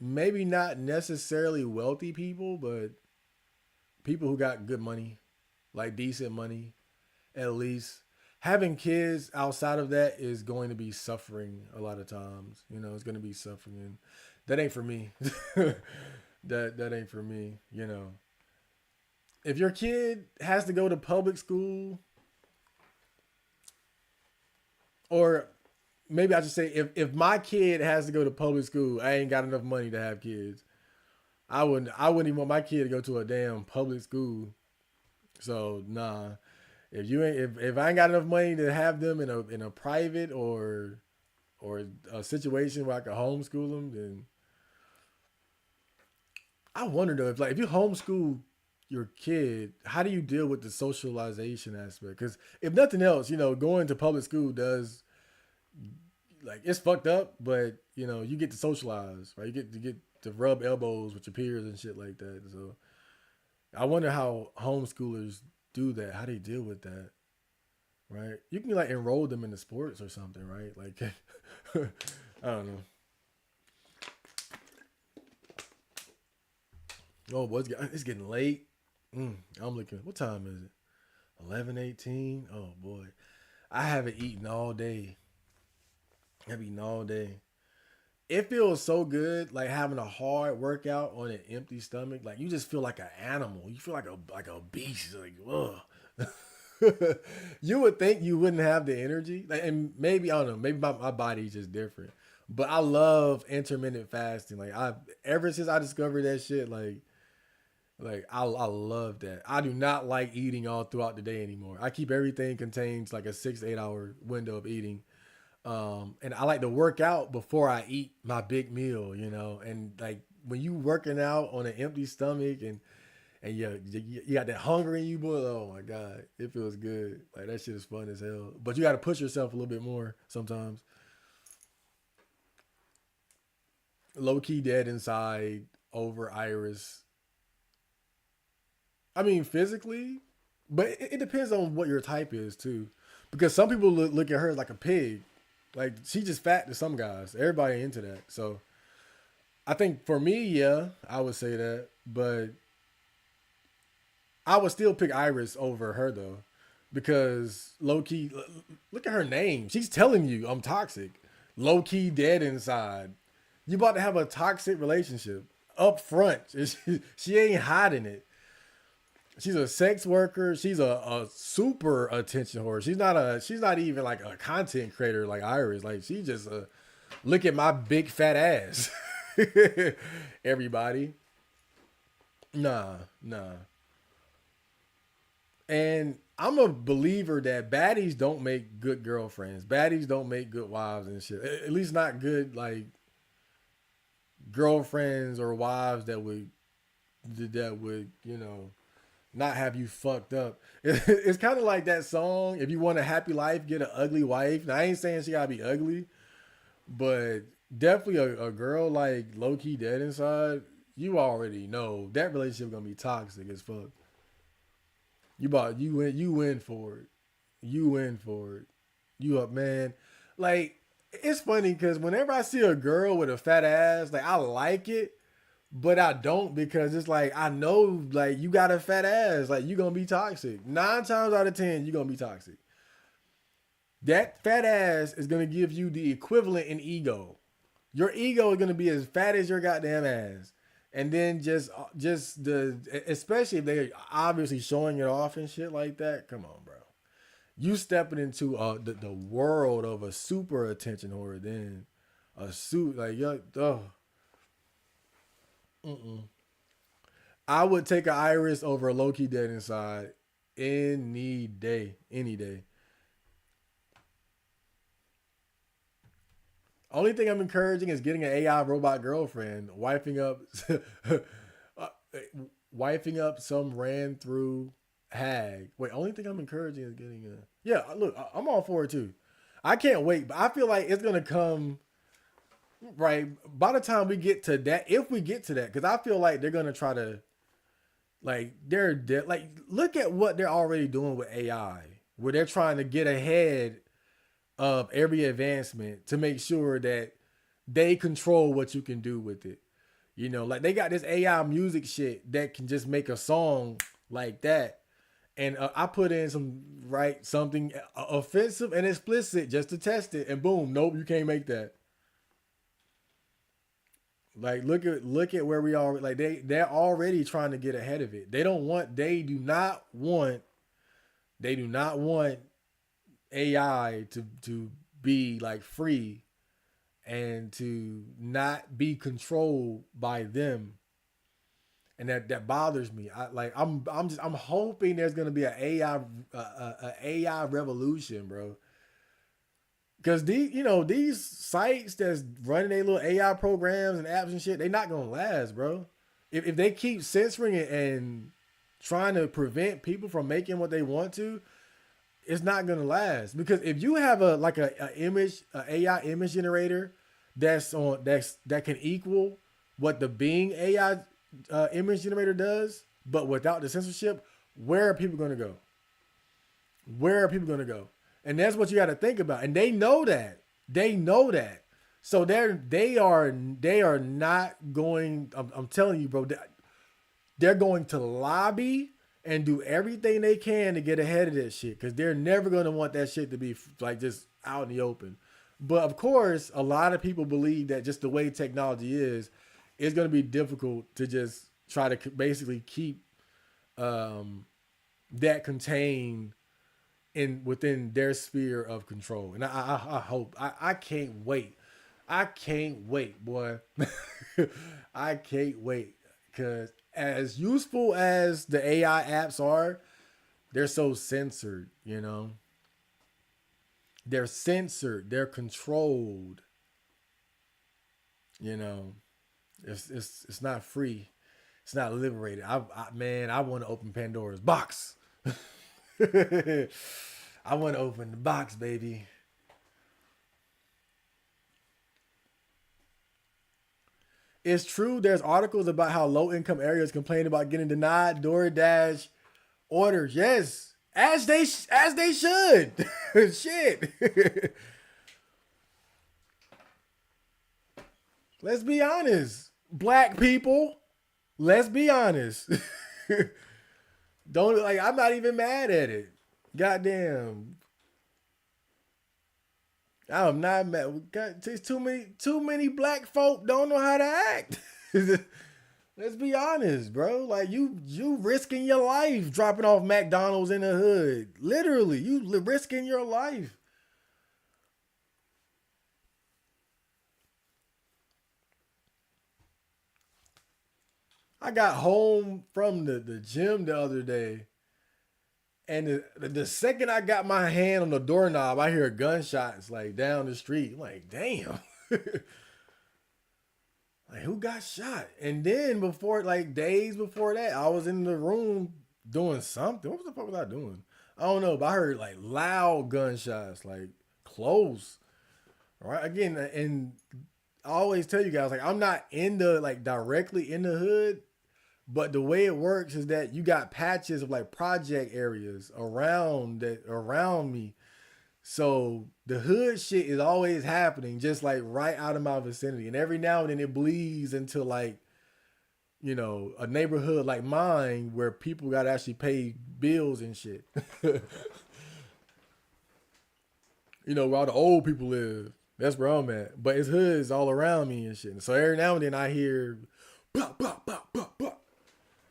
maybe not necessarily wealthy people, but people who got good money, like decent money, at least. Having kids outside of that is going to be suffering a lot of times. It's going to be suffering. And that ain't for me. That ain't for me. If your kid has to go to public school, or maybe I should say, if my kid has to go to public school, I ain't got enough money to have kids. I wouldn't even want my kid to go to a damn public school. So nah. If I ain't got enough money to have them in a private or a situation where I can homeschool them, then I wonder though if you homeschool your kid, how do you deal with the socialization aspect? Because if nothing else, going to public school does like it's fucked up, but you get to socialize, right? You get to rub elbows with your peers and shit like that. So I wonder how homeschoolers do that. How they deal with that, right? You can like enroll them in the sports or something, right? Like I don't know. Oh boy, it's getting late. I'm looking. What time is it? 11:18. Oh boy, I haven't eaten all day. I've eaten all day. It feels so good, like having a hard workout on an empty stomach. Like you just feel like an animal. You feel like a beast. Like ugh. You would think you wouldn't have the energy, like, and maybe I don't know. Maybe my body's just different. But I love intermittent fasting. Like I ever since I discovered that shit, like Like I love that. I do not like eating all throughout the day anymore. I keep everything contains like a 6 to 8 hour window of eating. And I like to work out before I eat my big meal, you know. And like when you working out on an empty stomach and you got that hunger in you, boy. Oh my god, it feels good. Like that shit is fun as hell. But you got to push yourself a little bit more sometimes. Low key dead inside over Iris. I mean physically, but it depends on what your type is too. Because some people look at her like a pig. Like she just fat to some guys. Everybody into that. So I think for me, yeah, I would say that. But I would still pick Iris over her though, because low key, look at her name. She's telling you I'm toxic. Low key, dead inside. You about to have a toxic relationship up front. She ain't hiding it. She's a sex worker. She's a super attention whore. She's not a. She's not even like a content creator like Iris. Like she just look at my big fat ass. Everybody, nah, nah. And I'm a believer that baddies don't make good girlfriends. Baddies don't make good wives and shit. At least not good like girlfriends or wives that would not have you fucked up. It's kind of like that song. If you want a happy life, get an ugly wife. Now I ain't saying she gotta be ugly, but definitely a girl like low key dead inside. You already know that relationship gonna be toxic as fuck. You win for it. You win for it. You up, man. Like it's funny because whenever I see a girl with a fat ass, like I like it, but I don't because it's like I know like you got a fat ass, like you gonna be toxic. 9 times out of 10, you gonna be toxic. That fat ass is gonna give you the equivalent in ego. Your ego is gonna be as fat as your goddamn ass. And then just the especially if they're obviously showing it off and shit like that. Come on, bro. You stepping into the world of a super attention whore, then a suit like yo. Oh, I would take an Iris over a low key dead inside any day, any day. Only thing I'm encouraging is getting an AI robot girlfriend, uh, wifing up some ran through hag. Wait, only thing I'm encouraging is getting a yeah. Look, I'm all for it too. I can't wait, but I feel like it's gonna come right by the time we get to that. If we get to that, because I feel like they're gonna try to like like look at what they're already doing with AI, where they're trying to get ahead of every advancement to make sure that they control what you can do with it. You know, like they got this AI music shit that can just make a song like that. And I put in something offensive and explicit just to test it, and boom, nope, you can't make that. Like look at where we are. Like they're already trying to get ahead of it. They do not want AI to be like free and to not be controlled by them, and that bothers me. I'm hoping there's gonna be an AI revolution, bro. Because these sites that's running their little AI programs and apps and shit, they not gonna last, bro. If they keep censoring it and trying to prevent people from making what they want to, it's not gonna last. Because if you have a AI image generator that can equal what the Bing AI image generator does, but without the censorship, where are people gonna go? Where are people gonna go? And that's what you got to think about. And they know that. They know that. So they are not going. I'm telling you, bro. They're going to lobby and do everything they can to get ahead of this shit because they're never going to want that shit to be like just out in the open. But of course, a lot of people believe that just the way technology is, it's going to be difficult to just try to basically keep that contained in within their sphere of control. And I hope I can't wait. I can't wait, boy. I can't wait because as useful as the AI apps are, they're so censored, you know. They're censored, they're controlled, you know. It's not free. It's not liberated. Man, I want to open Pandora's box. I want to open the box, baby. It's true. There's articles about how low income areas complain about getting denied DoorDash orders. Yes, as they should. Shit. Let's be honest, black people. Let's be honest. Don't like. I'm not even mad at it. Goddamn. I'm not mad. God, there's too many black folk don't know how to act. Let's be honest, bro. Like you risking your life dropping off McDonald's in the hood. Literally, you risking your life. I got home from the gym the other day, and the second I got my hand on the doorknob, I hear gunshots like down the street. I'm like, damn. Like who got shot? And then before, like days before that, I was in the room doing something. What the fuck was I doing? I don't know, but I heard like loud gunshots, like close. Right again, and I always tell you guys like I'm not in the like directly in the hood, but the way it works is that you got patches of like project areas around me. So the hood shit is always happening, just like right out of my vicinity. And every now and then it bleeds into like, a neighborhood like mine where people gotta actually pay bills and shit. Where all the old people live. That's where I'm at. But it's hoods all around me and shit. So every now and then I hear blah, blah, blah, blah, blah.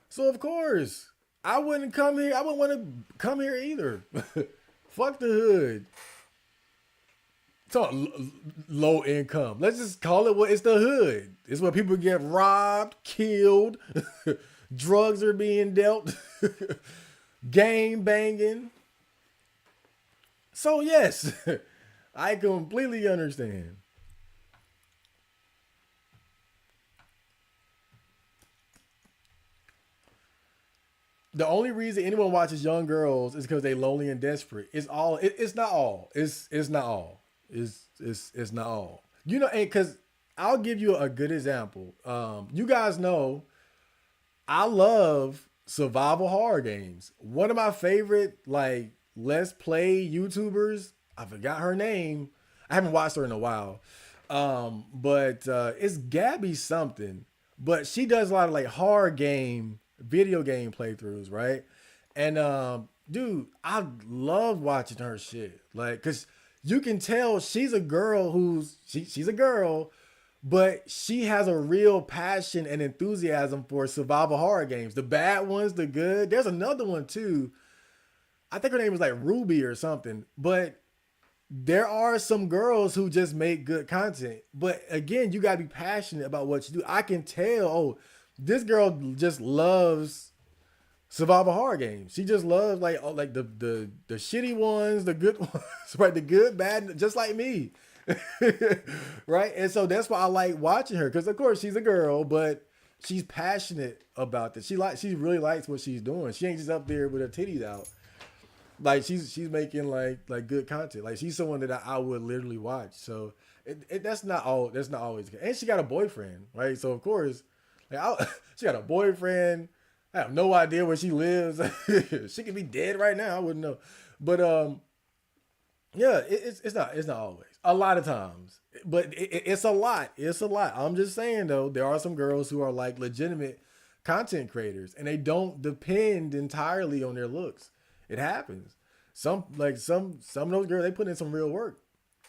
So of course, I wouldn't come here. I wouldn't want to come here either. Fuck the hood. So low income. Let's just call it what it's the hood. It's where people get robbed, killed, drugs are being dealt, gang banging. So yes, I completely understand. The only reason anyone watches young girls is because they lonely and desperate. It's not all. It's not all. It's not all. And because I'll give you a good example. You guys know I love survival horror games. One of my favorite like let's play YouTubers. I forgot her name. I haven't watched her in a while. But it's Gabby something. But she does a lot of like horror video game playthroughs, right? And dude, I love watching her shit. Like, cause you can tell she's a girl she's a girl, but she has a real passion and enthusiasm for survival horror games. The bad ones, the good. There's another one too. I think her name was like Ruby or something. But there are some girls who just make good content. But again, you gotta be passionate about what you do. I can tell, oh, this girl just loves survival horror games. She just loves like the shitty ones, the good ones, right? The good, bad, just like me. Right? And so that's why I like watching her. Because of course she's a girl, but she's passionate about this. She really likes what she's doing. She ain't just up there with her titties out. Like she's making like good content. Like she's someone that I would literally watch. So that's not always good. And she got a boyfriend, right? So of course, she got a boyfriend. I have no idea where she lives. She could be dead right now. I wouldn't know. But yeah, it's not always. A lot of times, but it's a lot. It's a lot. I'm just saying though, there are some girls who are like legitimate content creators, and they don't depend entirely on their looks. It happens. Some of those girls, they put in some real work.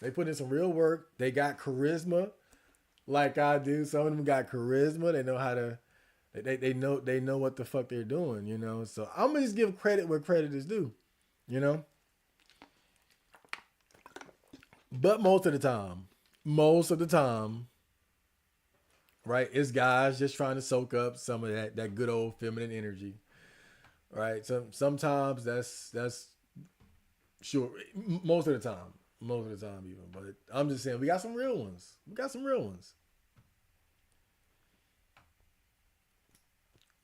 They put in some real work. They got charisma, like I do. Some of them got charisma. They know how to. They know what the fuck they're doing. So I'm gonna just give credit where credit is due. You know. But most of the time, right? It's guys just trying to soak up some of that good old feminine energy, right? Sometimes that's sure most of the time, most of the time even. But I'm just saying we got some real ones. We got some real ones.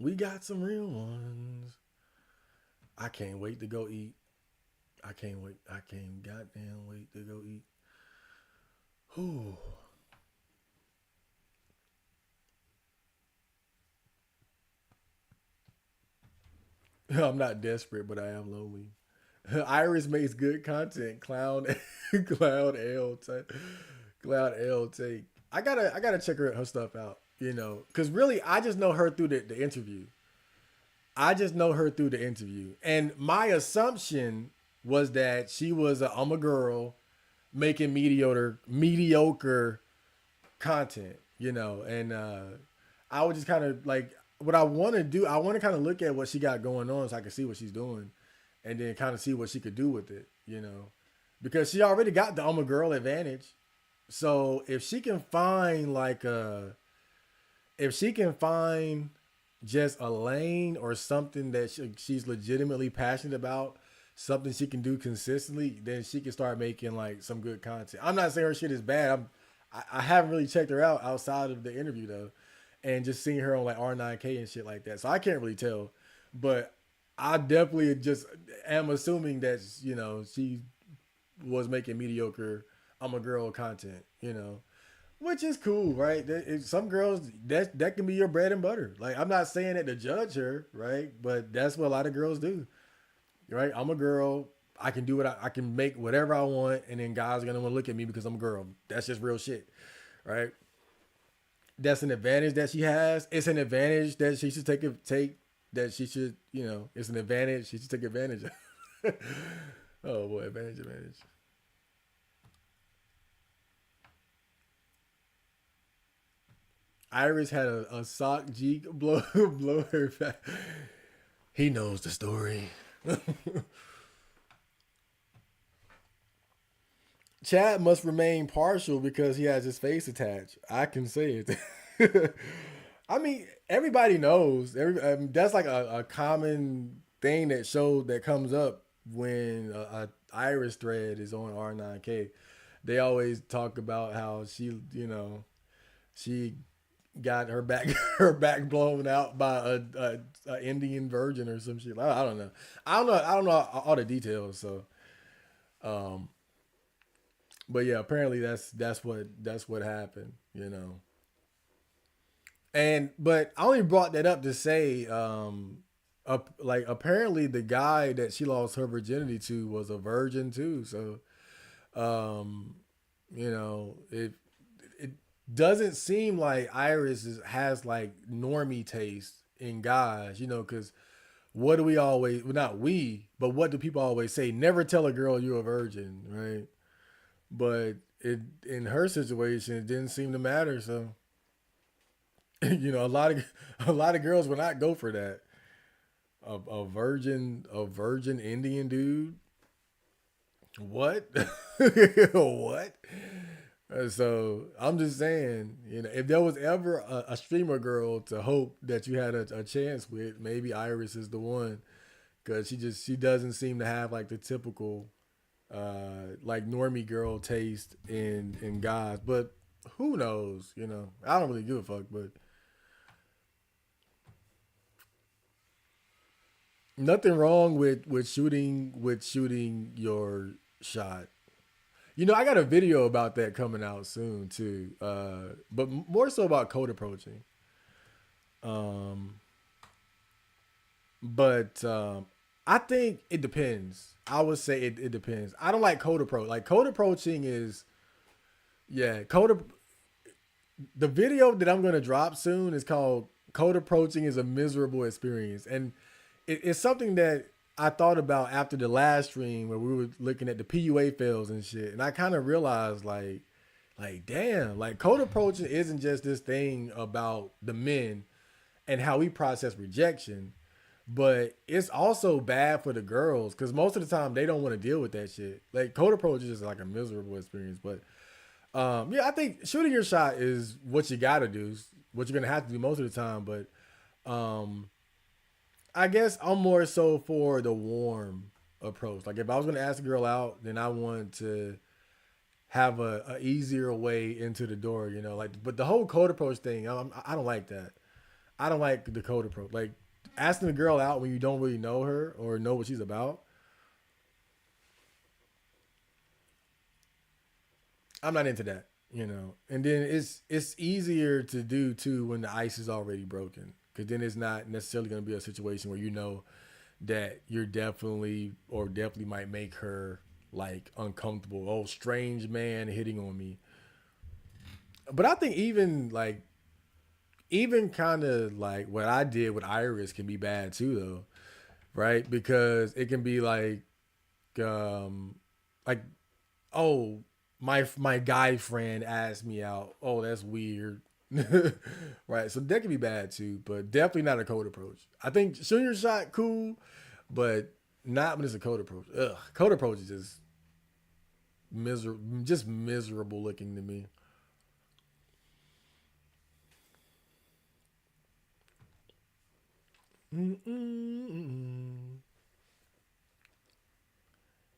We got some real ones. I can't wait to go eat. I can't wait. I can't goddamn wait to go eat. Whew. I'm not desperate, but I am lonely. Iris makes good content. Cloud L, Cloud L take. I gotta check her stuff out. Because really, I just know her through the interview. I just know her through the interview, and my assumption was that she was a I'm a girl making mediocre content. And I would just kind of like what I want to do. I want to kind of look at what she got going on so I can see what she's doing, and then kind of see what she could do with it. Because she already got the I'm a girl advantage. So if she can find just a lane or something that she's legitimately passionate about, something she can do consistently, then she can start making like some good content. I'm not saying her shit is bad. I haven't really checked her out outside of the interview though, and just seeing her on like R9K and shit like that. So I can't really tell, but I definitely just am assuming that she was making mediocre I'm a girl content. Which is cool, right? Some girls that can be your bread and butter. Like I'm not saying that to judge her, right? But that's what a lot of girls do, right? I'm a girl. I can do what I can make whatever I want, and then guys are gonna want to look at me because I'm a girl. That's just real shit, right? That's an advantage that she has. It's an advantage that she should take. That she should, it's an advantage she should take advantage of. Oh boy, advantage. Iris had a sock Jeek blow her back. He knows the story. Chad must remain partial because he has his face attached. I can say it. I mean, everybody knows. That's like a common thing that comes up when a Iris thread is on R9K. They always talk about how she got her back her back blown out by a Indian virgin or some shit. I don't know. I don't know all the details. So, um, but yeah, apparently that's what happened. And but I only brought that up to say, like apparently the guy that she lost her virginity to was a virgin too. So, um, it doesn't seem like has like normie taste in guys. Because what do we always, well, not we, but what do people always say? Never tell a girl you're a virgin, right? But in her situation, it didn't seem to matter. So a lot of girls would not go for that. A virgin Indian dude. What? What? So I'm just saying, if there was ever a streamer girl to hope that you had a chance with, maybe Iris is the one, because she doesn't seem to have like the typical like normie girl taste in guys. But who knows? I don't really give a fuck. But nothing wrong with shooting your shot. I got a video about that coming out soon too. But more so about code approaching. Um, but I think it depends. I would say it depends. I don't like code approach. Like code approaching is, yeah, the video that I'm gonna drop soon is called "Code Approaching is a Miserable Experience," and it's something that I thought about after the last stream where we were looking at the PUA fails and shit, and I kind of realized like damn, like code approaching isn't just this thing about the men and how we process rejection, but it's also bad for the girls because most of the time they don't want to deal with that shit. Like code approaching is like a miserable experience, but yeah, I think shooting your shot is what you got to do. what you're gonna have to do most of the time. But um, I guess I'm more so for the warm approach. Like if I was gonna ask a girl out, then I want to have a easier way into the door. You know, like but the whole cold approach thing, I don't like that. I don't like the cold approach. Like asking a girl out when you don't really know her or know what she's about. I'm not into that. You know, and then it's easier to do too when the ice is already broken. Because then it's not necessarily going to be a situation where you know that you're definitely or definitely might make her like uncomfortable. Oh, strange man hitting on me. But I think even kind of like what I did with Iris can be bad too though, right? Because it can be um like oh my guy friend asked me out. Oh, that's weird. Right. So that can be bad too, but definitely not a code approach. I think shooting your shot cool, but not when it's a code approach. Ugh, code approach is just miserable looking to me. Mm-mm-mm.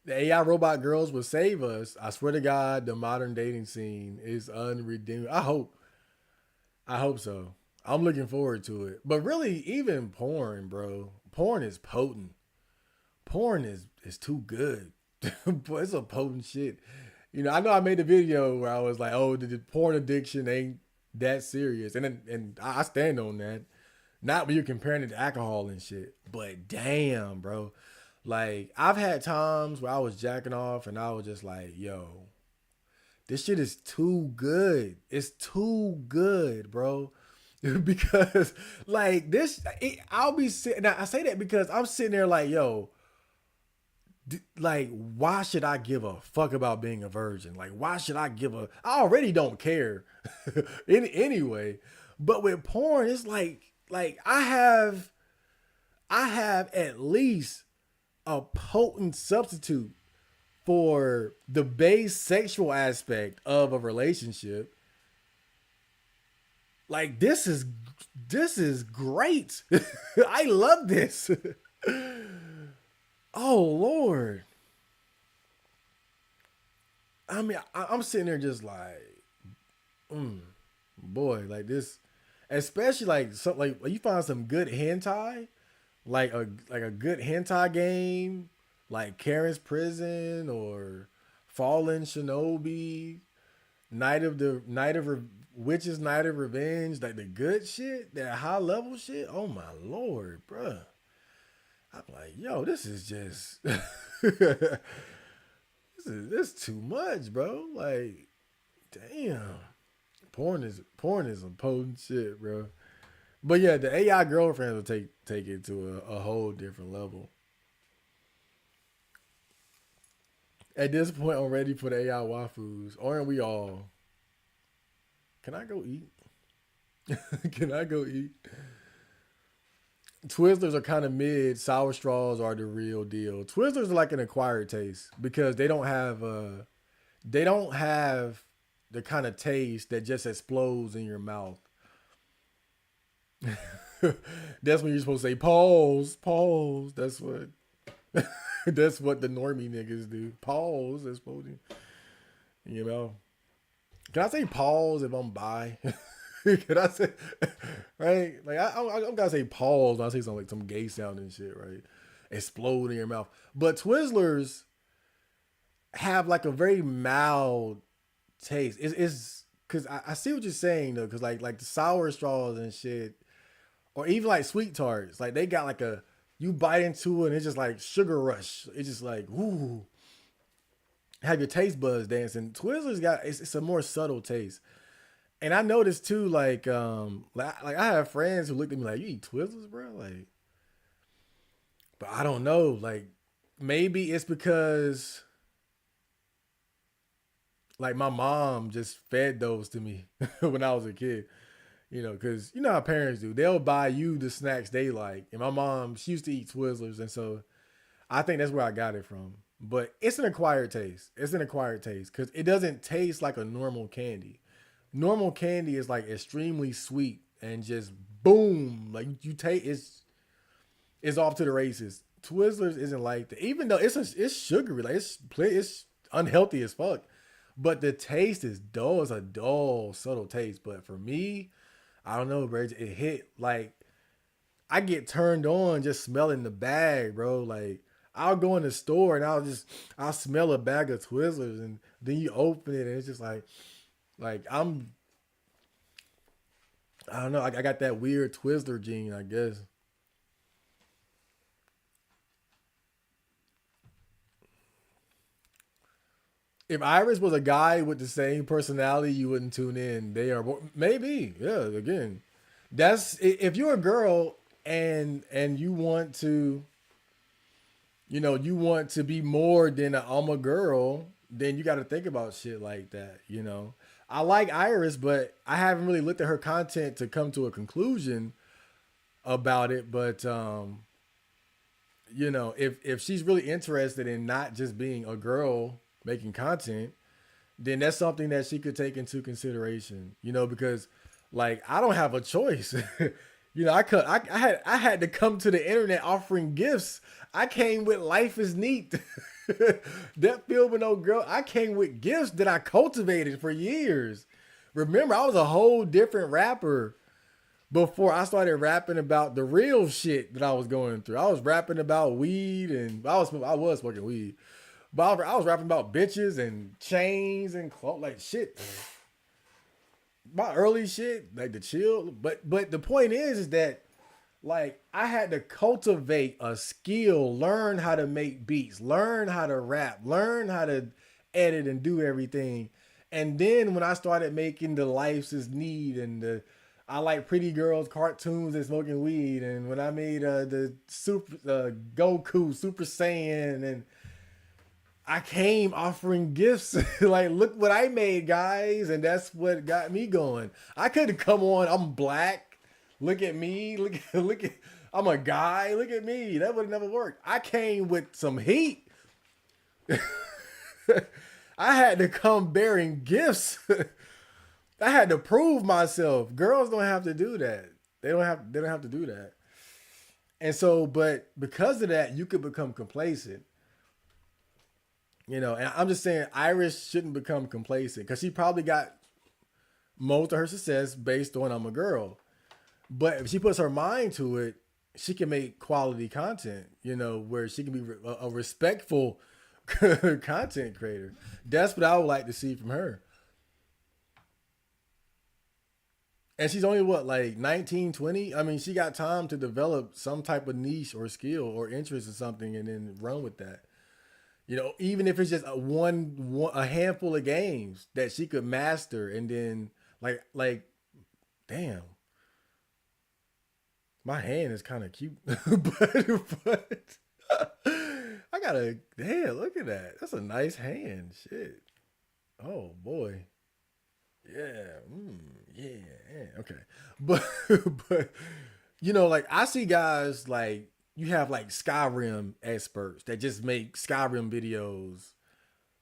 The AI robot girls will save us. I swear to God, the modern dating scene is unredeemable. I hope so. I'm looking forward to it. But really, even porn, bro. Porn is potent. Porn is too good. But it's a potent shit. You know, I know I made a video where I was like, "Oh, the porn addiction ain't that serious," and I stand on that. Not when you're comparing it to alcohol and shit, but damn, bro. Like I've had times where I was jacking off and I was just like, "Yo, this shit is too good. It's too good, bro." Because like I'll be sitting. I say that because I'm sitting there like, "Yo, like why should I give a fuck about being a virgin? Like why should I give a I already don't care anyway. But with porn it's like I have at least a potent substitute for the base sexual aspect of a relationship. Like this is great. I love this. Oh Lord. I mean, I'm sitting there just like, mm, boy, like this, especially like some like you find some good hentai, like a good hentai game, like Karen's Prison or Fallen Shinobi, Witches Night of Revenge, like the good shit, that high level shit. Oh my lord, bruh. I'm like, yo, this is just this too much, bro. Like, damn. Porn is some potent shit, bro. But yeah, the AI girlfriends will take it to a whole different level. At this point, I'm ready for the AI waifus. Aren't we all? Can I go eat? Can I go eat? Twizzlers are kind of mid. Sour straws are the real deal. Twizzlers are like an acquired taste because they don't have the kind of taste that just explodes in your mouth. That's when you're supposed to say pause, pause. That's what the normie niggas do. Pause, exploding. You know. Can I say pause if I'm bi? Can I say right? Like I'm gotta say pause when I say something like some gay sound and shit, right? Explode in your mouth. But Twizzlers have like a very mild taste. It's because I see what you're saying though, because like the sour straws and shit, or even like sweet tarts, like they got like a you bite into it and it's just like sugar rush. It's just like ooh, have your taste buds dancing. Twizzlers got it's a more subtle taste. And I noticed too, like I have friends who looked at me like, "You eat Twizzlers, bro?" Like, but I don't know. Like, maybe it's because like my mom just fed those to me when I was a kid. You know, because you know how parents do. They'll buy you the snacks they like. And my mom, she used to eat Twizzlers, and so I think that's where I got it from. But it's an acquired taste. It's an acquired taste because it doesn't taste like a normal candy. Normal candy is like extremely sweet and just boom, like you take it's off to the races. Twizzlers isn't like that, even though it's sugary, like it's unhealthy as fuck. But the taste is dull. It's a dull, subtle taste. But for me, I don't know, bro. It hit like I get turned on just smelling the bag, bro. Like I'll go in the store and I'll smell a bag of Twizzlers and then you open it and it's just like I don't know. I got that weird Twizzler gene, I guess. If Iris was a guy with the same personality, you wouldn't tune in. They are maybe, yeah. Again, that's if you're a girl and you want to, you want to be more than a, I'm a girl, then you got to think about shit like that. I like Iris, but I haven't really looked at her content to come to a conclusion about it. But if she's really interested in not just being a girl making content, then that's something that she could take into consideration. Because like I don't have a choice. I had to come to the internet offering gifts. I came with life is neat. That film with no girl. I came with gifts that I cultivated for years. Remember, I was a whole different rapper before I started rapping about the real shit that I was going through. I was rapping about weed and I was smoking weed. But I was rapping about bitches and chains and clothes, like shit. My early shit, like the chill. But the point is that like I had to cultivate a skill, learn how to make beats, learn how to rap, learn how to edit and do everything. And then when I started making the Life's is Need and the I like pretty girls, cartoons, and smoking weed. And when I made the Super Goku Super Saiyan, and I came offering gifts, like look what I made, guys, and that's what got me going. I could have come on. I'm black. Look at me. Look at. I'm a guy. Look at me. That would have never worked. I came with some heat. I had to come bearing gifts. I had to prove myself. Girls don't have to do that. They don't have to do that. And so, but because of that, you could become complacent. And I'm just saying Iris shouldn't become complacent because she probably got most of her success based on I'm a girl. But if she puts her mind to it, she can make quality content, where she can be a respectful content creator. That's what I would like to see from her. And she's only what, like 19, 20? I mean, she got time to develop some type of niche or skill or interest in something and then run with that. Even if it's just a handful of games that she could master and then like damn, my hand is kind of cute, but I gotta damn look at that. That's a nice hand. Shit. Oh boy. Yeah. Yeah. Yeah. Okay. But but like I see guys like you have like Skyrim experts that just make Skyrim videos.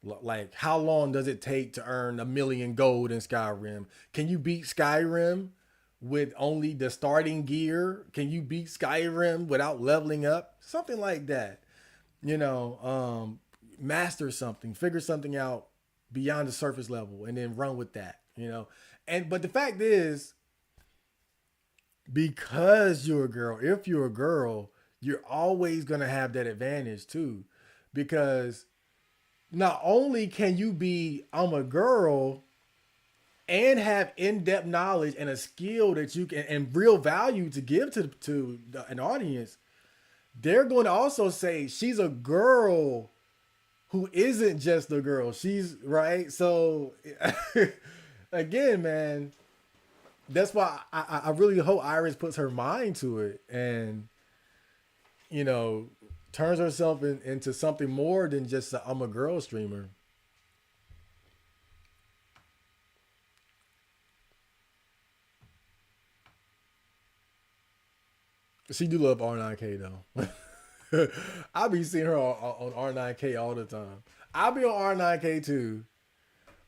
Like how long does it take to earn 1 million gold in Skyrim? Can you beat Skyrim with only the starting gear? Can you beat Skyrim without leveling up? Something like that. Master something, figure something out beyond the surface level and then run with that. But the fact is, because you're a girl, if you're a girl, you're always going to have that advantage too. Because not only can you be, I'm a girl, and have in-depth knowledge and a skill that you can, and real value to give to an audience, they're going to also say she's a girl who isn't just a girl. She's right. So again, man, that's why I really hope Iris puts her mind to it and you know turns herself into something more than just a, I'm a girl streamer. She do love R9K though. I be seeing her on R9K all the time. I'll be on R9K too,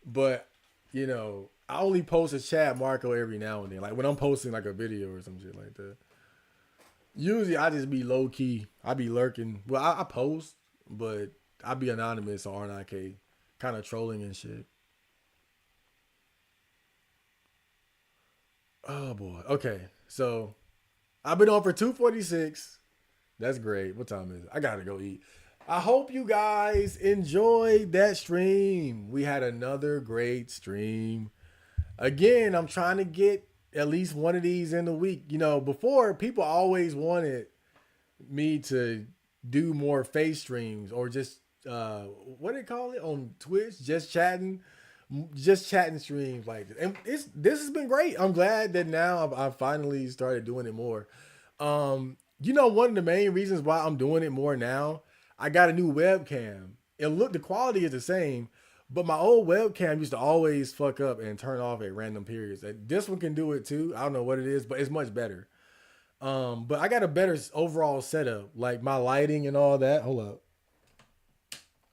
but you know I only post a chat Marco every now and then, like when I'm posting like a video or some shit like that. Usually I just be low key. I be lurking. Well, I post, but I be anonymous on RNIK, kind of trolling and shit. Oh boy. Okay, so I've been on for 2:46. That's great. What time is it? I gotta go eat. I hope you guys enjoyed that stream. We had another great stream. Again, I'm trying to get at least one of these in the week. You know, before people always wanted me to do more face streams or just what do they call it on Twitch? Just chatting streams like this. And this has been great. I'm glad that now I've finally started doing it more. You know, one of the main reasons why I'm doing it more now, I got a new webcam. The quality is the same, but my old webcam used to always fuck up and turn off at random periods. This one can do it too. I don't know what it is, but it's much better. But I got a better overall setup, like my lighting and all that. Hold up.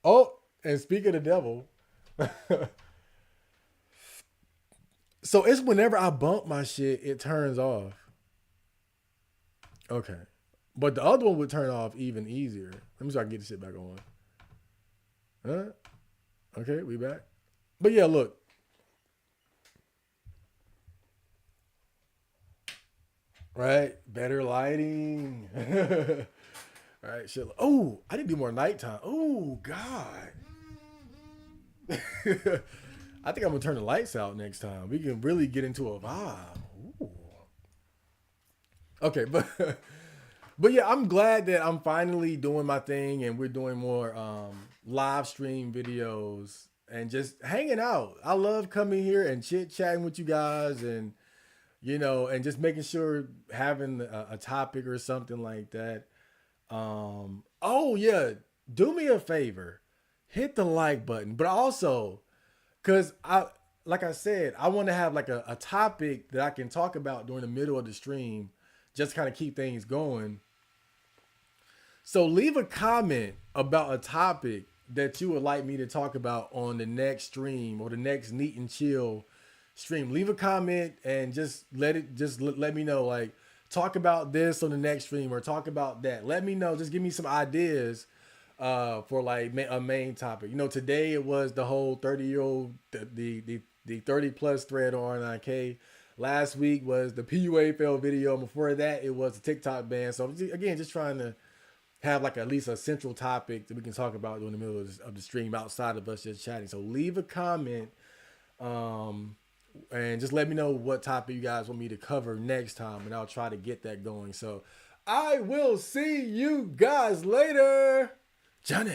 Oh, and speak of the devil. So it's whenever I bump my shit, it turns off. Okay. But the other one would turn off even easier. Let me see if I can get this shit back on. Huh? Okay, we back. But yeah, look. Right? Better lighting. All right, shit. Oh, I need to do more nighttime. Oh, God. I think I'm gonna turn the lights out next time. We can really get into a vibe. Ooh. Okay, but but yeah, I'm glad that I'm finally doing my thing and we're doing more live stream videos and just hanging out. I love coming here and chit chatting with you guys and you know and just making sure having a topic or something like that. Oh yeah, do me a favor, hit the like button, but also because like I said, I want to have like a topic that I can talk about during the middle of the stream, just kind of keep things going. So leave a comment about a topic that you would like me to talk about on the next stream or the next Neat and Chill stream. Leave a comment and let me know, like, talk about this on the next stream or talk about that. Let me know. Just give me some ideas for like a main topic. You know, today it was the whole 30-year-old the 30 plus thread on RNIK. Last week was the PUA fail video. And before that, it was the TikTok ban. So again, just trying to have like at least a central topic that we can talk about during the middle of the stream outside of us just chatting. So leave a comment and just let me know what topic you guys want me to cover next time, and I'll try to get that going. So I will see you guys later. Johnny.